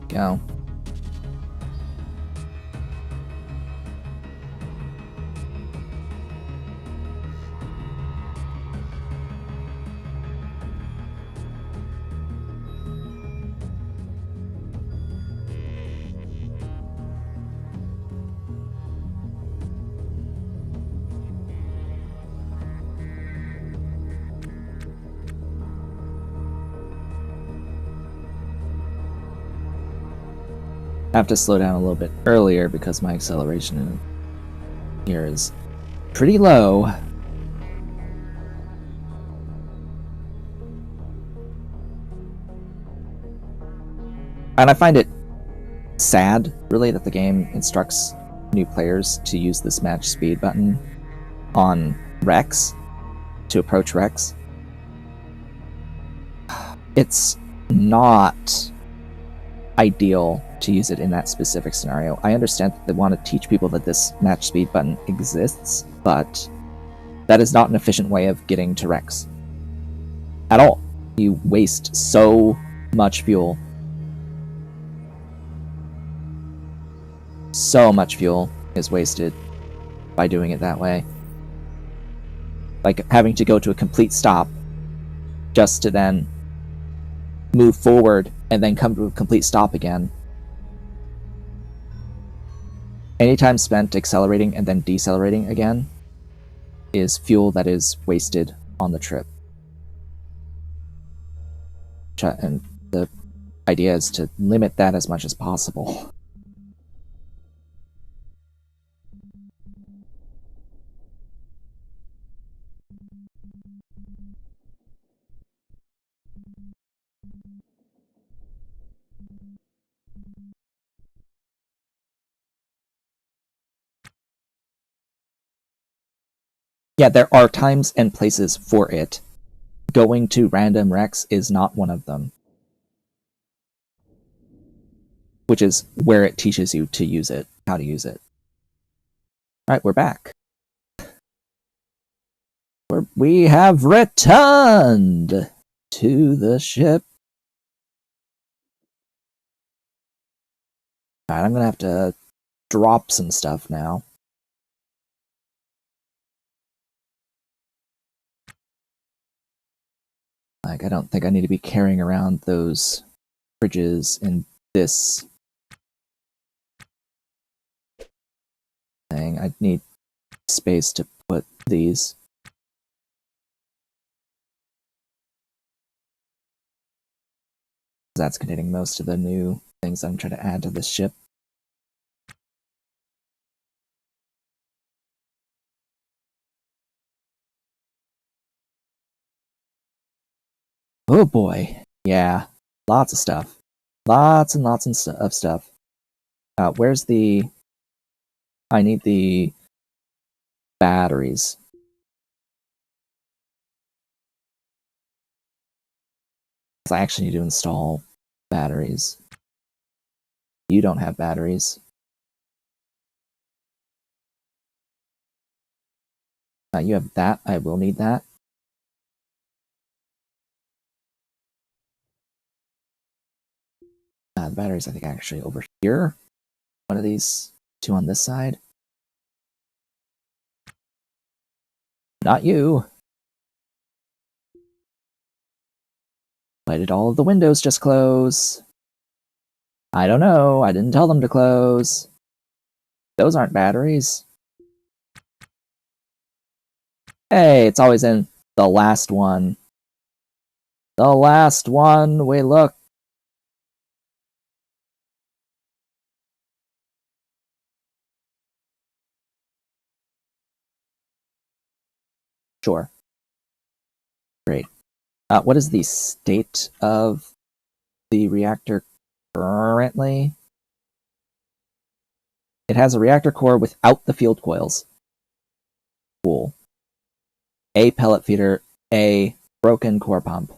Go. I have to slow down a little bit earlier because my acceleration here is pretty low. And I find it sad, really, that the game instructs new players to use this match speed button on Rex, to approach Rex. It's not ideal to use it in that specific scenario. I understand that they want to teach people that this match speed button exists, but that is not an efficient way of getting to Rex at all. You waste so much fuel. So much fuel is wasted by doing it that way. Like having to go to a complete stop just to then move forward and then come to a complete stop again. Any time spent accelerating and then decelerating again is fuel that is wasted on the trip. And the idea is to limit that as much as possible. Yeah, there are times and places for it. Going to random Rex is not one of them. Which is where it teaches you to use it, how to use it. Alright, we're back. We have returned to the ship. Alright, I'm gonna have to drop some stuff now. Like, I don't think I need to be carrying around those fridges in this thing. I need space to put these. That's containing most of the new things I'm trying to add to this ship. Oh boy. Yeah. Lots of stuff. Lots and lots of stuff. Where's the... I need the batteries. I actually need to install batteries. You don't have batteries. You have that. I will need that. The batteries, I think, actually over here. One of these two on this side. Not you. Why did all of the windows just close? I don't know. I didn't tell them to close. Those aren't batteries. Hey, it's always in the last one. The last one we look. Sure. Great. What is the state of the reactor currently? It has a reactor core without the field coils. Cool. A pellet feeder, a broken core pump.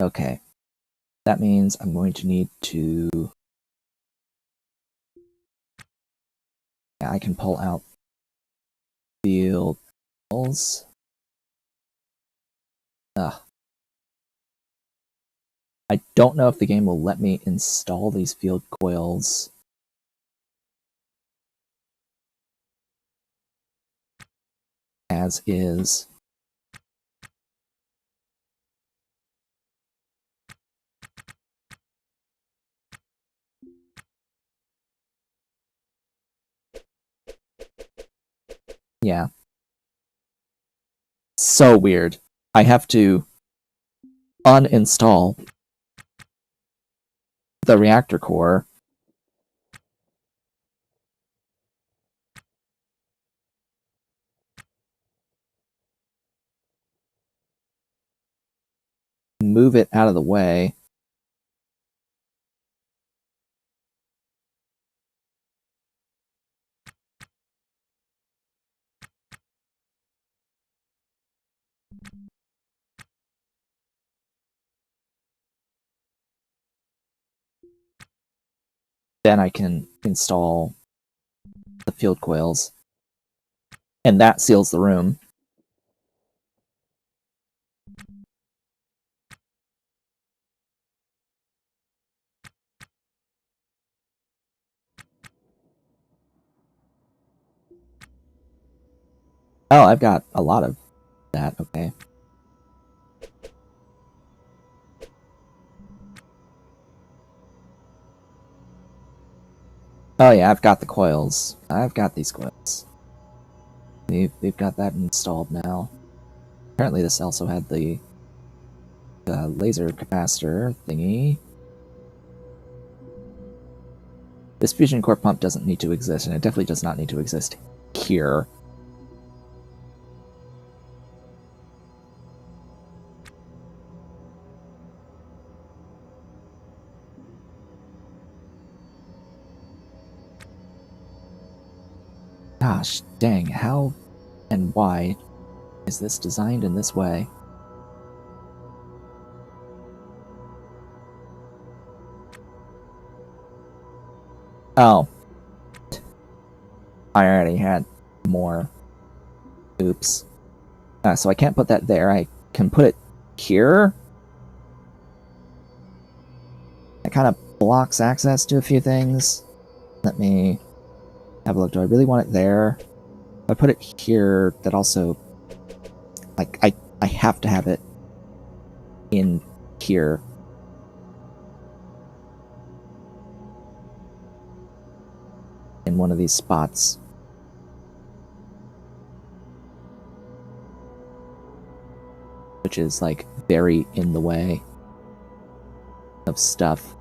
Okay. That means I'm going to need to... Yeah, I can pull out field coils. Ugh. I don't know if the game will let me install these field coils. As is. Yeah. So weird. I have to uninstall the reactor core. Move it out of the way. Then I can install the field coils. And that seals the room. Oh, I've got a lot of that, okay. Oh yeah, I've got the coils. I've got these coils. They've got that installed now. Apparently this also had the laser capacitor thingy. This fusion core pump doesn't need to exist, and it definitely does not need to exist here. Gosh dang, how and why is this designed in this way? Oh. I already had more. Oops. So I can't put that there. I can put it here. It kind of blocks access to a few things. Let me have a look. Do I really want it there? If I put it here, that also... Like, I have to have it in here. In one of these spots. Which is, like, very in the way of stuff.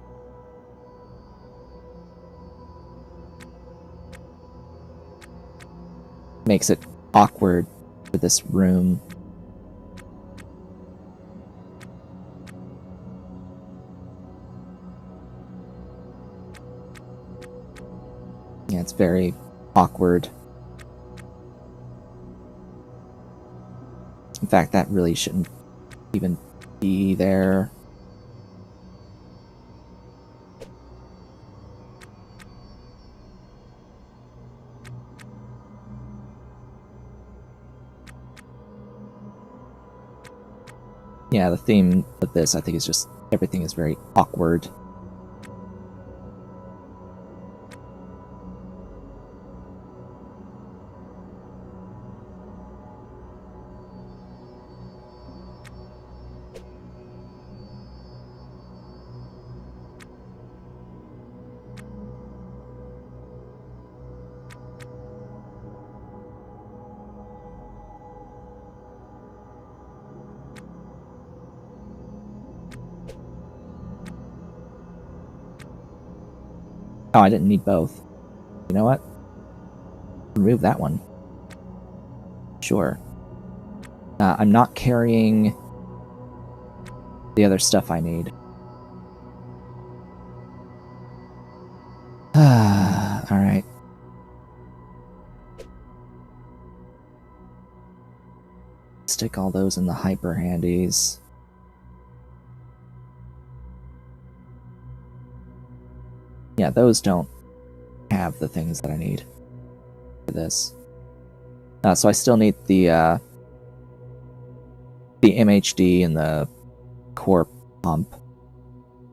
Makes it awkward for this room. Yeah, it's very awkward. In fact, that really shouldn't even be there. Yeah, the theme of this, I think, is just everything is very awkward. Oh, I didn't need both. You know what? Remove that one. Sure. I'm not carrying the other stuff I need. Alright. Stick all those in the hyper handies. Yeah, those don't have the things that I need for this. So I still need the the MHD and the core pump,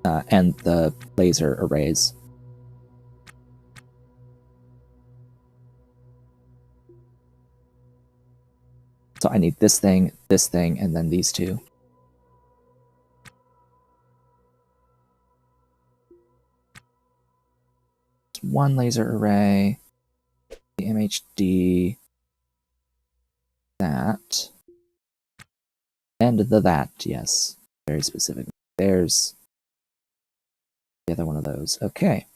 and the laser arrays. So I need this thing, and then these two. One laser array, the MHD, that, and that, yes, very specific. There's the other one of those. Okay.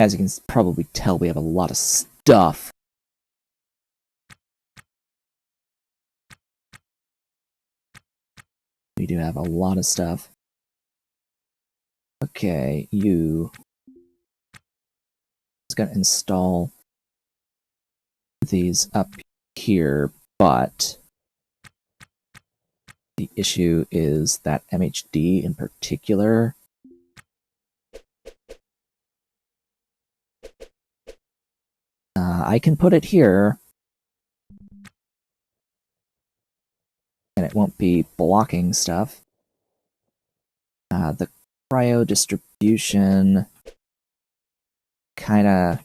As you can probably tell, we have a lot of stuff. We do have a lot of stuff. Okay, you is going to install these up here, but the issue is that MHD in particular. I can put it here, and it won't be blocking stuff. The cryo distribution kind of,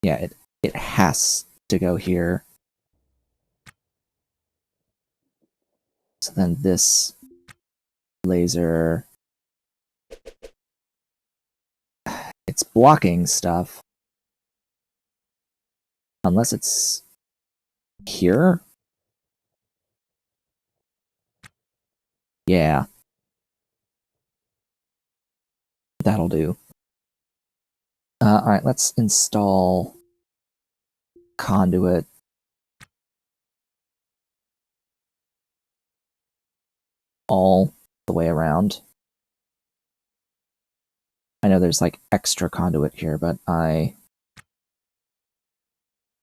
yeah, it has to go here. So then this laser, it's blocking stuff. Unless it's here? Yeah. That'll do. Alright, let's install conduit. All the way around. I know there's like extra conduit here, but I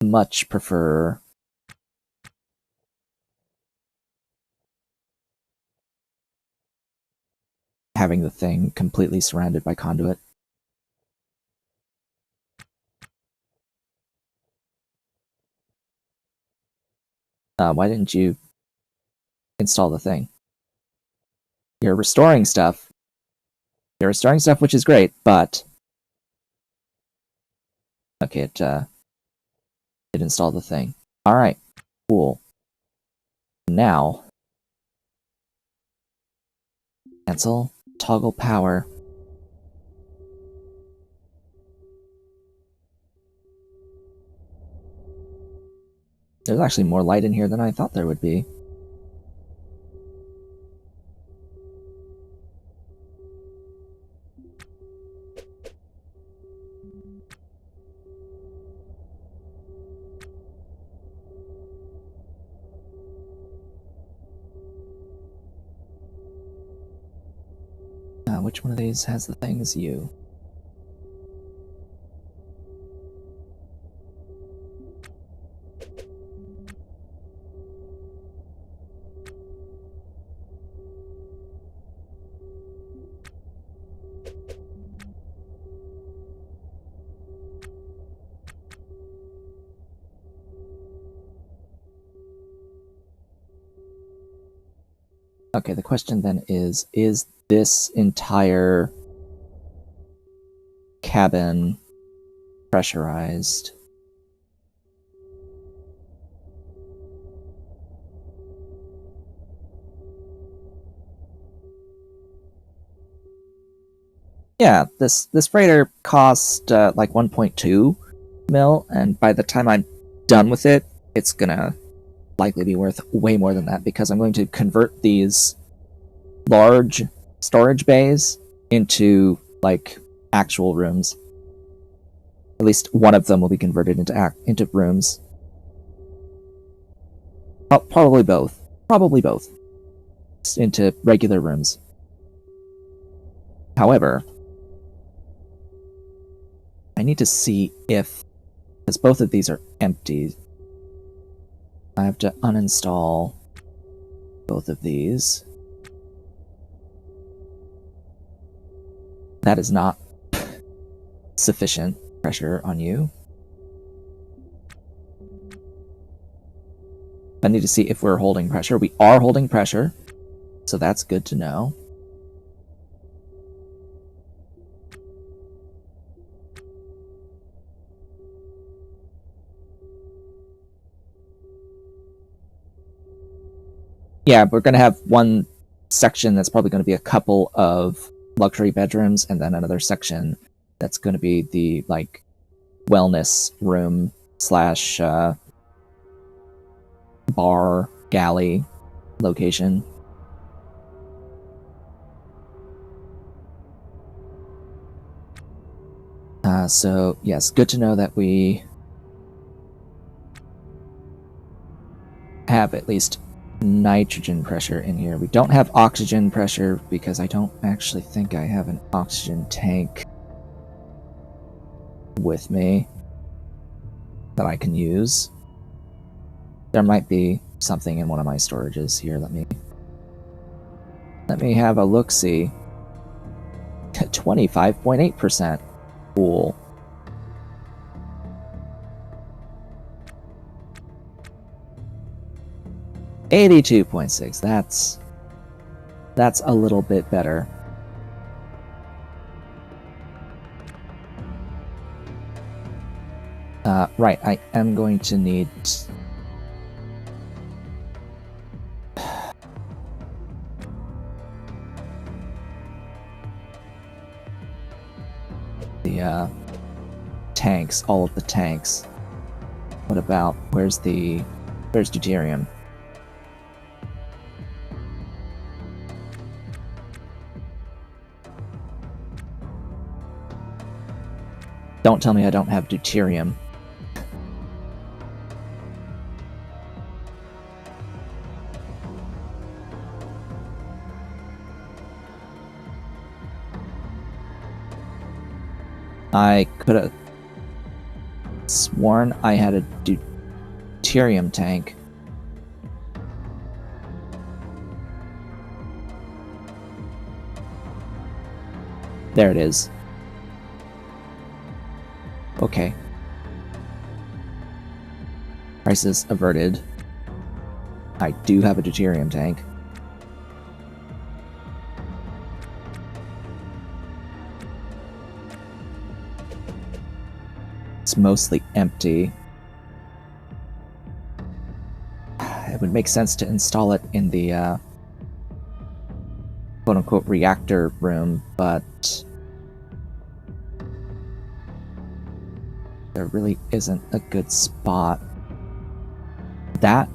much prefer having the thing completely surrounded by conduit. Why didn't you install the thing? You're restoring stuff. You're restoring stuff, which is great, but okay, it installed the thing. Alright, cool. Now, cancel, toggle power. There's actually more light in here than I thought there would be. Which one of these has the things? You. Okay, the question then is this entire cabin pressurized? Yeah, this freighter cost like 1.2 mil, and by the time I'm done with it, it's gonna likely be worth way more than that, because I'm going to convert these large storage bays into like actual rooms. At least one of them will be converted into rooms. Oh, probably both. Probably both. Into regular rooms. However, I need to see if, because both of these are empty, I have to uninstall both of these. That is not sufficient. pressure on you. I need to see if we're holding pressure. We are holding pressure, so that's good to know. Yeah, we're going to have one section that's probably going to be a couple of luxury bedrooms, and then another section that's going to be the, like, wellness room slash bar, galley location. So, yes, good to know that we have at least nitrogen pressure in here. We don't have oxygen pressure because I don't actually think I have an oxygen tank with me that I can use. There might be something in one of my storages here. Let me have a look-see. 25.8%. Cool. $82.6. That's a little bit better. Right, I am going to need the tanks, all of the tanks. What about, where's deuterium? Don't tell me I don't have deuterium. I could have sworn I had a deuterium tank. There it is. Okay. Crisis averted. I do have a deuterium tank. It's mostly empty. It would make sense to install it in the quote-unquote reactor room, but there really isn't a good spot. That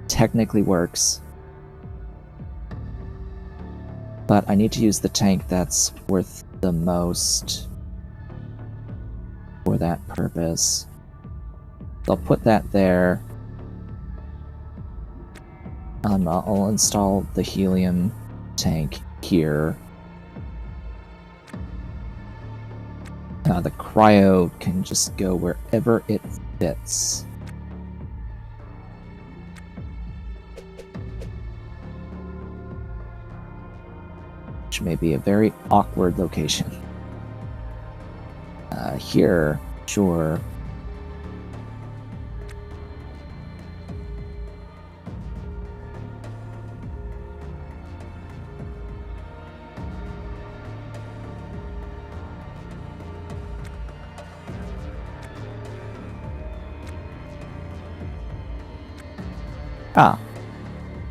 technically works, but I need to use the tank that's worth the most for that purpose. So I'll put that there. I'll install the helium tank here. The cryo can just go wherever it fits. Which may be a very awkward location. Here, sure.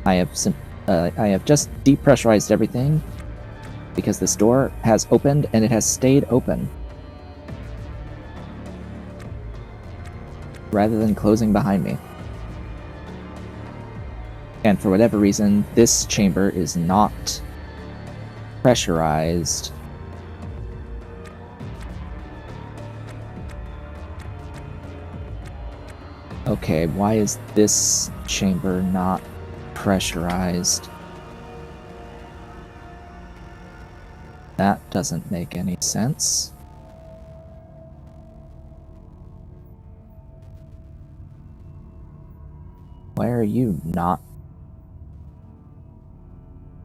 I have just depressurized everything because this door has opened and it has stayed open rather than closing behind me. And for whatever reason, this chamber is not pressurized. Okay, why is this chamber not pressurized? That doesn't make any sense. Why are you not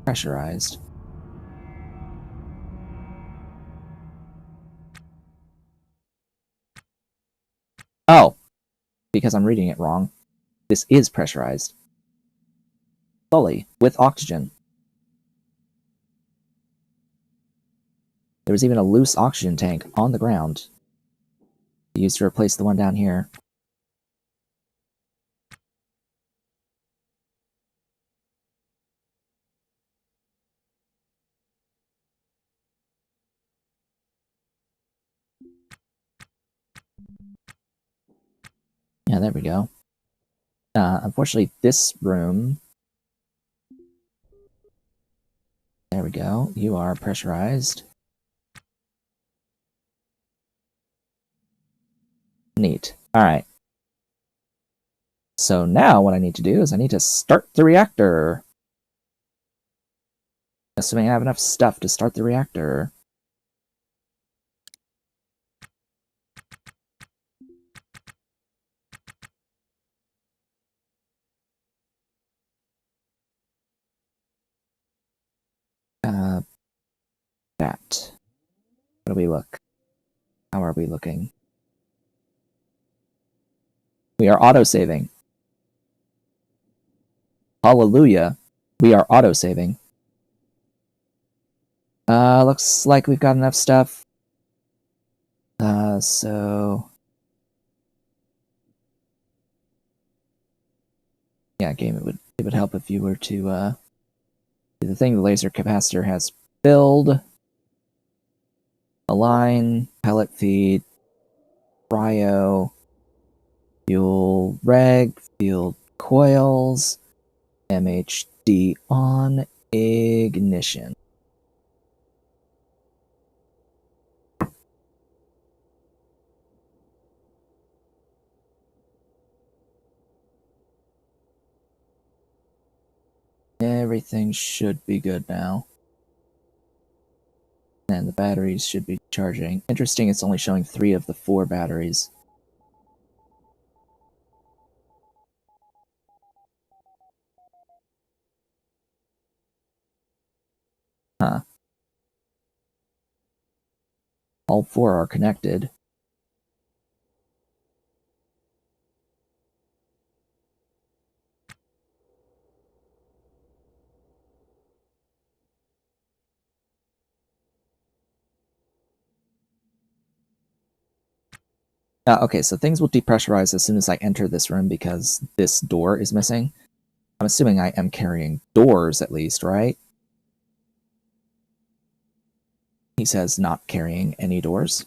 pressurized? because I'm reading it wrong. This is pressurized. Fully, with oxygen. There was even a loose oxygen tank on the ground used to replace the one down here. Yeah, there we go. Unfortunately, this room... There we go. You are pressurized. Neat. Alright. So now what I need to do is I need to start the reactor. Assuming I have enough stuff to start the reactor. That. What do we look? How are we looking? We are auto-saving. Hallelujah. We are auto-saving. Looks like we've got enough stuff. So... Yeah, game, it would help if you were to, do the thing. The laser capacitor has filled. Align, pellet feed, cryo, fuel reg, field coils, MHD on, ignition. Everything should be good now. And the batteries should be charging. Interesting, it's only showing 3 of the 4 batteries. Huh. All 4 are connected. Okay, so things will depressurize as soon as I enter this room because this door is missing. I'm assuming I am carrying doors at least, right? He says not carrying any doors.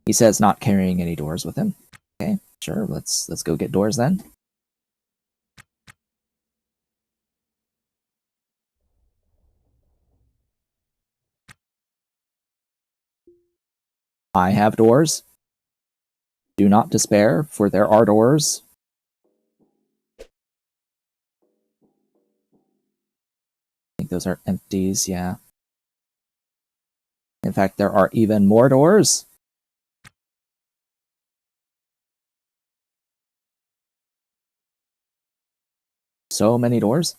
He says not carrying any doors with him. Okay, sure, let's go get doors then. I have doors. Do not despair, for there are doors. I think those are empties, yeah. In fact, there are even more doors. So many doors.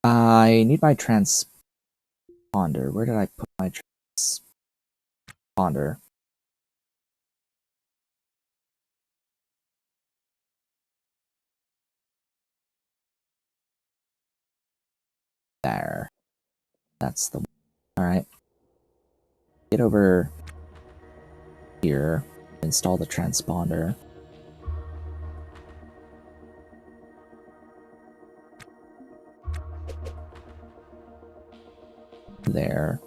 I need my transponder. Where did I put my transponder? There. That's the one. Alright. Get over here. Install the transponder. There.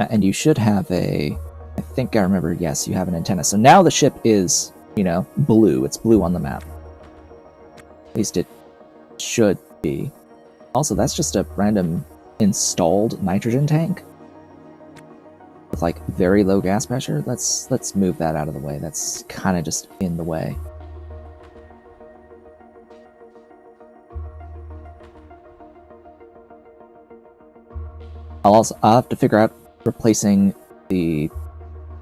And you should have a... I think I remember, yes, you have an antenna. So now the ship is, you know, blue. It's blue on the map. At least it should be. Also, that's just a random installed nitrogen tank with like very low gas pressure. Let's move that out of the way. That's kind of just in the way. I'll have to figure out replacing the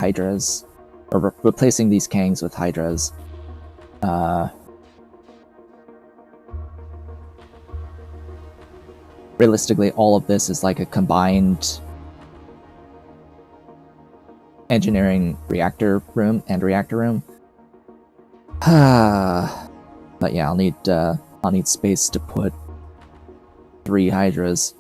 hydras, or replacing these Kangs with hydras. realistically, all of this is like a combined engineering reactor room and reactor room. But yeah, I'll need space to put 3 hydras.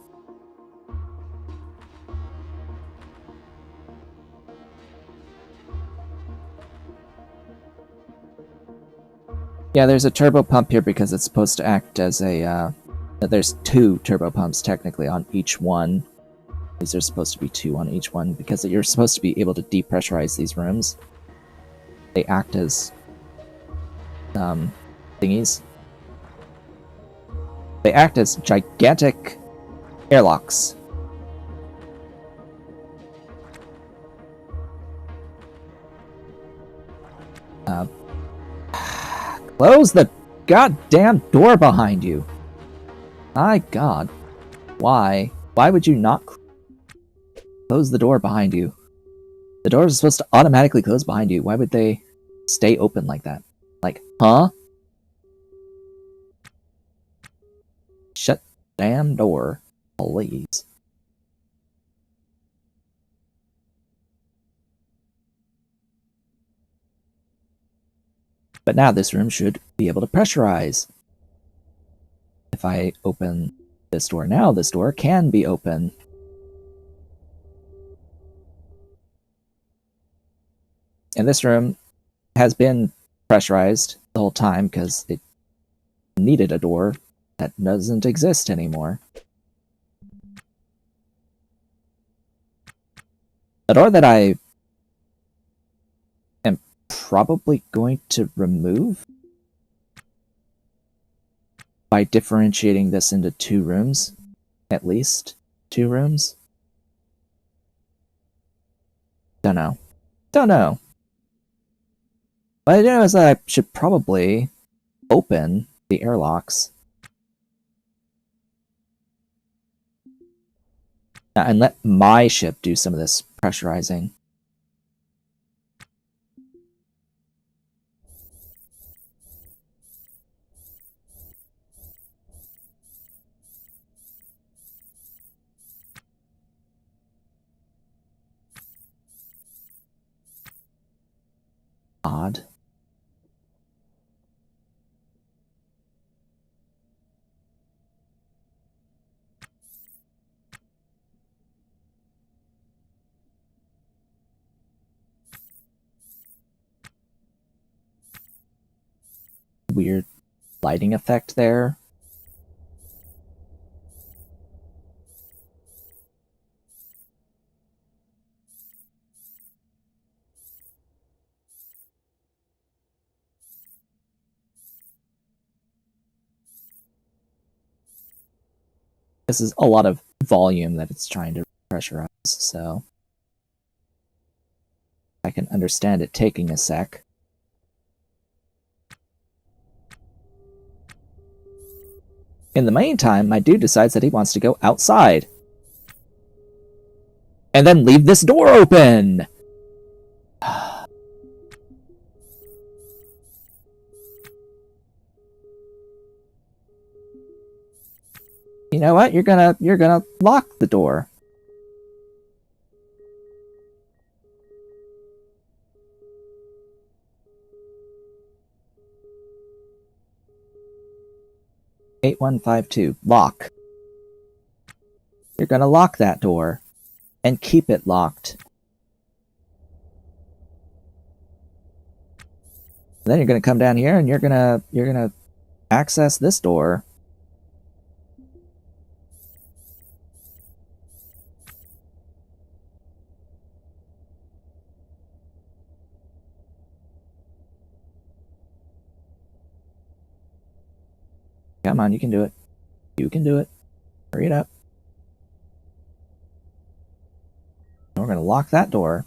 Yeah, there's a turbo pump here because it's supposed to act as a, there's 2 turbo pumps technically on each one. Because there's supposed to be 2 on each one, because you're supposed to be able to depressurize these rooms. They act as, thingies. They act as gigantic airlocks. Close the goddamn door behind you! My god. Why? Why would you not close the door behind you? The door is supposed to automatically close behind you. Why would they stay open like that? Like, huh? Shut the damn door, please. But now this room should be able to pressurize. If I open this door now, this door can be open. And this room has been pressurized the whole time because it needed a door that doesn't exist anymore. A door that I am probably going to remove by differentiating this into 2 rooms. At least 2 rooms. Don't know. Don't know. What I do know is that I should probably open the airlocks and let my ship do some of this pressurizing. Odd. Weird lighting effect there. This is a lot of volume that it's trying to pressurize, so I can understand it taking a sec. In the meantime, my dude decides that he wants to go outside. And then leave this door open! You know what? You're gonna lock the door. (8152) Lock. You're gonna lock that door. And keep it locked. And then you're gonna come down here and you're gonna access this door. Come on, you can do it. You can do it. Hurry it up. And we're going to lock that door.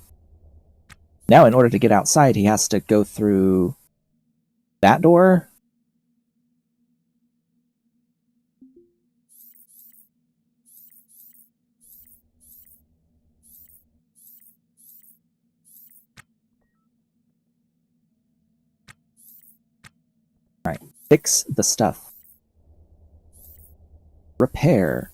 Now, in order to get outside, he has to go through that door. Alright, fix the stuff. Repair.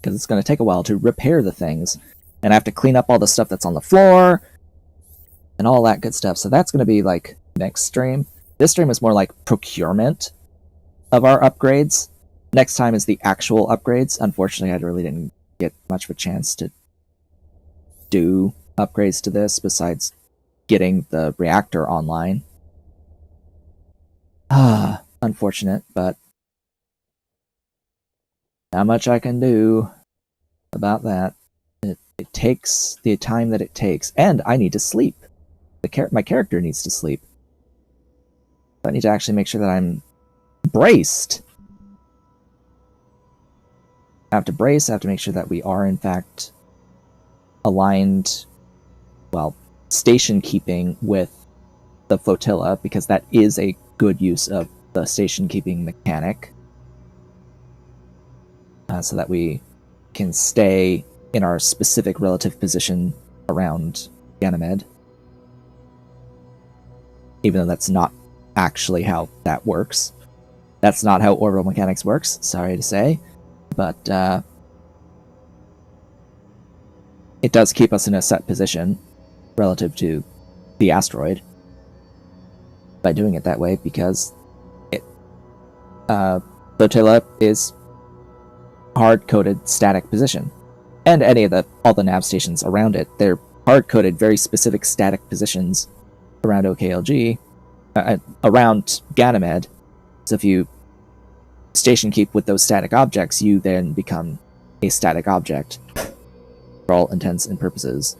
because it's going to take a while to repair the things, and I have to clean up all the stuff that's on the floor and all that good stuff. So that's going to be like next stream. This stream is more like procurement of our upgrades. Next time is the actual upgrades. Unfortunately, I really didn't get much of a chance to do upgrades to this besides getting the reactor online. Unfortunate, but not much I can do about that. It takes the time that it takes, and I need to sleep. My character needs to sleep. I need to actually make sure that I'm braced. I have to brace, I have to make sure that we are in fact aligned, well, station keeping with the flotilla, because that is a good use of the station keeping mechanic. So that we can stay in our specific relative position around Ganymede. Even though that's not actually how that works. That's not how orbital mechanics works, sorry to say. But it does keep us in a set position relative to the asteroid by doing it that way, because flotilla is hard-coded static position, and all the nav stations around it, they're hard-coded very specific static positions around OKLG, around Ganymede. So if you station keep with those static objects, you then become a static object for all intents and purposes.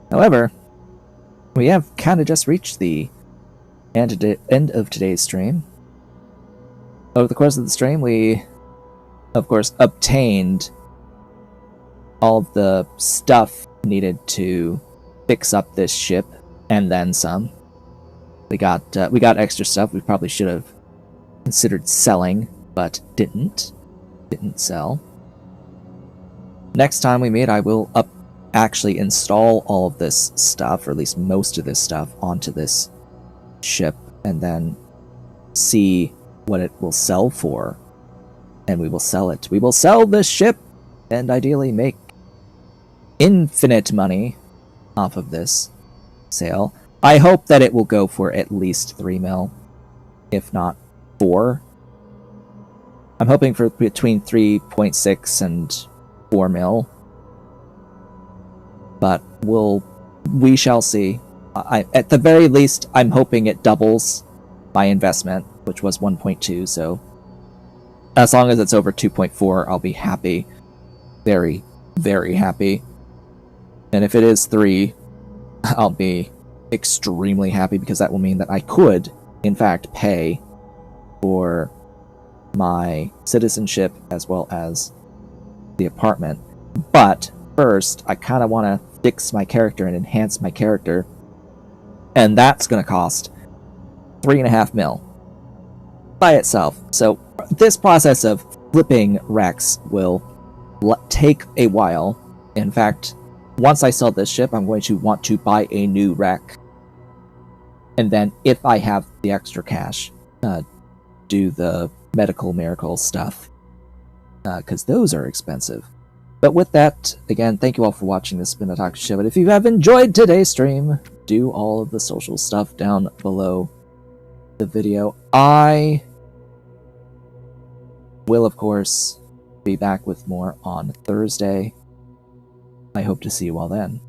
However, we have kind of just reached the end of today's stream. Over the course of the stream, we, of course, obtained all of the stuff needed to fix up this ship, and then some. We got extra stuff we probably should have considered selling, but didn't sell. Next time we meet, I will actually install all of this stuff, or at least most of this stuff, onto this ship, and then see what it will sell for, and we will sell it. We will sell this ship, and ideally make infinite money off of this sale. I hope that it will go for at least 3 mil, if not 4. I'm hoping for between 3.6 and 4 mil. But we shall see. At the very least, I'm hoping it doubles my investment, which was 1.2, so as long as it's over 2.4, I'll be happy. Very, very happy. And if it is 3, I'll be extremely happy, because that will mean that I could, in fact, pay for my citizenship as well as the apartment. But first, I kind of want to fix my character and enhance my character, and that's going to cost 3.5 mil by itself. So this process of flipping Rex will take a while. In fact, once I sell this ship, I'm going to want to buy a new wreck, and then if I have the extra cash, do the medical miracle stuff, because those are expensive. But with that, again, thank you all for watching. This has been a Talk Show. But if you have enjoyed today's stream, do all of the social stuff down below the video. I will, of course, be back with more on Thursday. I hope to see you all then.